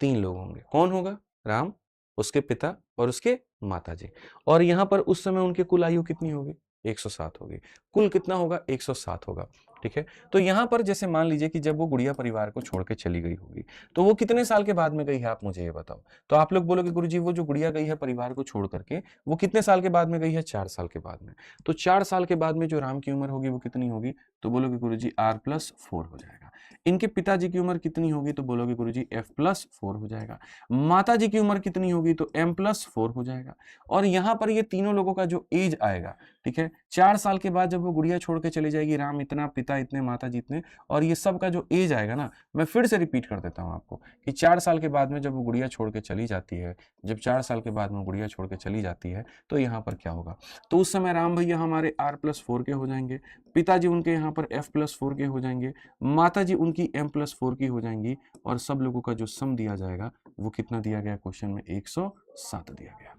3 लोग होंगे। कौन होगा? राम, उसके पिता, और उसके माताजी। और यहां पर उस समय उनकी कुल आयु कितनी होगी? 107 होगी। कुल कितना होगा? 107 होगा। ठीक है। तो यहाँ पर जैसे मान लीजिए कि जब वो गुड़िया परिवार को छोड़ के चली गई होगी, तो वो कितने साल के बाद में गई है, आप मुझे ये बताओ। तो आप लोग बोलोगे गुरुजी वो जो गुड़िया गई है परिवार को छोड़ करके, वो कितने साल के बाद में गई है, 4 साल के बाद में। तो 4 साल के बाद में जो राम की उम्र होगी वो कितनी होगी, तो बोलोगे गुरुजी r+4 हो जाएगा। इनके पिताजी की उम्र कितनी होगी, तो बोलोगे गुरुजी f+4 हो जाएगा। माता जी की उम्र कितनी होगी, तो m+4 हो जाएगा। और यहाँ पर ये तीनों लोगों का जो एज आएगा, ठीक है, 4 साल के बाद जब वो गुड़िया छोड़ के चली जाएगी, राम इतना, पिता इतने, माता जी इतने, और ये सब का जो एज आएगा ना, मैं फिर से रिपीट कर देता हूँ आपको कि 4 साल के बाद में जब वो गुड़िया छोड़ के चली जाती है, जब 4 साल के बाद में गुड़िया छोड़ के चली जाती है, तो यहाँ पर क्या होगा, तो उस समय राम भैया हमारे r+4 के हो जाएंगे, पिताजी उनके यहाँ पर f+4 के हो जाएंगे, माता जी उनकी m+4 की हो जाएंगी, और सब लोगों का जो सम दिया जाएगा वो कितना दिया गया क्वेश्चन में, 107 दिया गया।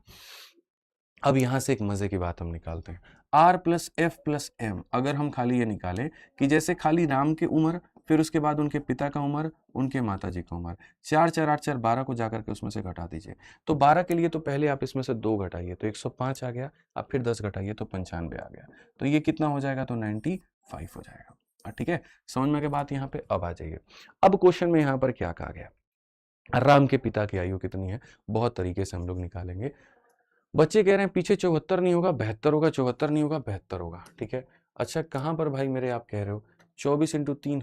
अब यहां से एक मजे की बात हम निकालते हैं, r+f+m। अगर हम खाली ये निकालें कि जैसे खाली राम की उम्र, फिर उसके बाद उनके पिता का उम्र, उनके माता जी का उम्र, 4 4 8 4 12 को जाकर के उसमें से घटा दीजिए। तो 12 के लिए तो पहले आप इसमें से 2 घटाइए तो 105 आ गया, अब फिर 10 घटाइए तो 95 आ गया। तो ये कितना हो जाएगा, तो 95 हो जाएगा। ठीक है, समझ में के बात यहाँ पे। अब आ जाइए, अब क्वेश्चन में यहाँ पर क्या कहा गया, राम के पिता की आयु कितनी है, बहुत तरीके से हम लोग निकालेंगे। बच्चे कह रहे हैं पीछे 74 नहीं होगा 72 होगा, 74 नहीं होगा 72 होगा। ठीक है, अच्छा कहां पर भाई मेरे आप कह रहे हो, 24 × 3,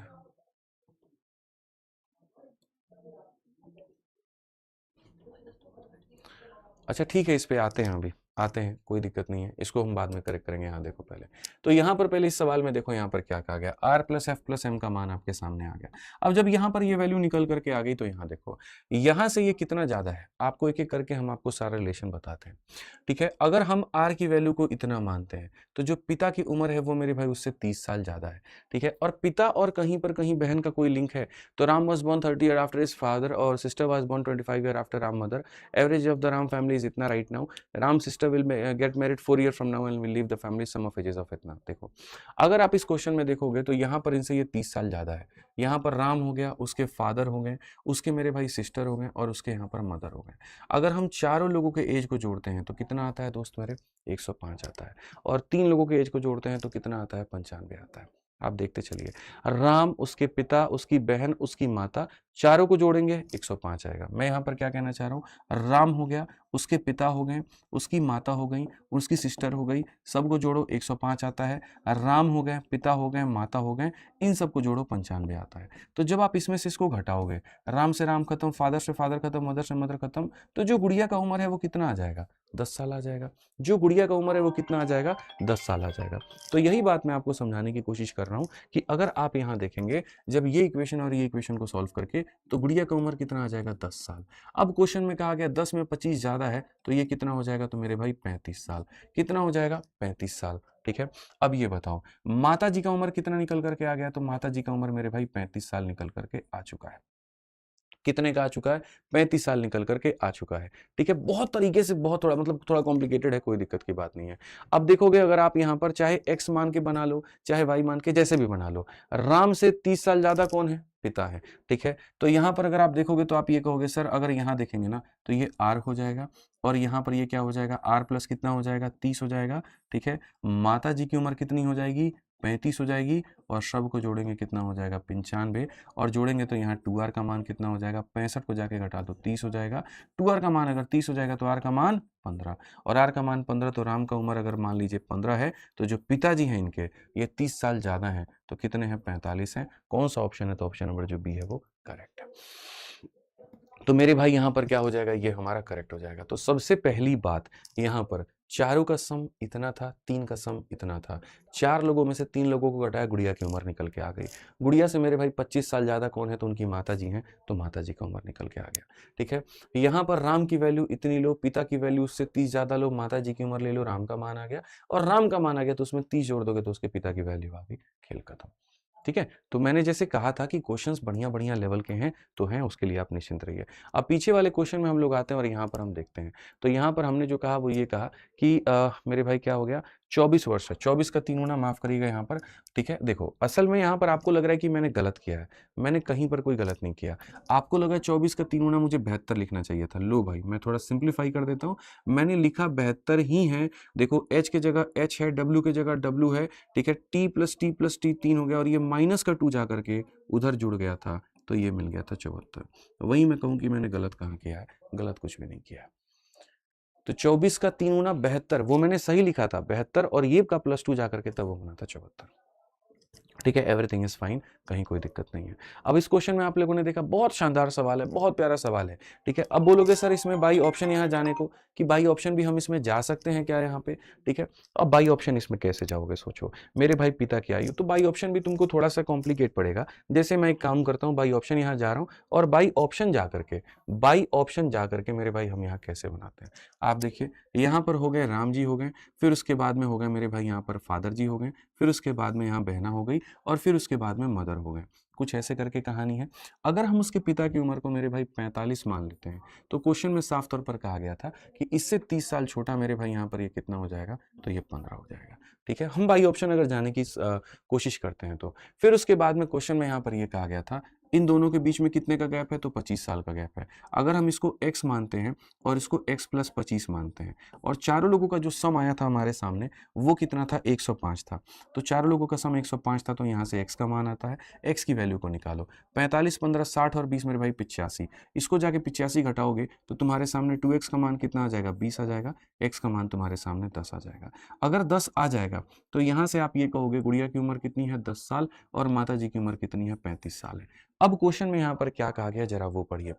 अच्छा ठीक है, इस पे आते हैं, अभी आते हैं, कोई दिक्कत नहीं है, इसको हम बाद में करेक्ट करेंगे। यहाँ देखो पहले, तो यहाँ पर पहले इस सवाल में देखो यहाँ पर क्या कहा गया, r+f+m का मान आपके सामने आ गया। अब जब यहाँ पर ये वैल्यू निकल करके आ गई, तो यहाँ देखो यहाँ से ये कितना ज्यादा है, आपको एक एक करके हम आपको सारा रिलेशन बताते हैं। ठीक है, अगर हम r की वैल्यू को इतना मानते हैं, तो जो पिता की उम्र है वो मेरे भाई उससे 30 साल ज्यादा है। ठीक है, और पिता और कहीं पर कहीं बहन का कोई लिंक है, तो Ram was born 30 year after his father और sister was born 25 year after Ram mother. Average of the Ram family is इतना right now. Ram sister will get married 4 years from now and will leave the family sum of ages of इतना। देखो अगर आप इस question में देखोगे तो यहाँ पर इनसे ये 30 साल ज्यादा है। यहाँ पर राम हो गया, उसके फादर हो गए, उसके मेरे भाई सिस्टर हो गए, और उसके यहाँ पर मदर हो गए। अगर हम चारों लोगों के एज को जोड़ते हैं तो कितना आता है दोस्त मेरे, 105 आता है। और 3 लोगों के एज को जोड़ते हैं तो कितना आता है, 95 आता है। आप देखते चलिए, राम, उसके पिता, उसकी बहन, उसकी माता, चारों को जोड़ेंगे 105 आएगा। मैं यहाँ पर क्या कहना चाह रहा हूँ, राम हो गया, उसके पिता हो गए, उसकी माता हो गई, उसकी सिस्टर हो गई, सबको जोड़ो 105 आता है। राम हो गए, पिता हो गए, माता हो गए, इन सबको जोड़ो 95 आता है। तो जब आप इसमें से इसको घटाओगे, राम से राम खत्म, फादर से फादर खत्म, मदर से मदर खत्म, तो जो गुड़िया का उम्र है वो कितना आ जाएगा, 10 साल आ जाएगा। जो गुड़िया का उम्र है वो कितना आ जाएगा, 10 साल आ जाएगा। तो यही बात मैं आपको समझाने की कोशिश कर रहा हूँ कि अगर आप यहाँ देखेंगे, जब ये इक्वेशन और ये इक्वेशन को सॉल्व करके, तो गुड़िया का उम्र कितना आ जाएगा, 10 साल। अब क्वेश्चन में कहा गया 10 में 25 ज्यादा है, तो ये कितना हो जाएगा, तो मेरे भाई 35 साल। कितना हो जाएगा, 35 साल। ठीक है, अब ये बताओ माता जी का उम्र कितना निकल करके आ गया, तो माता जी का उम्र मेरे भाई 35 साल निकल करके आ चुका है। कितने का आ चुका है, 35 साल निकल करके आ चुका है। ठीक है, बहुत तरीके से, बहुत थोड़ा मतलब थोड़ा कॉम्प्लिकेटेड है, कोई दिक्कत की बात नहीं है। अब देखोगे अगर आप यहाँ पर चाहे x मान के बना लो, चाहे y मान के, जैसे भी बना लो, राम से 30 साल ज्यादा कौन है, पिता है। ठीक है, तो यहाँ पर अगर आप देखोगे तो आप ये कहोगे सर अगर यहाँ देखेंगे ना तो ये r हो जाएगा, और यहाँ पर ये क्या हो जाएगा, r प्लस कितना हो जाएगा, 30 हो जाएगा। ठीक है, माता जी की उम्र कितनी हो जाएगी, 35 हो जाएगी, और सब को जोड़ेंगे कितना हो जाएगा, 95, और जोड़ेंगे तो यहाँ 2r का मान कितना हो जाएगा, 65 को जाके घटा दो 30 हो जाएगा। 2r का मान अगर 30 हो जाएगा तो r का मान 15, और r का मान 15, तो राम का उम्र अगर मान लीजिए 15 है, तो जो पिताजी हैं इनके ये 30 साल ज्यादा हैं, तो कितने हैं, 45 हैं। कौन सा ऑप्शन है, तो ऑप्शन नंबर जो बी है वो करेक्ट है। तो मेरे भाई यहाँ पर क्या हो जाएगा, ये हमारा करेक्ट हो जाएगा। तो सबसे पहली बात, यहाँ पर चारों का सम इतना था, 3 का सम इतना था, 4 लोगों में से 3 लोगों को घटाया, गुड़िया की उम्र निकल के आ गई। गुड़िया से मेरे भाई 25 साल ज्यादा कौन है, तो उनकी माता जी हैं, तो माता जी का उम्र निकल के आ गया। ठीक है, यहाँ पर राम की वैल्यू इतनी लो, पिता की वैल्यू उससे 30 ज्यादा लो, माता जी की उम्र ले लो, राम का मान आ गया, और राम का मान आ गया तो उसमें 30 जोड़ दोगे तो उसके पिता की वैल्यू आ गई, खेल खत्म। ठीक है, तो मैंने जैसे कहा था कि क्वेश्चंस बढ़िया बढ़िया लेवल के हैं, तो हैं, उसके लिए आप निश्चिंत रहिए। अब पीछे वाले क्वेश्चन में हम लोग आते हैं और यहाँ पर हम देखते हैं। तो यहाँ पर हमने जो कहा वो ये कहा कि मेरे भाई क्या हो गया, 24 वर्ष है, 24 का 3 गुना, माफ करिएगा यहाँ पर। ठीक है, देखो असल में यहाँ पर आपको लग रहा है कि मैंने गलत किया है, मैंने कहीं पर कोई गलत नहीं किया। आपको लगा 24 का 3 गुना मुझे 72 लिखना चाहिए था। लो भाई मैं थोड़ा सिंप्लीफाई कर देता हूँ, मैंने लिखा 72 ही है। देखो h की जगह h है, w की जगह w है। ठीक है, t + t + t 3 हो गया, और ये माइनस का 2 जा करके उधर जुड़ गया था, तो ये मिल गया था 74। वही मैं कहूँ कि मैंने गलत कहाँ किया है, गलत कुछ भी नहीं किया है। तो 24 का 3 गुना 72, वो मैंने सही लिखा था 72, और ये का +2 जा करके तब वो बना था 74। ठीक है, एवरीथिंग इज फाइन, कहीं कोई दिक्कत नहीं है। अब इस क्वेश्चन में आप लोगों ने देखा, बहुत शानदार सवाल है, बहुत प्यारा सवाल है। ठीक है, अब बोलोगे सर इसमें बाई ऑप्शन यहाँ जाने को, कि बाई ऑप्शन भी हम इसमें जा सकते हैं क्या यहाँ पे? ठीक है, अब बाई ऑप्शन इसमें कैसे जाओगे सोचो। मेरे भाई पिता की आयु, तो बाई ऑप्शन भी तुमको थोड़ा सा कॉम्प्लिकेट पड़ेगा। जैसे मैं एक काम करता हूँ, बाई ऑप्शन यहाँ जा रहा हूँ, और बाई ऑप्शन जा करके मेरे भाई हम यहाँ कैसे बनाते हैं। आप देखिए, यहाँ पर हो गए राम जी हो गए, फिर उसके बाद में हो गए मेरे भाई यहाँ पर फादर जी हो गए, फिर उसके बाद में यहाँ बहना हो गई, और फिर उसके बाद में मदर हो गए। कुछ ऐसे करके कहानी है। अगर हम उसके पिता की उम्र को मेरे भाई 45 मान लेते हैं, तो क्वेश्चन में साफ तौर पर कहा गया था कि इससे 30 साल छोटा मेरे भाई यहाँ पर ये कितना हो जाएगा, तो ये 15 हो जाएगा। ठीक है, हम बाई ऑप्शन अगर जाने की कोशिश करते हैं तो फिर उसके बाद में क्वेश्चन में यहाँ पर ये कहा गया था इन दोनों के बीच में कितने का गैप है, तो 25 साल का गैप है। अगर हम इसको x मानते हैं और इसको x + 25 मानते हैं, और चारों लोगों का जो सम आया था हमारे सामने वो कितना था, 105 था। तो चारों लोगों का सम 105 था, तो यहाँ से x का मान आता है, x की वैल्यू को निकालो। 45, 15, 60 और 20 मेरे भाई 85। इसको जाके 85 घटाओगे तो तुम्हारे सामने 2x का मान कितना आ जाएगा, 20 आ जाएगा। x का मान तुम्हारे सामने 10 आ जाएगा। अगर 10 आ जाएगा तो यहाँ से आप ये कहोगे गुड़िया की उम्र कितनी है, 10 साल, और माता जी की उम्र कितनी है, 35 साल है। अब क्वेश्चन में यहाँ पर क्या कहा गया, जरा वो पढ़िए।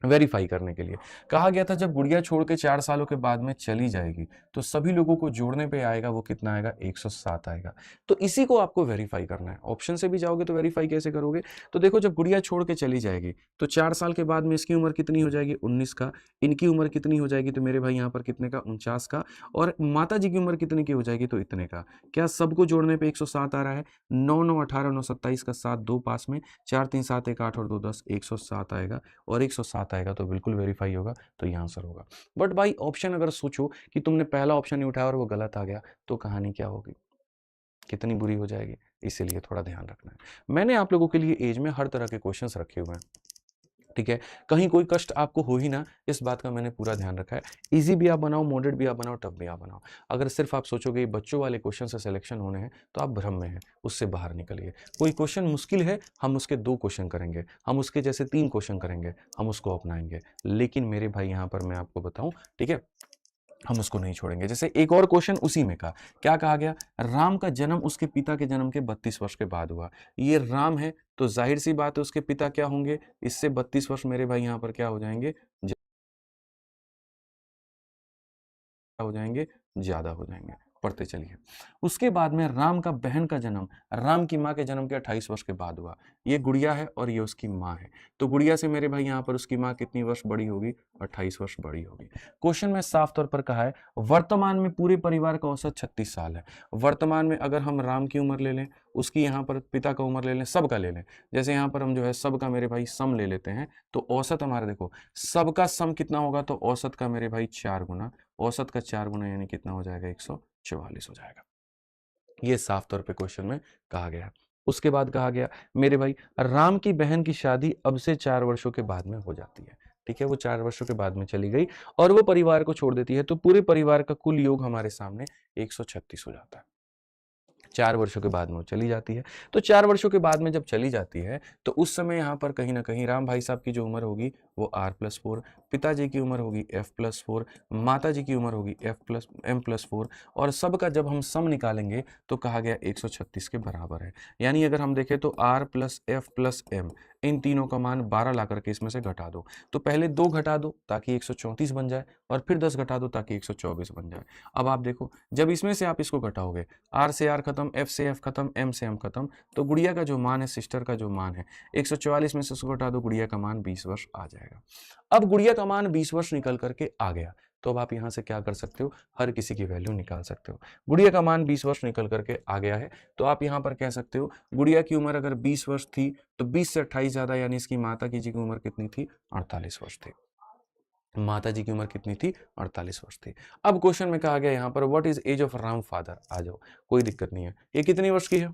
वेरीफाई करने के लिए कहा गया था, जब गुड़िया छोड़ के 4 सालों के बाद में चली जाएगी तो सभी लोगों को जोड़ने पे आएगा, वो कितना आएगा, 107 आएगा। तो इसी को आपको वेरीफाई करना है। ऑप्शन से भी जाओगे तो वेरीफाई कैसे करोगे, तो देखो जब गुड़िया छोड़ के चली जाएगी तो 4 साल के बाद में इसकी उम्र कितनी हो जाएगी, 19 का। इनकी उम्र कितनी हो जाएगी, तो मेरे भाई यहाँ पर कितने का, 49 का। और माता जी की उम्र कितने की हो जाएगी, तो इतने का। क्या सबको जोड़ने पे 107 आ रहा है, 9 9 18 9 27 का 7 2 पास में, 4 3 7 1 8 और 2 10, 107 आएगा, और 107 आएगा तो बिल्कुल वेरीफाई होगा, तो ये आंसर होगा। बट भाई ऑप्शन अगर सोचो कि तुमने पहला ऑप्शन नहीं उठाया और वो गलत आ गया, तो कहानी क्या होगी, कितनी बुरी हो जाएगी। इसीलिए थोड़ा ध्यान रखना है। मैंने आप लोगों के लिए एज में हर तरह के क्वेश्चंस रखे हुए हैं। ठीक है, कहीं कोई कष्ट आपको हो ही ना, इस बात का मैंने पूरा ध्यान रखा है। इजी भी आप बनाओ, मॉडरेट भी आप बनाओ, टफ भी आप बनाओ। अगर सिर्फ आप सोचोगे ये बच्चों वाले क्वेश्चन से सिलेक्शन होने हैं, तो आप भ्रम में हैं, उससे बाहर निकलिए। कोई क्वेश्चन मुश्किल है, हम उसके 2 क्वेश्चन करेंगे, हम उसके जैसे 3 क्वेश्चन करेंगे, हम उसको अपनाएंगे। लेकिन मेरे भाई यहाँ पर मैं आपको बताऊं, ठीक है, हम उसको नहीं छोड़ेंगे। जैसे एक और क्वेश्चन उसी में का, क्या कहा गया, राम का जन्म उसके पिता के जन्म के 32 वर्ष के बाद हुआ। ये राम है, तो जाहिर सी बात है उसके पिता क्या होंगे, इससे 32 वर्ष मेरे भाई यहाँ पर क्या हो जाएंगे, हो जाएंगे, ज्यादा हो जाएंगे। पढ़ते चलिए। उसके बाद में राम का बहन का जन्म राम की माँ के जन्म के 28 वर्ष के बाद हुआ। ये गुड़िया है और ये उसकी माँ है। तो गुड़िया से मेरे भाई यहाँ पर उसकी माँ कितनी वर्ष बड़ी होगी, 28 वर्ष बड़ी होगी। क्वेश्चन में साफ तौर पर कहा है वर्तमान में पूरे परिवार का औसत 36 साल है। वर्तमान में अगर हम राम की उम्र ले लें, उसकी यहाँ पर पिता का उम्र ले लें, सबका ले लें। जैसे यहाँ पर हम जो है सबका मेरे भाई सम ले लेते हैं, तो औसत हमारा देखो सबका सम कितना होगा, तो औसत का मेरे भाई 4 गुना, औसत का 4 गुना यानी कितना हो जाएगा, 144 हो जाएगा। ये साफ तौर पे क्वेश्चन में कहा गया। उसके बाद कहा गया मेरे भाई राम की बहन की शादी अब से 4 वर्षों के बाद में हो जाती है। ठीक है, वो 4 वर्षों के बाद में चली गई और वो परिवार को छोड़ देती है, तो पूरे परिवार का कुल योग हमारे सामने 136 हो जाता है। 4 वर्षों के बाद में वो चली जाती है। तो 4 वर्षों के बाद में जब चली जाती है, तो उस समय यहाँ पर कहीं न कहीं राम भाई साहब की जो उम्र होगी वो R+4, पिताजी की उम्र होगी F+4, माताजी की उम्र होगी M+4, और सबका जब हम सम निकालेंगे तो कहा गया 136 के बराबर है। यानी अगर हम देखें तो R+F+M इन तीनों का मान 12 ला करके इसमें से घटा दो। तो पहले 2 घटा दो ताकि 134 बन जाए, और फिर 10 घटा दो ताकि 124 बन जाए। अब आप देखो जब इसमें से आप इसको घटाओगे, R से R खत्म, F से F खत्म, M से M खत्म, तो गुड़िया का जो मान है, सिस्टर का जो मान है, 144 में से उसको घटा दो, गुड़िया का मान 20 वर्ष आ जाएगा। अब गुड़िया का मान 20 वर्ष निकल करके आ गया, तो अब आप यहाँ से क्या कर सकते हो, हर किसी की वैल्यू निकाल सकते हो। गुड़िया का मान 20 वर्ष निकल करके आ गया है, तो आप यहाँ पर कह सकते हो गुड़िया की उम्र अगर 20 वर्ष थी तो 20 से 28 ज्यादा, यानी इसकी माता की जी की उम्र कितनी थी, 48 वर्ष थी। माता जी की उम्र कितनी थी, 48 वर्ष थी। अब क्वेश्चन में कहा गया यहाँ पर what is age of Ram father. आ जाओ, कोई दिक्कत नहीं है। ये कितनी वर्ष की है,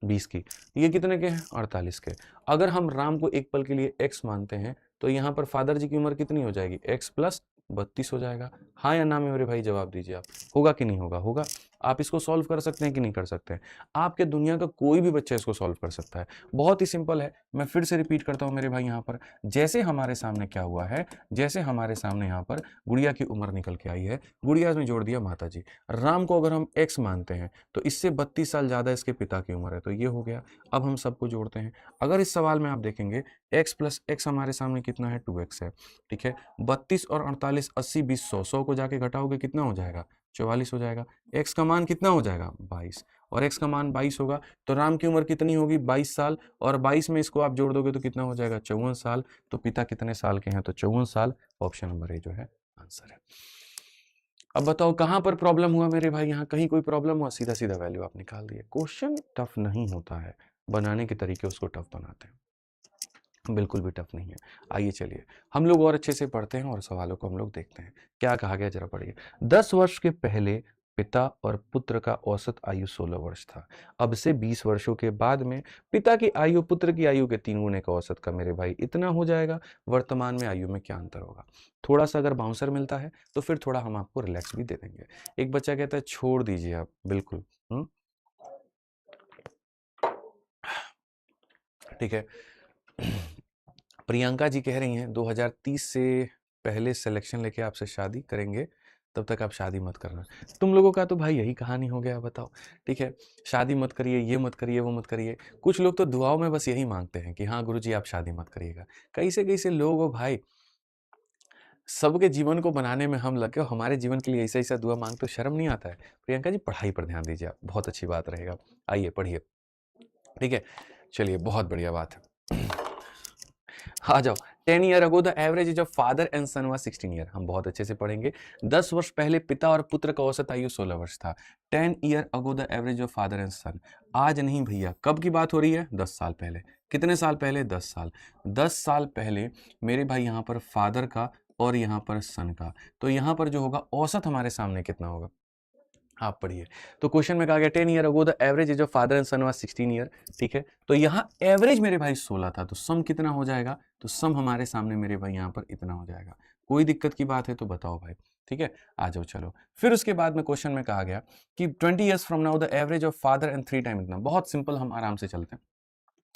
20 की। ये कितने के हैं, 48 के। अगर हम राम को एक पल के लिए x मानते हैं, तो यहाँ पर फादर जी की उम्र कितनी हो जाएगी, x + 32 हो जाएगा। हाँ या ना में मेरे भाई जवाब दीजिए आप, होगा कि नहीं होगा, होगा। आप इसको सॉल्व कर सकते हैं कि नहीं कर सकते हैं? आपके दुनिया का कोई भी बच्चा इसको सॉल्व कर सकता है। बहुत ही सिंपल है। मैं फिर से रिपीट करता हूँ मेरे भाई यहाँ पर, जैसे हमारे सामने क्या हुआ है, जैसे हमारे सामने यहाँ पर गुड़िया की उम्र निकल के आई है, गुड़िया में जोड़ दिया माता जी। राम को अगर हम x मानते हैं तो इससे 32 साल ज़्यादा इसके पिता की उम्र है, तो ये हो गया। अब हम सबको जोड़ते हैं। अगर इस सवाल में आप देखेंगे x प्लस एक्स हमारे सामने कितना है, 2x है, ठीक है। 32 और 48, 80, 20, 100, 100 को जाके घटाओगे कितना हो जाएगा, 44 हो जाएगा। x का मान कितना हो जाएगा, 22, और x का मान 22 होगा, तो राम की उम्र कितनी होगी, 22 साल, और 22 में इसको आप जोड़ दोगे तो कितना हो जाएगा, 54 साल। तो पिता कितने साल के हैं, तो 54 साल। ऑप्शन नंबर ए जो है आंसर है। अब बताओ कहां पर प्रॉब्लम हुआ मेरे भाई, यहाँ कहीं कोई प्रॉब्लम हुआ, सीधा सीधा वैल्यू आप निकाल दिए। क्वेश्चन टफ नहीं होता है, बनाने के तरीके उसको टफ बनाते हैं, बिल्कुल भी टफ नहीं है। आइए चलिए हम लोग और अच्छे से पढ़ते हैं और सवालों को हम लोग देखते हैं क्या कहा गया, जरा पढ़िए। 10 वर्ष के पहले पिता और पुत्र का औसत आयु 16 वर्ष था। अब से 20 वर्षों के बाद में पिता की आयु पुत्र की आयु के 3 गुने का औसत का मेरे भाई इतना हो जाएगा। वर्तमान में आयु में क्या अंतर होगा। थोड़ा सा अगर बाउंसर मिलता है तो फिर थोड़ा हम आपको रिलैक्स भी दे देंगे। एक बच्चा कहता है छोड़ दीजिए आप, बिल्कुल ठीक है। प्रियंका जी कह रही हैं 2030 से पहले सिलेक्शन लेके आपसे शादी करेंगे, तब तक आप शादी मत करना। तुम लोगों का तो भाई यही कहानी हो गया, बताओ। ठीक है, शादी मत करिए, ये मत करिए, वो मत करिए। कुछ लोग तो दुआओं में बस यही मांगते हैं कि हाँ गुरुजी आप शादी मत करिएगा। कैसे कैसे लोग हो भाई, सबके जीवन को बनाने में हम लगे, हमारे जीवन के लिए ऐसा ऐसा दुआ मांगते, तो शर्म नहीं आता है। प्रियंका जी पढ़ाई पर ध्यान दीजिए आप, बहुत अच्छी बात रहेगा। आइए पढ़िए, ठीक है। चलिए बहुत बढ़िया बात है। आ जाओ। 10 year ago the average age of father and son was 16 year. हम बहुत अच्छे से पढ़ेंगे। 10 वर्ष पहले पिता और पुत्र का औसत आयु 16 वर्ष था। 10 year ago the average of father and son. आज नहीं भैया, कब की बात हो रही है, 10 साल पहले। कितने साल पहले, 10 साल। 10 साल पहले मेरे भाई यहाँ पर फादर का और यहाँ पर सन का, तो यहाँ पर जो होगा औसत हमारे सामने कितना होगा, आप पढ़िए। तो क्वेश्चन में कहा गया 10 year ago the average age of father and son was 16 year, ठीक है। तो यहाँ एवरेज मेरे भाई 16 था, तो सम कितना हो जाएगा, तो सम हमारे सामने मेरे भाई यहाँ पर इतना हो जाएगा। कोई दिक्कत की बात है तो बताओ भाई, ठीक है। आ जाओ चलो। फिर उसके बाद में क्वेश्चन में कहा गया कि 20 years from now the average of father and 3 time इतना। बहुत सिंपल, हम आराम से चलते हैं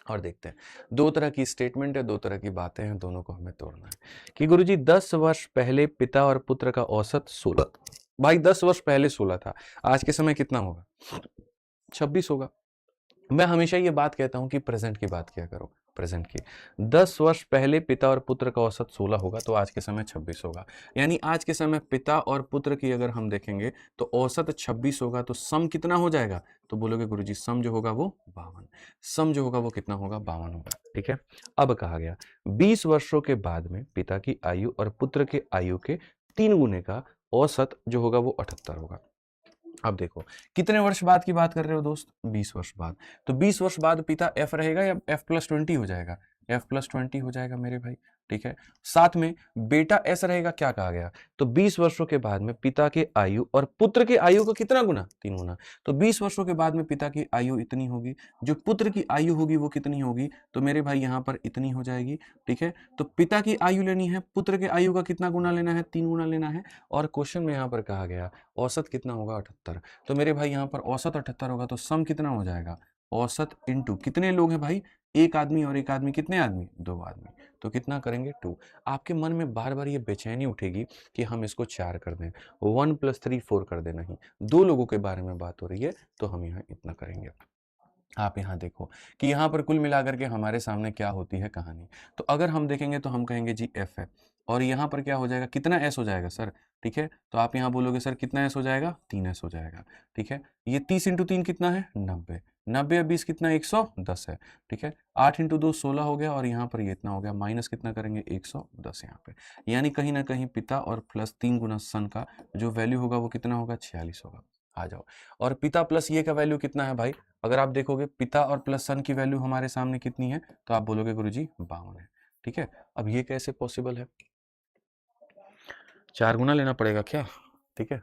और देखते हैं। दो तरह की स्टेटमेंट है, दो तरह की बातें हैं, दोनों को हमें तोड़ना है। कि गुरुजी 10 वर्ष पहले पिता और पुत्र का औसत 16। भाई 10 वर्ष पहले 16 था, आज के समय कितना होगा, 26 होगा। मैं हमेशा ये बात कहता हूं कि प्रेजेंट की बात किया करो, प्रेजेंट की। 10 वर्ष पहले पिता और पुत्र का औसत 16 होगा, तो आज के समय 26 होगा। यानी आज के समय पिता और पुत्र की अगर हम देखेंगे तो औसत 26 होगा, तो सम कितना हो जाएगा, तो बोलोगे गुरुजी सम जो होगा वो 52। सम जो होगा वो कितना होगा, 52 होगा, ठीक है। अब कहा गया 20 वर्षों के बाद में पिता की आयु और पुत्र के आयु के 3 गुने का औसत जो होगा वो 78 होगा। अब देखो कितने वर्ष बाद की बात कर रहे हो दोस्त, 20 वर्ष बाद। तो 20 वर्ष बाद पिता एफ रहेगा या एफ प्लस 20 हो जाएगा, एफ प्लस 20 हो जाएगा मेरे भाई, ठीक है। साथ में बेटा एस रहेगा, क्या कहा गया, तो 20 वर्षों के बाद में पिता की आयु और पुत्र की आयु का कितना गुना, 3 गुना। तो 20 वर्षों के बाद में पिता की आयु इतनी होगी, जो पुत्र की आयु होगी वो कितनी होगी, तो मेरे भाई यहाँ पर इतनी हो जाएगी, ठीक है। तो पिता की आयु लेनी है, पुत्र के आयु का कितना गुना लेना है, 3 गुना लेना है। और क्वेश्चन में यहाँ पर कहा गया औसत कितना होगा, 78। तो मेरे भाई यहाँ पर औसत 78 होगा, तो सम कितना हो जाएगा, औसत इंटू कितने लोग हैं भाई, एक आदमी और एक आदमी, कितने आदमी, 2 आदमी, तो कितना करेंगे 2। आपके मन में बार बार ये बेचैनी उठेगी कि हम इसको 4 कर दें, 1 + 3 4 कर दें, नहीं, 2 लोगों के बारे में बात हो रही है, तो हम यहाँ इतना करेंगे। आप यहाँ देखो कि यहाँ पर कुल मिलाकर के हमारे सामने क्या होती है कहानी। तो अगर हम देखेंगे तो हम कहेंगे जी एफ है, और यहाँ पर क्या हो जाएगा, कितना एस हो जाएगा सर, ठीक है। तो आप यहाँ बोलोगे सर कितना एस हो जाएगा, 3 एस हो जाएगा, ठीक है। ये 30 × 3 कितना है, 90, 90 या 20 कितना, 110 है, ठीक है। 8 × 2 16 हो गया, और यहाँ पर ये इतना हो गया, माइनस कितना करेंगे, 110 यहाँ पे। यानी कहीं ना कहीं पिता और प्लस 3 गुना सन का जो वैल्यू होगा वो कितना होगा, 46 होगा। आ जाओ। और पिता प्लस ये का वैल्यू कितना है भाई, अगर आप देखोगे पिता और प्लस सन की वैल्यू हमारे सामने कितनी है, तो आप बोलोगे गुरुजी 52 है, ठीक है। अब ये कैसे पॉसिबल है, 4 गुना लेना पड़ेगा क्या, ठीक है।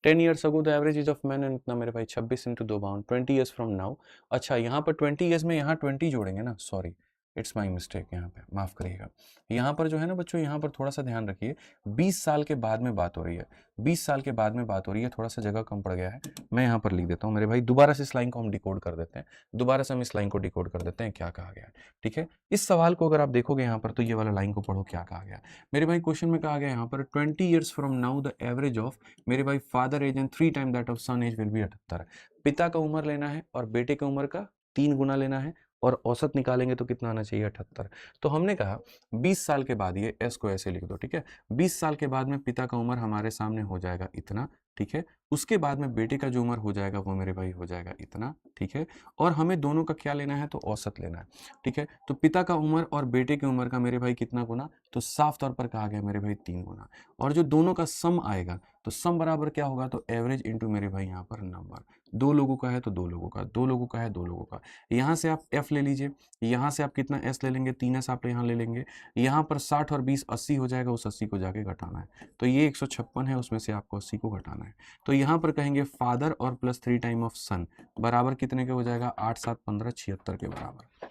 10 years ago the average age of man इतना मेरे भाई, 26 × 2 52, 20 ईयर्स फ्रॉम नाउ। अच्छा यहाँ पर 20 ईयर्स में यहाँ 20 जोड़ेंगे ना, सॉरी, इट्स माय मिस्टेक, यहाँ पे माफ़ करिएगा। यहाँ पर जो है ना बच्चों, यहाँ पर थोड़ा सा ध्यान रखिए, 20 साल के बाद में बात हो रही है, 20 साल के बाद में बात हो रही है, थोड़ा सा जगह कम पड़ गया है, मैं यहाँ पर लिख देता हूँ मेरे भाई। दोबारा से इस लाइन को हम डिकोड कर देते हैं, दोबारा से हम इस लाइन को डिकोड कर देते हैं, क्या कहा गया है, ठीक है। इस सवाल को अगर आप देखोगे यहाँ पर, तो ये वाला लाइन को पढ़ो, क्या कहा गया मेरे भाई। क्वेश्चन में कहा गया यहाँ पर 20 years from now the average of मेरे भाई father age and 3 time that of son age will be 78। पिता का उम्र लेना है और बेटे की उम्र का 3 गुना लेना है, और औसत निकालेंगे तो कितना आना चाहिए, 78। तो हमने कहा 20 साल के बाद, ये एस को ऐसे लिख दो, ठीक है। 20 साल के बाद में पिता का उम्र हमारे सामने हो जाएगा इतना, ठीक है। उसके बाद में बेटे का जो उम्र हो जाएगा वो मेरे भाई हो जाएगा इतना, ठीक है। और हमें दोनों का क्या लेना है, तो औसत लेना है, ठीक है। तो पिता का उम्र और बेटे की उम्र का मेरे भाई कितना गुना, तो साफ तौर पर कहा गया मेरे भाई 3 गुना। और जो दोनों का सम आएगा, तो सम बराबर क्या होगा, तो एवरेज इंटू मेरे भाई यहाँ पर नंबर। 2 लोगों का है तो 2 लोगों का, 2 लोगों का है 2 लोगों का। यहाँ से आप एफ ले लीजिए, यहाँ से आप कितना एस ले लेंगे, 3s आप यहाँ ले लेंगे। यहाँ पर 60 और 20 80 हो जाएगा, उस 80 को जाके घटाना है। तो ये 156 है, उसमें से आपको 80 को घटाना है। तो यहाँ पर कहेंगे फादर और प्लस 3 टाइम ऑफ सन बराबर कितने के हो जाएगा, 8 7 15 76 के बराबर,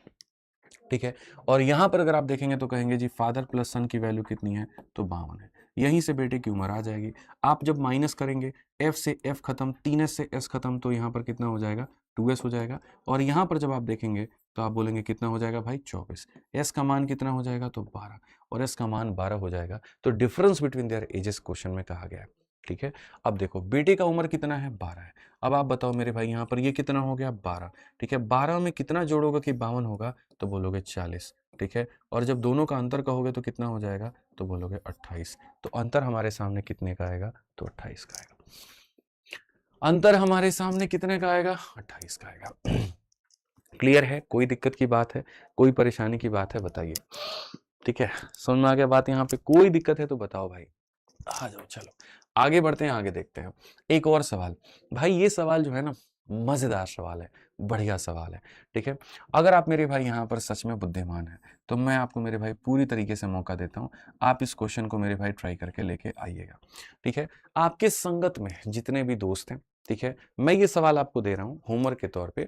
ठीक है। और यहाँ पर अगर आप देखेंगे तो कहेंगे जी फादर प्लस सन की वैल्यू कितनी है, तो 52 है। यहीं से बेटे की उम्र आ जाएगी। आप जब माइनस करेंगे, एफ से एफ खत्म, 3s से s खत्म, तो यहाँ पर कितना हो जाएगा, 2s हो जाएगा। और यहाँ पर जब आप देखेंगे तो आप बोलेंगे कितना हो जाएगा भाई, 24। s का मान कितना हो जाएगा, तो 12, और s का मान 12 हो जाएगा। तो difference between their edges question में कहा गया है, ठीक है। अब देखो बेटे का उम्र कितना है, 12 है। अब आप बताओ मेरे भाई, यहाँ पर ये कितना हो गया, 12, ठीक है। 12 में कितना जोड़ोगे कि 52 होगा, तो बोलोगे 40, ठीक है। और जब दोनों का अंतर कहोगे तो कितना हो जाएगा, तो बोलोगे 28। तो अंतर हमारे सामने कितने का आएगा, तो 28 का आएगा। अंतर हमारे सामने कितने का आएगा, 28 का आएगा। क्लियर है, कोई दिक्कत की बात है, कोई परेशानी की बात है, बताइए, ठीक है। समझ में आ गया बात, यहाँ पे कोई दिक्कत है तो बताओ भाई, आ जाओ। चलो आगे बढ़ते हैं, आगे देखते हैं एक और सवाल। भाई ये सवाल जो है ना, मजेदार सवाल है, बढ़िया सवाल है, ठीक है। अगर आप मेरे भाई यहाँ पर सच में बुद्धिमान हैं, तो मैं आपको मेरे भाई पूरी तरीके से मौका देता हूँ, आप इस क्वेश्चन को मेरे भाई ट्राई करके लेके आइएगा, ठीक है। आपके संगत में जितने भी दोस्त हैं, ठीक है, मैं ये सवाल आपको दे रहा हूँ होमवर्क के तौर पे।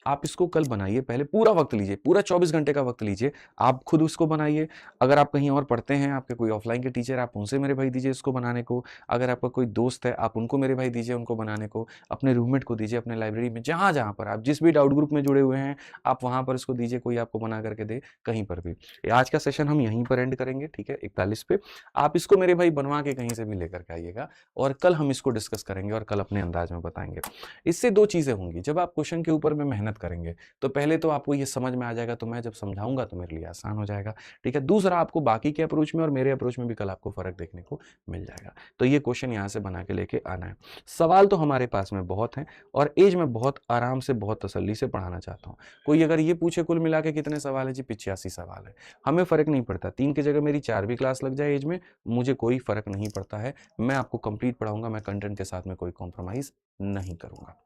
आप इसको कल बनाइए, पहले पूरा वक्त लीजिए, पूरा 24 घंटे का वक्त लीजिए, आप खुद उसको बनाइए। अगर आप कहीं और पढ़ते हैं, आपके कोई ऑफलाइन के टीचर, आप उनसे मेरे भाई दीजिए इसको बनाने को। अगर आपका कोई दोस्त है, आप उनको मेरे भाई दीजिए उनको बनाने को। अपने रूममेट को दीजिए, अपने लाइब्रेरी में जहाँ जहाँ पर आप जिस भी डाउट ग्रुप में जुड़े हुए हैं, आप वहाँ पर इसको दीजिए, कोई आपको बना करके दे, कहीं पर भी। आज का सेशन हम यहीं पर एंड करेंगे, ठीक है, 41 पे। आप इसको मेरे भाई बनवा के कहीं से भी लेकर के आइएगा, और कल हम इसको डिस्कस करेंगे और कल अपने अंदाज में बताएंगे। इससे 2 चीज़ें होंगी, जब आप क्वेश्चन के ऊपर में मेहनत करेंगे तो पहले तो आपको ये समझ में आ जाएगा, तो मैं जब समझाऊंगा तो मेरे लिए आसान हो जाएगा, ठीक है। दूसरा, आपको बाकी के अप्रोच में और मेरे अप्रोच में भी कल आपको फर्क देखने को मिल जाएगा। तो ये क्वेश्चन यहाँ से बना के लेके आना है। सवाल तो हमारे पास में बहुत हैं, और एज में बहुत आराम से, बहुत तसल्ली से पढ़ाना चाहता हूँ। कोई अगर ये पूछे कुल मिला के कितने सवाल है जी, 85 सवाल है, हमें फर्क नहीं पड़ता। 3 की जगह मेरी 4 भी क्लास लग जाए एज में, मुझे कोई फर्क नहीं पड़ता है। मैं आपको कंप्लीट पढ़ाऊंगा, मैं कंटेंट के साथ में कोई कॉम्प्रोमाइज नहीं करूंगा,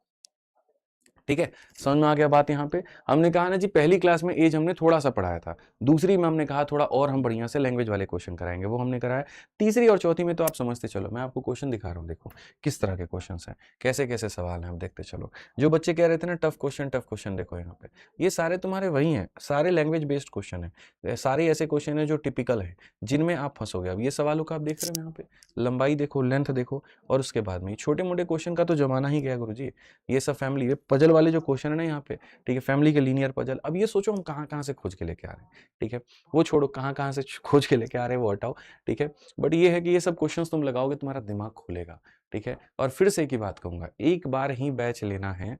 ठीक है। समझ में आ गया बात। यहाँ पे हमने कहा ना जी, पहली क्लास में एज हमने थोड़ा सा पढ़ाया था, दूसरी में हमने कहा थोड़ा और हम बढ़िया से लैंग्वेज वाले क्वेश्चन कराएंगे, वो हमने कराया। तीसरी और चौथी में तो आप समझते चलो, मैं आपको क्वेश्चन दिखा रहा हूँ, देखो किस तरह के क्वेश्चन हैं, कैसे कैसे सवाल हैं, हम देखते चलो। जो बच्चे कह रहे थे ना टफ क्वेश्चन, देखो यहाँ पे ये सारे तुम्हारे वही हैं, सारे लैंग्वेज बेस्ड क्वेश्चन है, सारे ऐसे क्वेश्चन है जो टिपिकल है, जिनमें आप फंसोगे। अब ये सवालों का आप देख रहे हो यहाँ पे, लंबाई देखो, लेंथ देखो, और उसके बाद में छोटे मोटे क्वेश्चन का तो जमाना ही गया गुरुजी। ये सब फैमिली पजल वाले जो क्वेश्चन है ना यहाँ पे, ठीक है, फैमिली के लीनियर पजल। अब ये सोचो हम कहाँ कहाँ से खोज के लेके आ रहे हैं, ठीक है, वो छोड़ो कहाँ कहाँ से खोज के लेके आ रहे हैं, वो हटाओ, ठीक है। बट ये है कि ये सब क्वेश्चंस तुम लगाओगे, तुम्हारा दिमाग खुलेगा, ठीक है। और फिर से एक ही बात कहूंगा, एक बार ही बैच लेना है,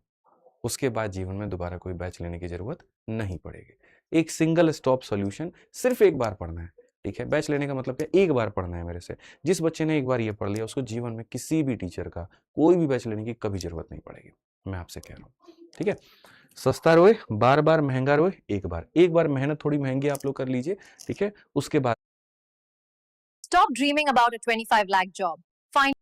उसके बाद जीवन में दोबारा कोई बैच लेने की जरूरत नहीं पड़ेगी। एक सिंगल स्टॉप सॉल्यूशन, सिर्फ एक बार पढ़ना है, ठीक है। बैच लेने का मतलब क्या, एक बार पढ़ना है मेरे से। जिस बच्चे ने एक बार ये पढ़ लिया, उसको जीवन में किसी भी टीचर का कोई भी बैच लेने की कभी जरूरत नहीं पड़ेगी, मैं आपसे कह रहा हूँ, ठीक है। सस्ता रोए बार बार, महंगा रोए एक बार मेहनत थोड़ी महंगी आप लोग कर लीजिए, ठीक है, उसके बाद Stop dreaming about a 25 lakh job. Find